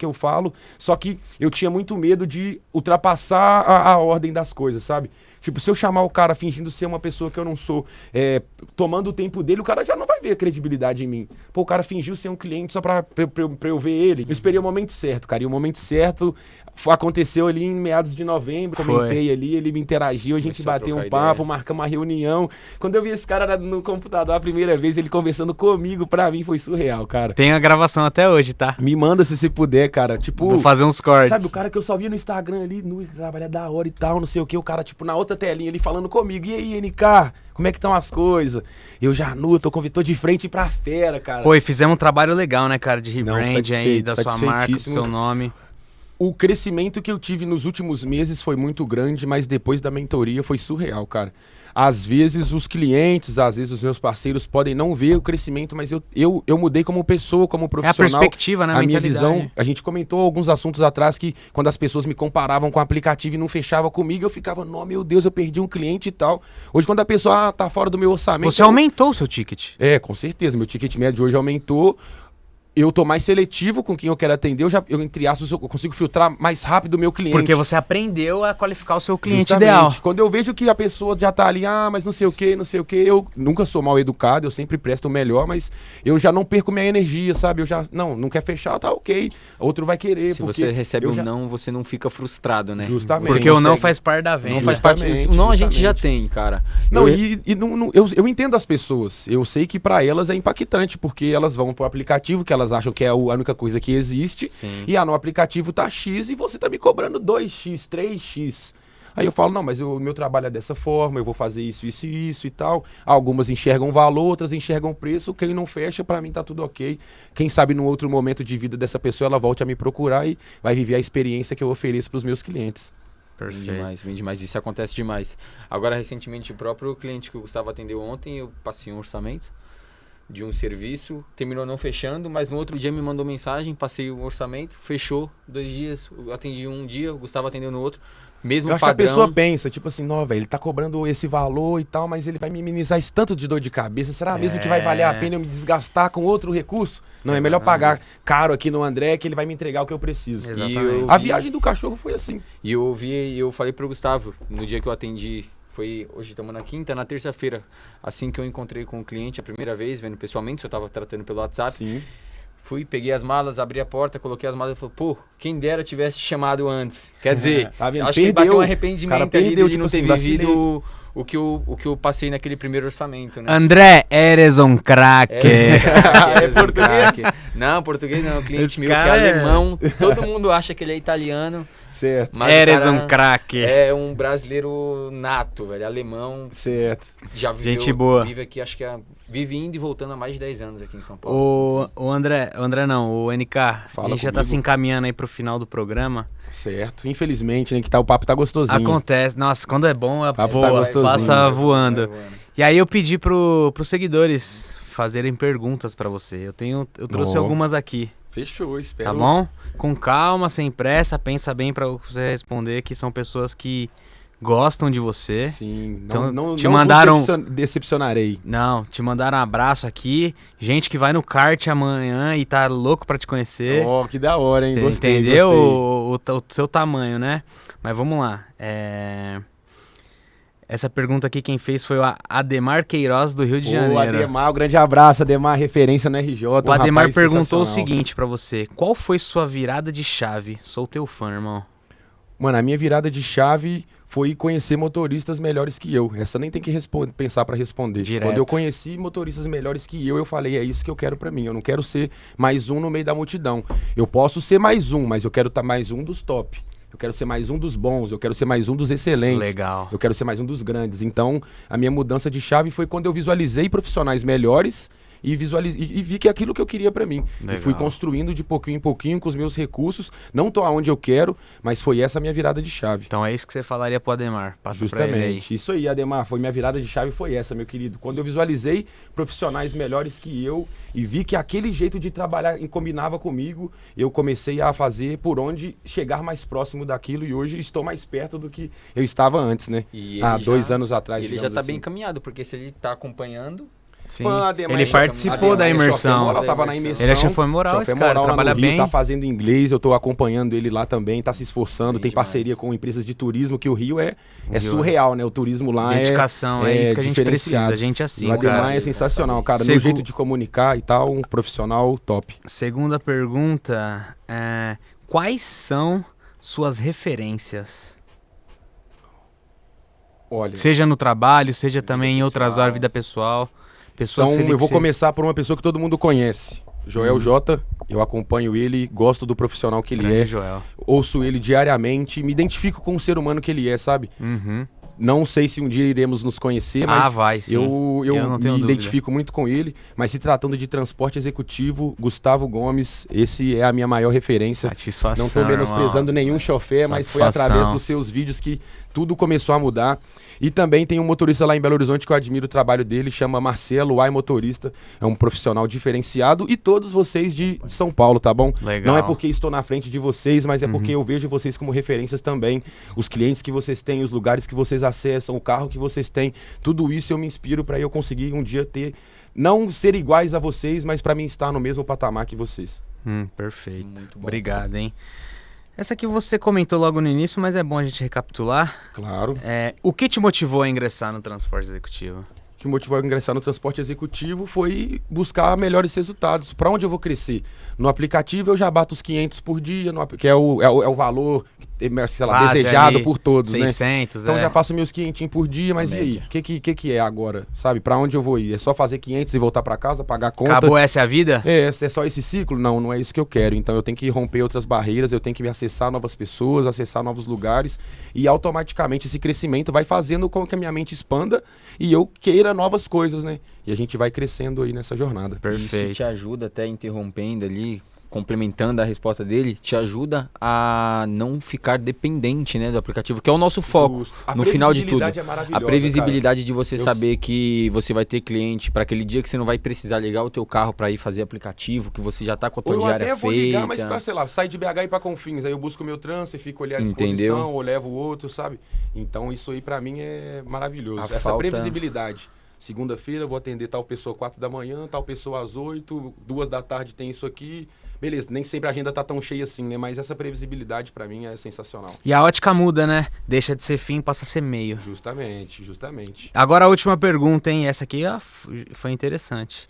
eu falo? Só que eu tinha muito medo de ultrapassar a ordem das coisas, sabe? Tipo, se eu chamar o cara fingindo ser uma pessoa que eu não sou, tomando o tempo dele, o cara já não vai ver credibilidade em mim. Pô, o cara fingiu ser um cliente só pra eu ver ele. Eu esperei o momento certo, cara. E o momento certo aconteceu ali em meados de novembro. Comentei ali, ele me interagiu, a gente bateu um papo, marcamos uma reunião. Quando eu vi esse cara no computador a primeira vez, ele conversando comigo, pra mim foi surreal, cara. Tem a gravação até hoje, tá? Me manda se você puder, cara. Tipo, vou fazer uns cortes. Sabe, o cara que eu só via no Instagram ali, trabalha da hora e tal, não sei o que, o cara, tipo, na outra telinha ali falando comigo. E aí, NK, como é que estão as coisas? Eu já tô de frente pra fera, cara. Pô, e fizemos um trabalho legal, né, cara, de rebrand aí, da sua marca, do seu nome. O crescimento que eu tive nos últimos meses foi muito grande, mas depois da mentoria foi surreal, cara. Às vezes os clientes, às vezes os meus parceiros podem não ver o crescimento, mas eu mudei como pessoa, como profissional. É a perspectiva, né? A minha visão. A gente comentou alguns assuntos atrás que quando as pessoas me comparavam com o aplicativo e não fechava comigo, eu ficava, não, meu Deus, eu perdi um cliente e tal. Hoje, quando a pessoa tá fora do meu orçamento... Você aumentou o seu ticket. Com certeza. Meu ticket médio hoje aumentou. eu tô mais seletivo com quem eu quero atender, eu entre aspas, eu consigo filtrar mais rápido o meu cliente. Porque você aprendeu a qualificar o seu cliente Justamente. ideal. Quando eu vejo que a pessoa já tá ali, mas não sei o que, eu nunca sou mal educado, eu sempre presto o melhor, mas eu já não perco minha energia, sabe? Eu já, não quer fechar, tá ok. Outro vai querer. Se você recebe um não, você não fica frustrado, né? Justamente. Porque o não faz parte da venda. Não faz parte. O não a gente já tem, cara. Eu entendo as pessoas. Eu sei que pra elas é impactante, porque elas vão pro aplicativo que elas acham que é a única coisa que existe. Sim. E no aplicativo tá X e você tá me cobrando 2X, 3X. Aí eu falo, não, mas o meu trabalho é dessa forma, eu vou fazer isso e tal. Algumas enxergam valor, outras enxergam preço. Quem não fecha, pra mim tá tudo ok. Quem sabe num outro momento de vida dessa pessoa, ela volte a me procurar e vai viver a experiência que eu ofereço pros meus clientes. Perfeito. Vem demais. Isso acontece demais. Agora, recentemente, o próprio cliente que o Gustavo atendeu ontem, eu passei um orçamento de um serviço, terminou não fechando, mas no outro dia me mandou mensagem, passei o orçamento, fechou 2 dias, eu atendi um dia, o Gustavo atendeu no outro, mesmo eu acho padrão. Que a pessoa pensa, tipo assim, não, velho, ele tá cobrando esse valor e tal, mas ele vai me minimizar esse tanto de dor de cabeça, será mesmo que vai valer a pena eu me desgastar com outro recurso? Não, é melhor pagar caro aqui no André que ele vai me entregar o que eu preciso. Exatamente. A viagem do cachorro foi assim. E eu falei pro Gustavo, no dia que eu atendi, hoje estamos na quinta, na terça-feira, assim que eu encontrei com o cliente a primeira vez, vendo pessoalmente, só tava tratando pelo WhatsApp. Sim. Fui, peguei as malas, abri a porta, coloquei as malas e falei, pô, quem dera tivesse te chamado antes. Quer dizer, tá vendo? acho que bateu um arrependimento ali de não ter assim, vivido o que eu passei naquele primeiro orçamento, né? André, eres um craque. É português? Não, português não, cliente Esse meu que é cara alemão, todo mundo acha que ele é italiano. Certo. Mas Eres um craque. É um brasileiro nato, velho, alemão. Certo. Já viveu, Gente boa. Vive aqui, acho que vive indo e voltando há mais de 10 anos aqui em São Paulo. O André não, o NK, a gente já tá comigo. se encaminhando aí pro final do programa. Certo. Infelizmente, né, que o papo tá gostosinho. Acontece, nossa, quando é bom, Papo voa, tá gostosinho. passa voando. Vai voando. E aí eu pedi pros seguidores fazerem perguntas pra você. Eu trouxe algumas aqui. Fechou, espero. Tá bom? Com calma, sem pressa, pensa bem pra você responder, que são pessoas que gostam de você. Sim, Então, não te mandaram- decepcionarei. Não, te mandaram um abraço aqui. Gente que vai no kart amanhã e tá louco pra te conhecer. Ó, que da hora, hein? Você Gostei, entendeu gostei. o seu tamanho, né? Mas vamos lá. Essa pergunta aqui quem fez foi o Ademar Queiroz, do Rio de Janeiro. Ô, Ademar, um grande abraço, Ademar, referência no RJ. O Ademar rapaz perguntou o sensacional. seguinte pra você: qual foi sua virada de chave? Sou teu fã, irmão. Mano, a minha virada de chave foi conhecer motoristas melhores que eu. Essa nem tem que pensar pra responder. Direto. Quando eu conheci motoristas melhores que eu falei, é isso que eu quero pra mim. Eu não quero ser mais um no meio da multidão. Eu posso ser mais um, mas eu quero estar mais um dos top. Eu quero ser mais um dos bons, eu quero ser mais um dos excelentes. Legal. Eu quero ser mais um dos grandes. Então, a minha mudança de chave foi quando eu visualizei profissionais melhores e vi que é aquilo que eu queria pra mim. Legal. E fui construindo de pouquinho em pouquinho com os meus recursos. Não tô aonde eu quero, mas foi essa a minha virada de chave. Então é isso que você falaria pro Ademar. Passa pra ele aí. Justamente. Isso aí, Ademar, foi minha virada de chave, foi essa, meu querido. Quando eu visualizei profissionais melhores que eu e vi que aquele jeito de trabalhar combinava comigo, eu comecei a fazer por onde chegar mais próximo daquilo e hoje estou mais perto do que eu estava antes, né? E Há ele 2 já- anos atrás, Ele já digamos tá assim. bem encaminhado, porque se ele tá acompanhando, Sim. Mano, Ademar, Ele participou da imersão. Moral, tava na imersão. Ele é chefão moral, esse cara, lá trabalha no Rio, bem. Tá fazendo inglês, eu tô acompanhando ele lá também, tá se esforçando, Bem tem demais. parceria com empresas de turismo, que o Rio é Rio surreal, né? O turismo lá Dedicação, é isso que a gente diferenciado. precisa. Gente assim, O Ademar cara. é sensacional, cara. No Segu- jeito de comunicar e tal, um profissional top. Segunda pergunta, quais são suas referências? Olha, Seja no trabalho, seja também em outras pessoal. horas, vida pessoal. Pessoas então eu vou que começar por uma pessoa que todo mundo conhece. Joel J, eu acompanho ele, gosto do profissional que ele Grande é, Joel. ouço ele diariamente, me identifico com o ser humano que ele é, sabe? Uhum. Não sei se um dia iremos nos conhecer, mas vai sim. eu não me tenho dúvida. identifico muito com ele. Mas se tratando de transporte executivo, Gustavo Gomes, esse é a minha maior referência. Satisfação, Não estou menosprezando irmão. nenhum chofer, mas foi Satisfação. através dos seus vídeos que tudo começou a mudar. E também tem um motorista lá em Belo Horizonte que eu admiro o trabalho dele, chama Marcelo, Ai Motorista. É um profissional diferenciado. E todos vocês de São Paulo, tá bom? Legal. Não é porque estou na frente de vocês, mas é porque eu vejo vocês como referências também. Os clientes que vocês têm, os lugares que vocês vocês acessam, o carro que vocês têm, tudo isso eu me inspiro para eu conseguir um dia ter, não ser iguais a vocês, mas para mim estar no mesmo patamar que vocês. Perfeito. Muito bom. Obrigado, hein? Essa aqui você comentou logo no início, mas é bom a gente recapitular. Claro. O que te motivou a ingressar no transporte executivo? O que motivou a ingressar no transporte executivo foi buscar melhores resultados. Para onde eu vou crescer? No aplicativo eu já bato os 500 por dia, que é o valor, sei lá, desejado por todos, 600, né? Então já faço meus 500 por dia, mas e aí? Média. O que é agora? Sabe, para onde eu vou ir? É só fazer 500 e voltar para casa, pagar a conta? Acabou essa a vida? É só esse ciclo? Não é isso que eu quero. Então eu tenho que romper outras barreiras, eu tenho que acessar novas pessoas, acessar novos lugares e automaticamente esse crescimento vai fazendo com que a minha mente expanda e eu queira novas coisas, né? E a gente vai crescendo aí nessa jornada. Perfeito. Isso te ajuda, até interrompendo ali, complementando a resposta dele, te ajuda a não ficar dependente, né, do aplicativo, que é o nosso foco. Justo. A no final de tudo. previsibilidade é maravilhosa, A previsibilidade de você Eu saber que você vai ter cliente para aquele dia que você não vai precisar ligar o teu carro para ir fazer aplicativo, que você já tá com a tua Ou eu diária até feita. vou ligar, mas pra, sei lá, sair de BH e ir pra Confins, aí eu busco o meu transfer, fico ali à disposição, Entendeu? ou levo o outro, sabe? Então isso aí pra mim é maravilhoso. A Essa falta- previsibilidade. Segunda-feira eu vou atender tal pessoa 4 da manhã, tal pessoa às 8, 2 da tarde tem isso aqui. Beleza, nem sempre a agenda tá tão cheia assim, né? Mas essa previsibilidade pra mim é sensacional. E a ótica muda, né? Deixa de ser fim, passa a ser meio. Justamente. Agora a última pergunta, hein? Essa aqui foi interessante.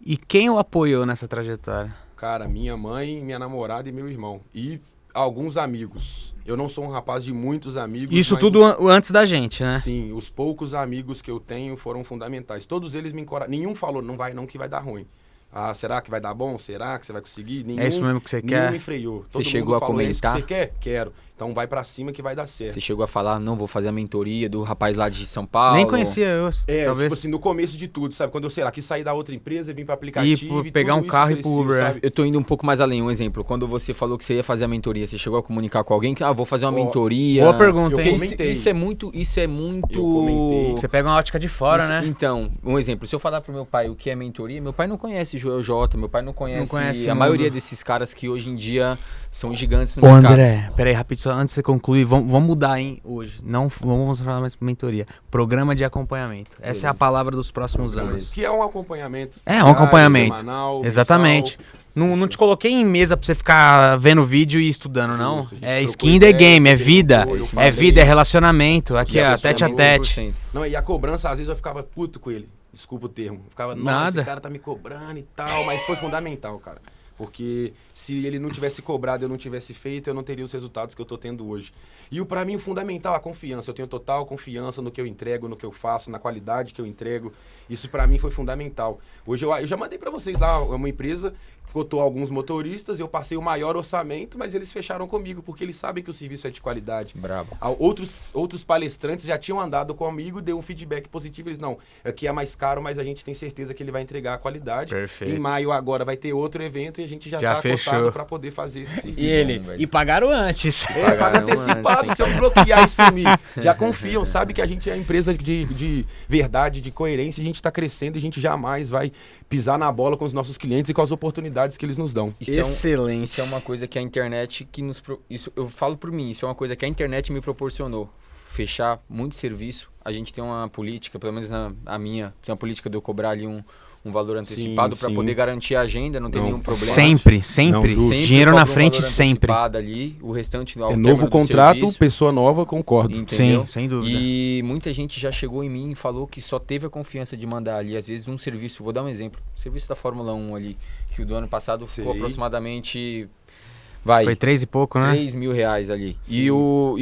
E quem o apoiou nessa trajetória? Cara, minha mãe, minha namorada e meu irmão. E alguns amigos. Eu não sou um rapaz de muitos amigos. Isso mas tudo antes da gente, né? Sim, os poucos amigos que eu tenho foram fundamentais. Todos eles me encorajaram. Nenhum falou, não que vai dar ruim. Ah, será que vai dar bom? Será que você vai conseguir? Nenhum, É isso mesmo que você nenhum quer? me freou. Você Todo chegou mundo a falou, "É isso que comentar?" você quer? Quero. Então vai pra cima que vai dar certo. Você chegou a falar, não vou fazer a mentoria do rapaz lá de São Paulo. Nem conhecia eu, talvez. Tipo assim, no começo de tudo, sabe? Quando eu, sei lá, quis sair da outra empresa, vim pra aplicativo E pegar tudo um isso carro e ir pro cresceu, Uber, sabe? Eu tô indo um pouco mais além, um exemplo. Quando você falou que você ia fazer a mentoria, você chegou a comunicar com alguém que, vou fazer uma Ó, mentoria. Boa pergunta, eu hein? comentei. Isso é muito. Eu comentei. Você pega uma ótica de fora, Isso- né? Então, um exemplo, se eu falar pro meu pai o que é mentoria, meu pai não conhece Joel J, meu pai não conhece, conhece a o maioria mundo. desses caras que hoje em dia são gigantes no Ô mercado. André, peraí, rapidinho, só antes de você concluir, vamos mudar, hein, hoje. Não vamos falar mais mentoria. Programa de acompanhamento. Essa é a Beleza. palavra dos próximos anos. Que é um acompanhamento. É, um diário, acompanhamento. semanal, Exatamente. mensal. Não te coloquei em mesa pra você ficar vendo vídeo e estudando, não. Justo, a gente É trocou skin the ideia, game, é você vida. perguntou, eu É falei. vida, é relacionamento. Aqui, ó, tete a tete. 100%. Não, e a cobrança, às vezes eu ficava puto com ele. Desculpa o termo. Eu ficava, nossa, Nada. esse cara tá me cobrando e tal. Mas foi fundamental, cara. Porque se ele não tivesse cobrado, eu não tivesse feito, eu não teria os resultados que eu tô tendo hoje. E pra mim o fundamental é a confiança. Eu tenho total confiança no que eu entrego, no que eu faço, na qualidade que eu entrego. Isso pra mim foi fundamental. Hoje eu já mandei pra vocês lá, uma empresa cotou alguns motoristas, eu passei o maior orçamento, mas eles fecharam comigo, porque eles sabem que o serviço é de qualidade. Bravo. Outros palestrantes já tinham andado comigo, deu um feedback positivo. Eles, não, aqui é mais caro, mas a gente tem certeza que ele vai entregar a qualidade. Perfeito. Em maio agora vai ter outro evento e a gente já tá fechou. acotado para poder fazer esse serviço. E ele? velho. E pagaram antes. Paga Pagaram antecipado, antes, se eu bloquear e sumir. Já confiam, sabe que a gente é uma empresa de verdade, de coerência, a gente está crescendo e a gente jamais vai pisar na bola com os nossos clientes e com as oportunidades que eles nos dão. Excelente. Isso é uma coisa que a internet que nos... Isso, eu falo por mim, isso é uma coisa que a internet me proporcionou. Fechar muito serviço. A gente tem uma política, pelo menos a minha, tem uma política de eu cobrar ali um valor antecipado para sim. poder garantir a agenda, não tem nenhum problema. Sempre. Não, Sempre Dinheiro eu na cobro um frente, valor sempre. antecipado ali, o restante ao É término novo do contrato, serviço, pessoa nova, concordo. entendeu? Sim, sem dúvida. E muita gente já chegou em mim e falou que só teve a confiança de mandar ali, às vezes, um serviço. Vou dar um exemplo. O serviço da Fórmula 1 ali, que o do ano passado ficou Sei. aproximadamente... Foi 3 e pouco, né? 3 mil reais ali. Sim. E o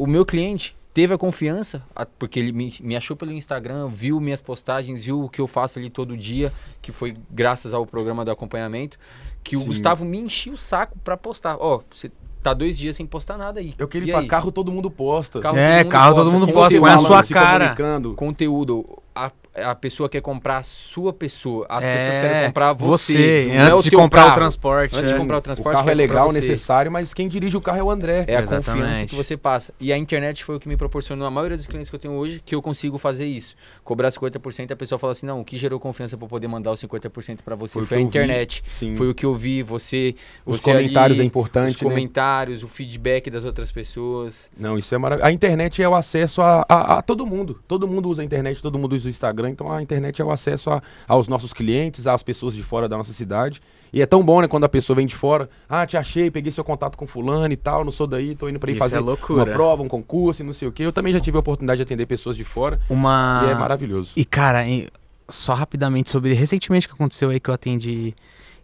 meu cliente teve a confiança, porque ele me achou pelo Instagram, viu minhas postagens, viu o que eu faço ali todo dia, que foi graças ao programa do acompanhamento, que o Sim. Gustavo me enchia o saco pra postar. Ó, você tá 2 dias sem postar nada aí. Eu queria E falar, aí? carro todo mundo posta. Carro Carro todo mundo Quem posta, você põe a fala, sua se cara. comunicando. Conteúdo. a pessoa quer comprar a sua pessoa. As pessoas querem comprar você não antes é de teu comprar carro. o transporte. Antes de comprar o transporte, O carro é quer comprar legal, você. necessário, mas quem dirige o carro é o André. É a Exatamente. confiança que você passa. E a internet foi o que me proporcionou a maioria dos clientes que eu tenho hoje, que eu consigo fazer isso. Cobrar 50%, a pessoa fala assim, não, o que gerou confiança para poder mandar os 50% para você foi a internet. Foi o que eu vi, você Os comentários ali, é importante, os comentários, o feedback das outras pessoas. Não, isso é maravilhoso. A internet é o acesso a todo mundo. Todo mundo usa a internet, todo mundo usa o Instagram. Então a internet é o acesso aos nossos clientes, às pessoas de fora da nossa cidade. E é tão bom, né, quando a pessoa vem de fora. Ah, te achei, peguei seu contato com fulano e tal, não sou daí, tô indo pra ir fazer uma prova, um concurso e não sei o quê. Eu também já tive a oportunidade de atender pessoas de fora. E é maravilhoso. E, cara, só rapidamente sobre... Recentemente que aconteceu aí que eu atendi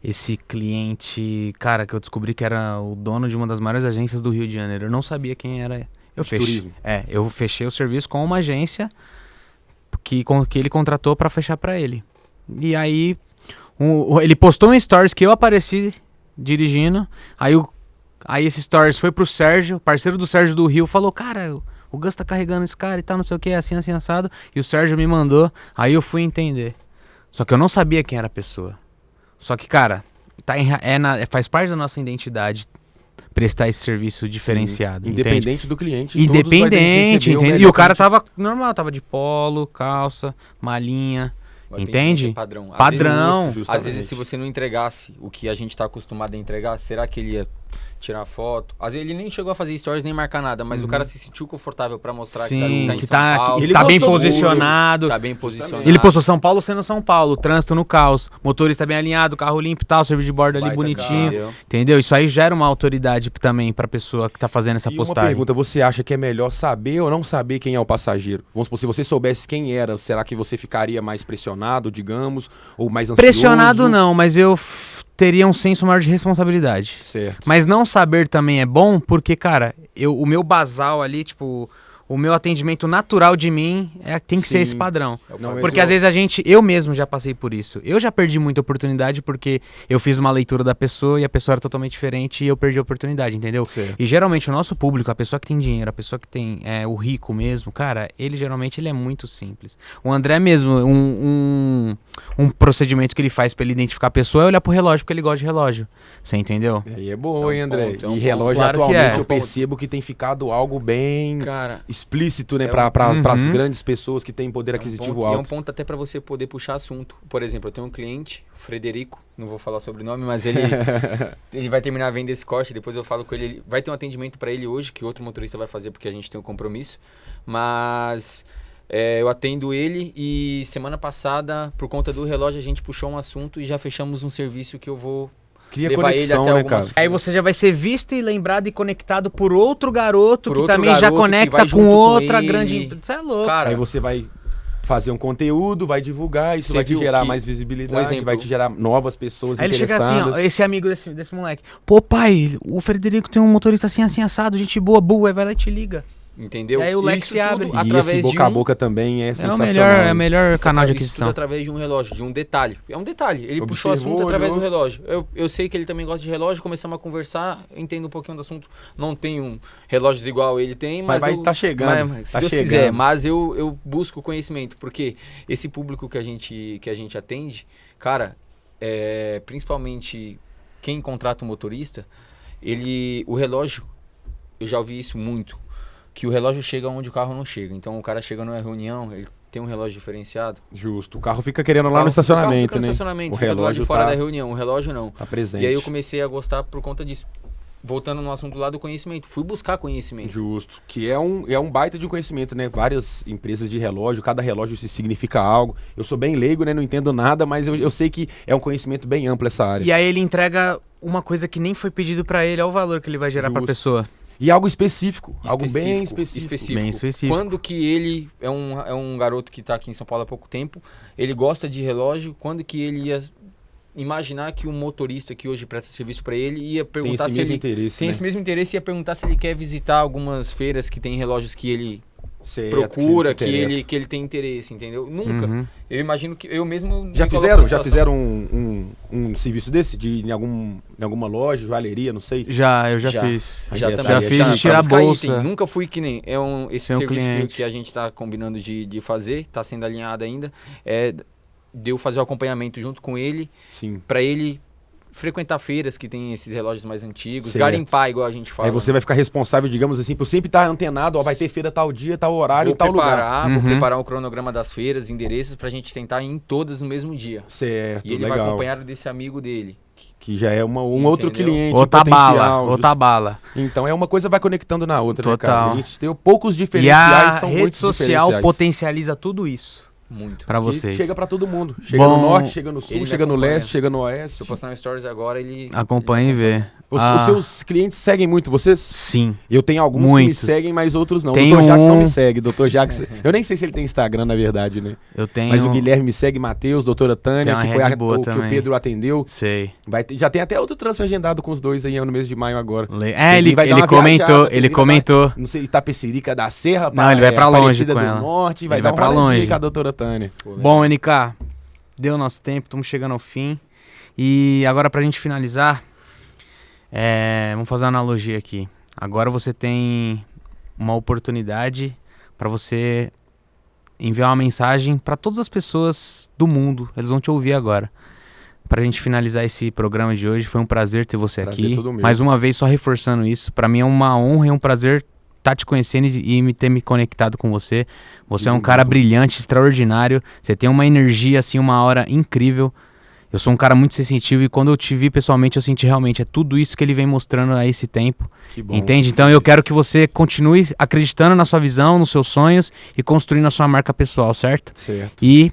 esse cliente, cara, que eu descobri que era o dono de uma das maiores agências do Rio de Janeiro. Eu não sabia quem era. Turismo. Eu fechei o serviço com uma agência que ele contratou pra fechar pra ele. E aí, ele postou um stories que eu apareci dirigindo. Aí esse stories foi pro Sérgio, parceiro do Sérgio do Rio, falou, cara, o Gus tá carregando esse cara e tal, não sei o que, assim, assado. E o Sérgio me mandou, aí eu fui entender. Só que eu não sabia quem era a pessoa. Só que, cara, faz parte da nossa identidade prestar esse serviço diferenciado. Independente entende? do cliente. Independente, entende? E o cara tava normal, tava de polo, calça, malinha. Entende? Padrão. Às vezes, se você não entregasse o que a gente tá acostumado a entregar, será que ele ia tirar foto? Às vezes ele nem chegou a fazer stories nem marcar nada, mas o cara se sentiu confortável pra mostrar que tá em São Paulo. Ele tá bem posicionado. Tá bem posicionado. Ele postou São Paulo sendo São Paulo, trânsito no caos, motorista bem alinhado, carro limpo e tal, serviço de bordo ali bonitinho. Entendeu? Isso aí gera uma autoridade também pra pessoa que tá fazendo essa postagem. Uma pergunta, você acha que é melhor saber ou não saber quem é o passageiro? Vamos supor, se você soubesse quem era, será que você ficaria mais pressionado, digamos, ou mais ansioso? Pressionado não, mas eu teria um senso maior de responsabilidade. Certo. Mas não saber também é bom, porque, cara, o meu basal ali, tipo, o meu atendimento natural de mim tem que ser esse padrão. Porque às vezes eu mesmo já passei por isso. Eu já perdi muita oportunidade porque eu fiz uma leitura da pessoa e a pessoa era totalmente diferente e eu perdi a oportunidade, entendeu? Certo. E geralmente o nosso público, a pessoa que tem dinheiro, a pessoa que tem o rico mesmo, cara, ele geralmente é muito simples. O André mesmo, um procedimento que ele faz pra ele identificar a pessoa é olhar pro relógio porque ele gosta de relógio. Você entendeu? Aí é bom, hein, André? Ponto, e relógio claro atualmente que eu percebo que tem ficado algo bem... Cara, explícito, né, para as grandes pessoas que têm poder aquisitivo alto. É um ponto até para você poder puxar assunto. Por exemplo, eu tenho um cliente, Frederico, não vou falar sobre o nome, mas ele vai terminar a venda desse corte, depois eu falo com ele, vai ter um atendimento para ele hoje, que outro motorista vai fazer porque a gente tem um compromisso, mas eu atendo ele e semana passada, por conta do relógio, a gente puxou um assunto e já fechamos um serviço que eu vou... levar ele até algumas... Aí você já vai ser visto e lembrado e conectado por outro garoto que também já conecta com outra grande... Você é louco. Cara, aí você vai fazer um conteúdo, vai divulgar, isso vai te gerar mais visibilidade, vai te gerar novas pessoas aí interessadas. Aí ele chega assim, ó, esse amigo desse moleque. Pô, pai, o Frederico tem um motorista assim, assado, gente boa, aí vai lá e te liga. Entendeu? E aí o leque se abre. E esse boca a boca também é sensacional. É o melhor canal de aquisição. Tudo através de um relógio, de um detalhe. É um detalhe. Ele puxou o assunto através do relógio. Eu sei que ele também gosta de relógio, começamos a conversar, entendo um pouquinho do assunto. Não tenho relógios igual ele tem, mas vai tá chegando. Se Deus quiser, mas eu busco conhecimento, porque esse público que a gente atende, cara, principalmente quem contrata um motorista, o relógio, eu já ouvi isso muito, que o relógio chega onde o carro não chega. Então o cara chega numa reunião, ele tem um relógio diferenciado. Justo. O carro fica querendo lá no estacionamento, né? O relógio do lado de fora da reunião, o relógio não. Tá presente. E aí eu comecei a gostar por conta disso. Voltando no assunto lá do conhecimento. Fui buscar conhecimento. Justo. Que é um baita de um conhecimento, né? Várias empresas de relógio, cada relógio significa algo. Eu sou bem leigo, né? Não entendo nada, mas eu sei que é um conhecimento bem amplo essa área. E aí ele entrega uma coisa que nem foi pedido pra ele, é o valor que ele vai gerar pra pessoa. E algo específico, algo bem específico. Bem específico. Quando que ele é um garoto que está aqui em São Paulo há pouco tempo, ele gosta de relógio, quando que ele ia imaginar que um motorista que hoje presta serviço para ele ia perguntar se ele tem esse mesmo interesse, ia perguntar se ele quer visitar algumas feiras que tem relógios que ele procura, que ele tem interesse, entendeu? Nunca. Eu imagino que eu mesmo... Já fizeram um serviço desse? Em alguma loja, joalheria, não sei? Eu já fiz. Já Já fiz de tirar a bolsa. Item. Nunca fui que nem... esse Sem o serviço cliente. que a gente tá combinando de fazer, tá sendo alinhado ainda, de eu fazer o acompanhamento junto com ele, Sim. pra ele frequentar feiras que tem esses relógios mais antigos, Certo. garimpar, igual a gente fala. Aí você vai ficar responsável, digamos assim, por sempre estar antenado, ó, vai ter feira tal dia, tal horário, tal lugar. Vou preparar o cronograma das feiras, endereços, pra gente tentar ir em todas no mesmo dia. Certo, E ele legal. vai acompanhado desse amigo dele. Que já é um outro cliente Outra potencial. bala. Então é uma coisa vai conectando na outra, né, cara? Total. A gente tem poucos E diferenciais, a são rede muitos social diferenciais. potencializa tudo isso Muito. pra Que vocês. chega pra todo mundo. Chega Bom, no norte, chega no sul, ele me chega no acompanha. leste, chega no oeste. Se eu postar no Stories agora, ele... Acompanhe e vê. Os seus clientes seguem muito vocês? Sim. Eu tenho alguns que Muitos. me seguem, mas outros não. Tem O Dr. Jax não um- me segue. Dr. Jax, eu nem sei se ele tem Instagram, na verdade, né? Eu tenho... Mas o Guilherme me segue, Matheus, doutora Tem Tânia, uma que foi rede boa o que o também. Pedro atendeu. Sei. Já tem até outro transfer agendado com os dois aí no mês de maio agora. Ele vai dar uma comentou, viajada, ele vai dar- comentou. Não sei, Itapecerica da Serra, Não, ele vai pra longe Aparecida com do ela. Norte, vai Ele dar vai pra um rolezinho longe. com a doutora Tânia. Bom, NK, deu nosso tempo, estamos chegando ao fim. E agora pra gente finalizar, vamos fazer uma analogia aqui. Agora você tem uma oportunidade pra você enviar uma mensagem pra todas as pessoas do mundo. Eles vão te ouvir agora. Pra gente finalizar esse programa de hoje, foi um prazer ter você Prazer aqui. todo meu. Mais uma vez, só reforçando isso, pra mim é uma honra e um prazer estar te conhecendo e ter me conectado com você. Você é um cara brilhante, extraordinário. Você tem uma energia, assim, uma aura incrível. Eu sou um cara muito sensitivo e quando eu te vi pessoalmente, eu senti realmente, é tudo isso que ele vem mostrando a esse tempo. Que bom. Entende? Então eu quero que você continue acreditando na sua visão, nos seus sonhos e construindo a sua marca pessoal, certo? Certo. E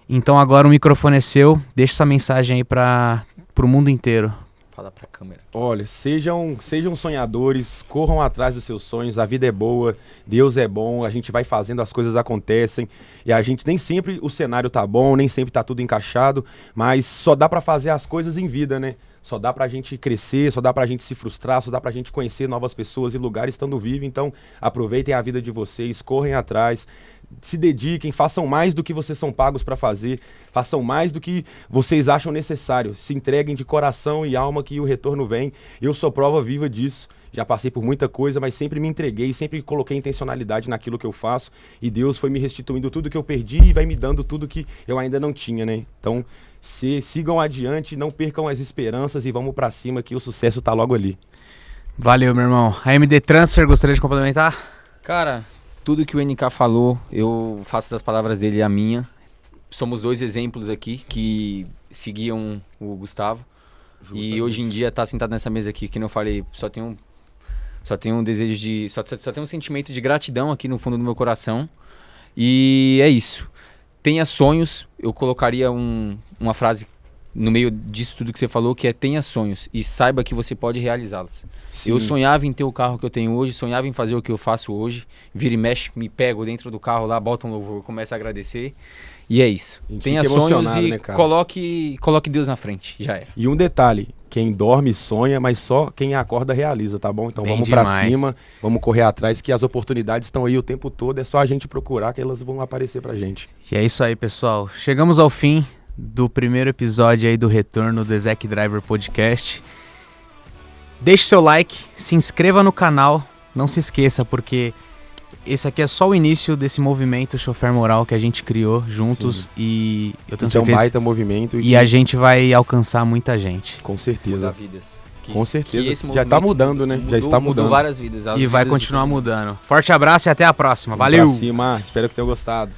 então agora o microfone é seu. Deixa essa mensagem aí pro mundo inteiro. Fala pra câmera. Olha, sejam sonhadores, corram atrás dos seus sonhos, a vida é boa, Deus é bom, a gente vai fazendo, as coisas acontecem, e a gente nem sempre o cenário tá bom, nem sempre tá tudo encaixado, mas só dá pra fazer as coisas em vida, né? Só dá pra gente crescer, só dá pra gente se frustrar, só dá pra gente conhecer novas pessoas e lugares estando vivo, então aproveitem a vida de vocês, correm atrás, se dediquem, façam mais do que vocês são pagos pra fazer, façam mais do que vocês acham necessário, se entreguem de coração e alma que o retorno vem. Eu sou prova viva disso, já passei por muita coisa, mas sempre me entreguei, sempre coloquei intencionalidade naquilo que eu faço e Deus foi me restituindo tudo que eu perdi e vai me dando tudo que eu ainda não tinha, né? Então, sigam adiante, não percam as esperanças e vamos pra cima que o sucesso tá logo ali. Valeu, meu irmão. A MD Transfer, gostaria de complementar? Cara, tudo que o NK falou, eu faço das palavras dele a minha. Somos dois exemplos aqui que seguiam o Gustavo. Justamente. E hoje em dia tá sentado nessa mesa aqui, que não falei, só tem um desejo de... Só tem um sentimento de gratidão aqui no fundo do meu coração. E é isso. Tenha sonhos, eu colocaria uma frase no meio disso tudo que você falou, que é tenha sonhos e saiba que você pode realizá-los. Sim. Eu sonhava em ter o carro que eu tenho hoje, sonhava em fazer o que eu faço hoje, vira e mexe, me pego dentro do carro lá, bota um louvor, começo a agradecer. E é isso. A gente Tenha fica sonhos emocionado, e né, cara? coloque Deus na frente, já era. E um detalhe, quem dorme sonha, mas só quem acorda realiza, tá bom? Então Bem vamos pra demais. cima, vamos correr atrás, que as oportunidades estão aí o tempo todo, é só a gente procurar que elas vão aparecer pra gente. E é isso aí, pessoal. Chegamos ao fim do primeiro episódio aí do retorno do Exec Driver Podcast. Deixe seu like, se inscreva no canal, não se esqueça, porque esse aqui é só o início desse movimento Chofer Moral que a gente criou juntos. Sim. E eu tenho Então é um certeza baita movimento e a gente vai alcançar muita gente. com Mudar certeza. vidas. Com certeza. esse Já tá movimento mudando, né? Já está mudou mudando. várias vidas. as E vai vidas de continuar todo mundo. mudando. Forte abraço e até a próxima. Vamos Valeu! pra cima, espero que tenham gostado.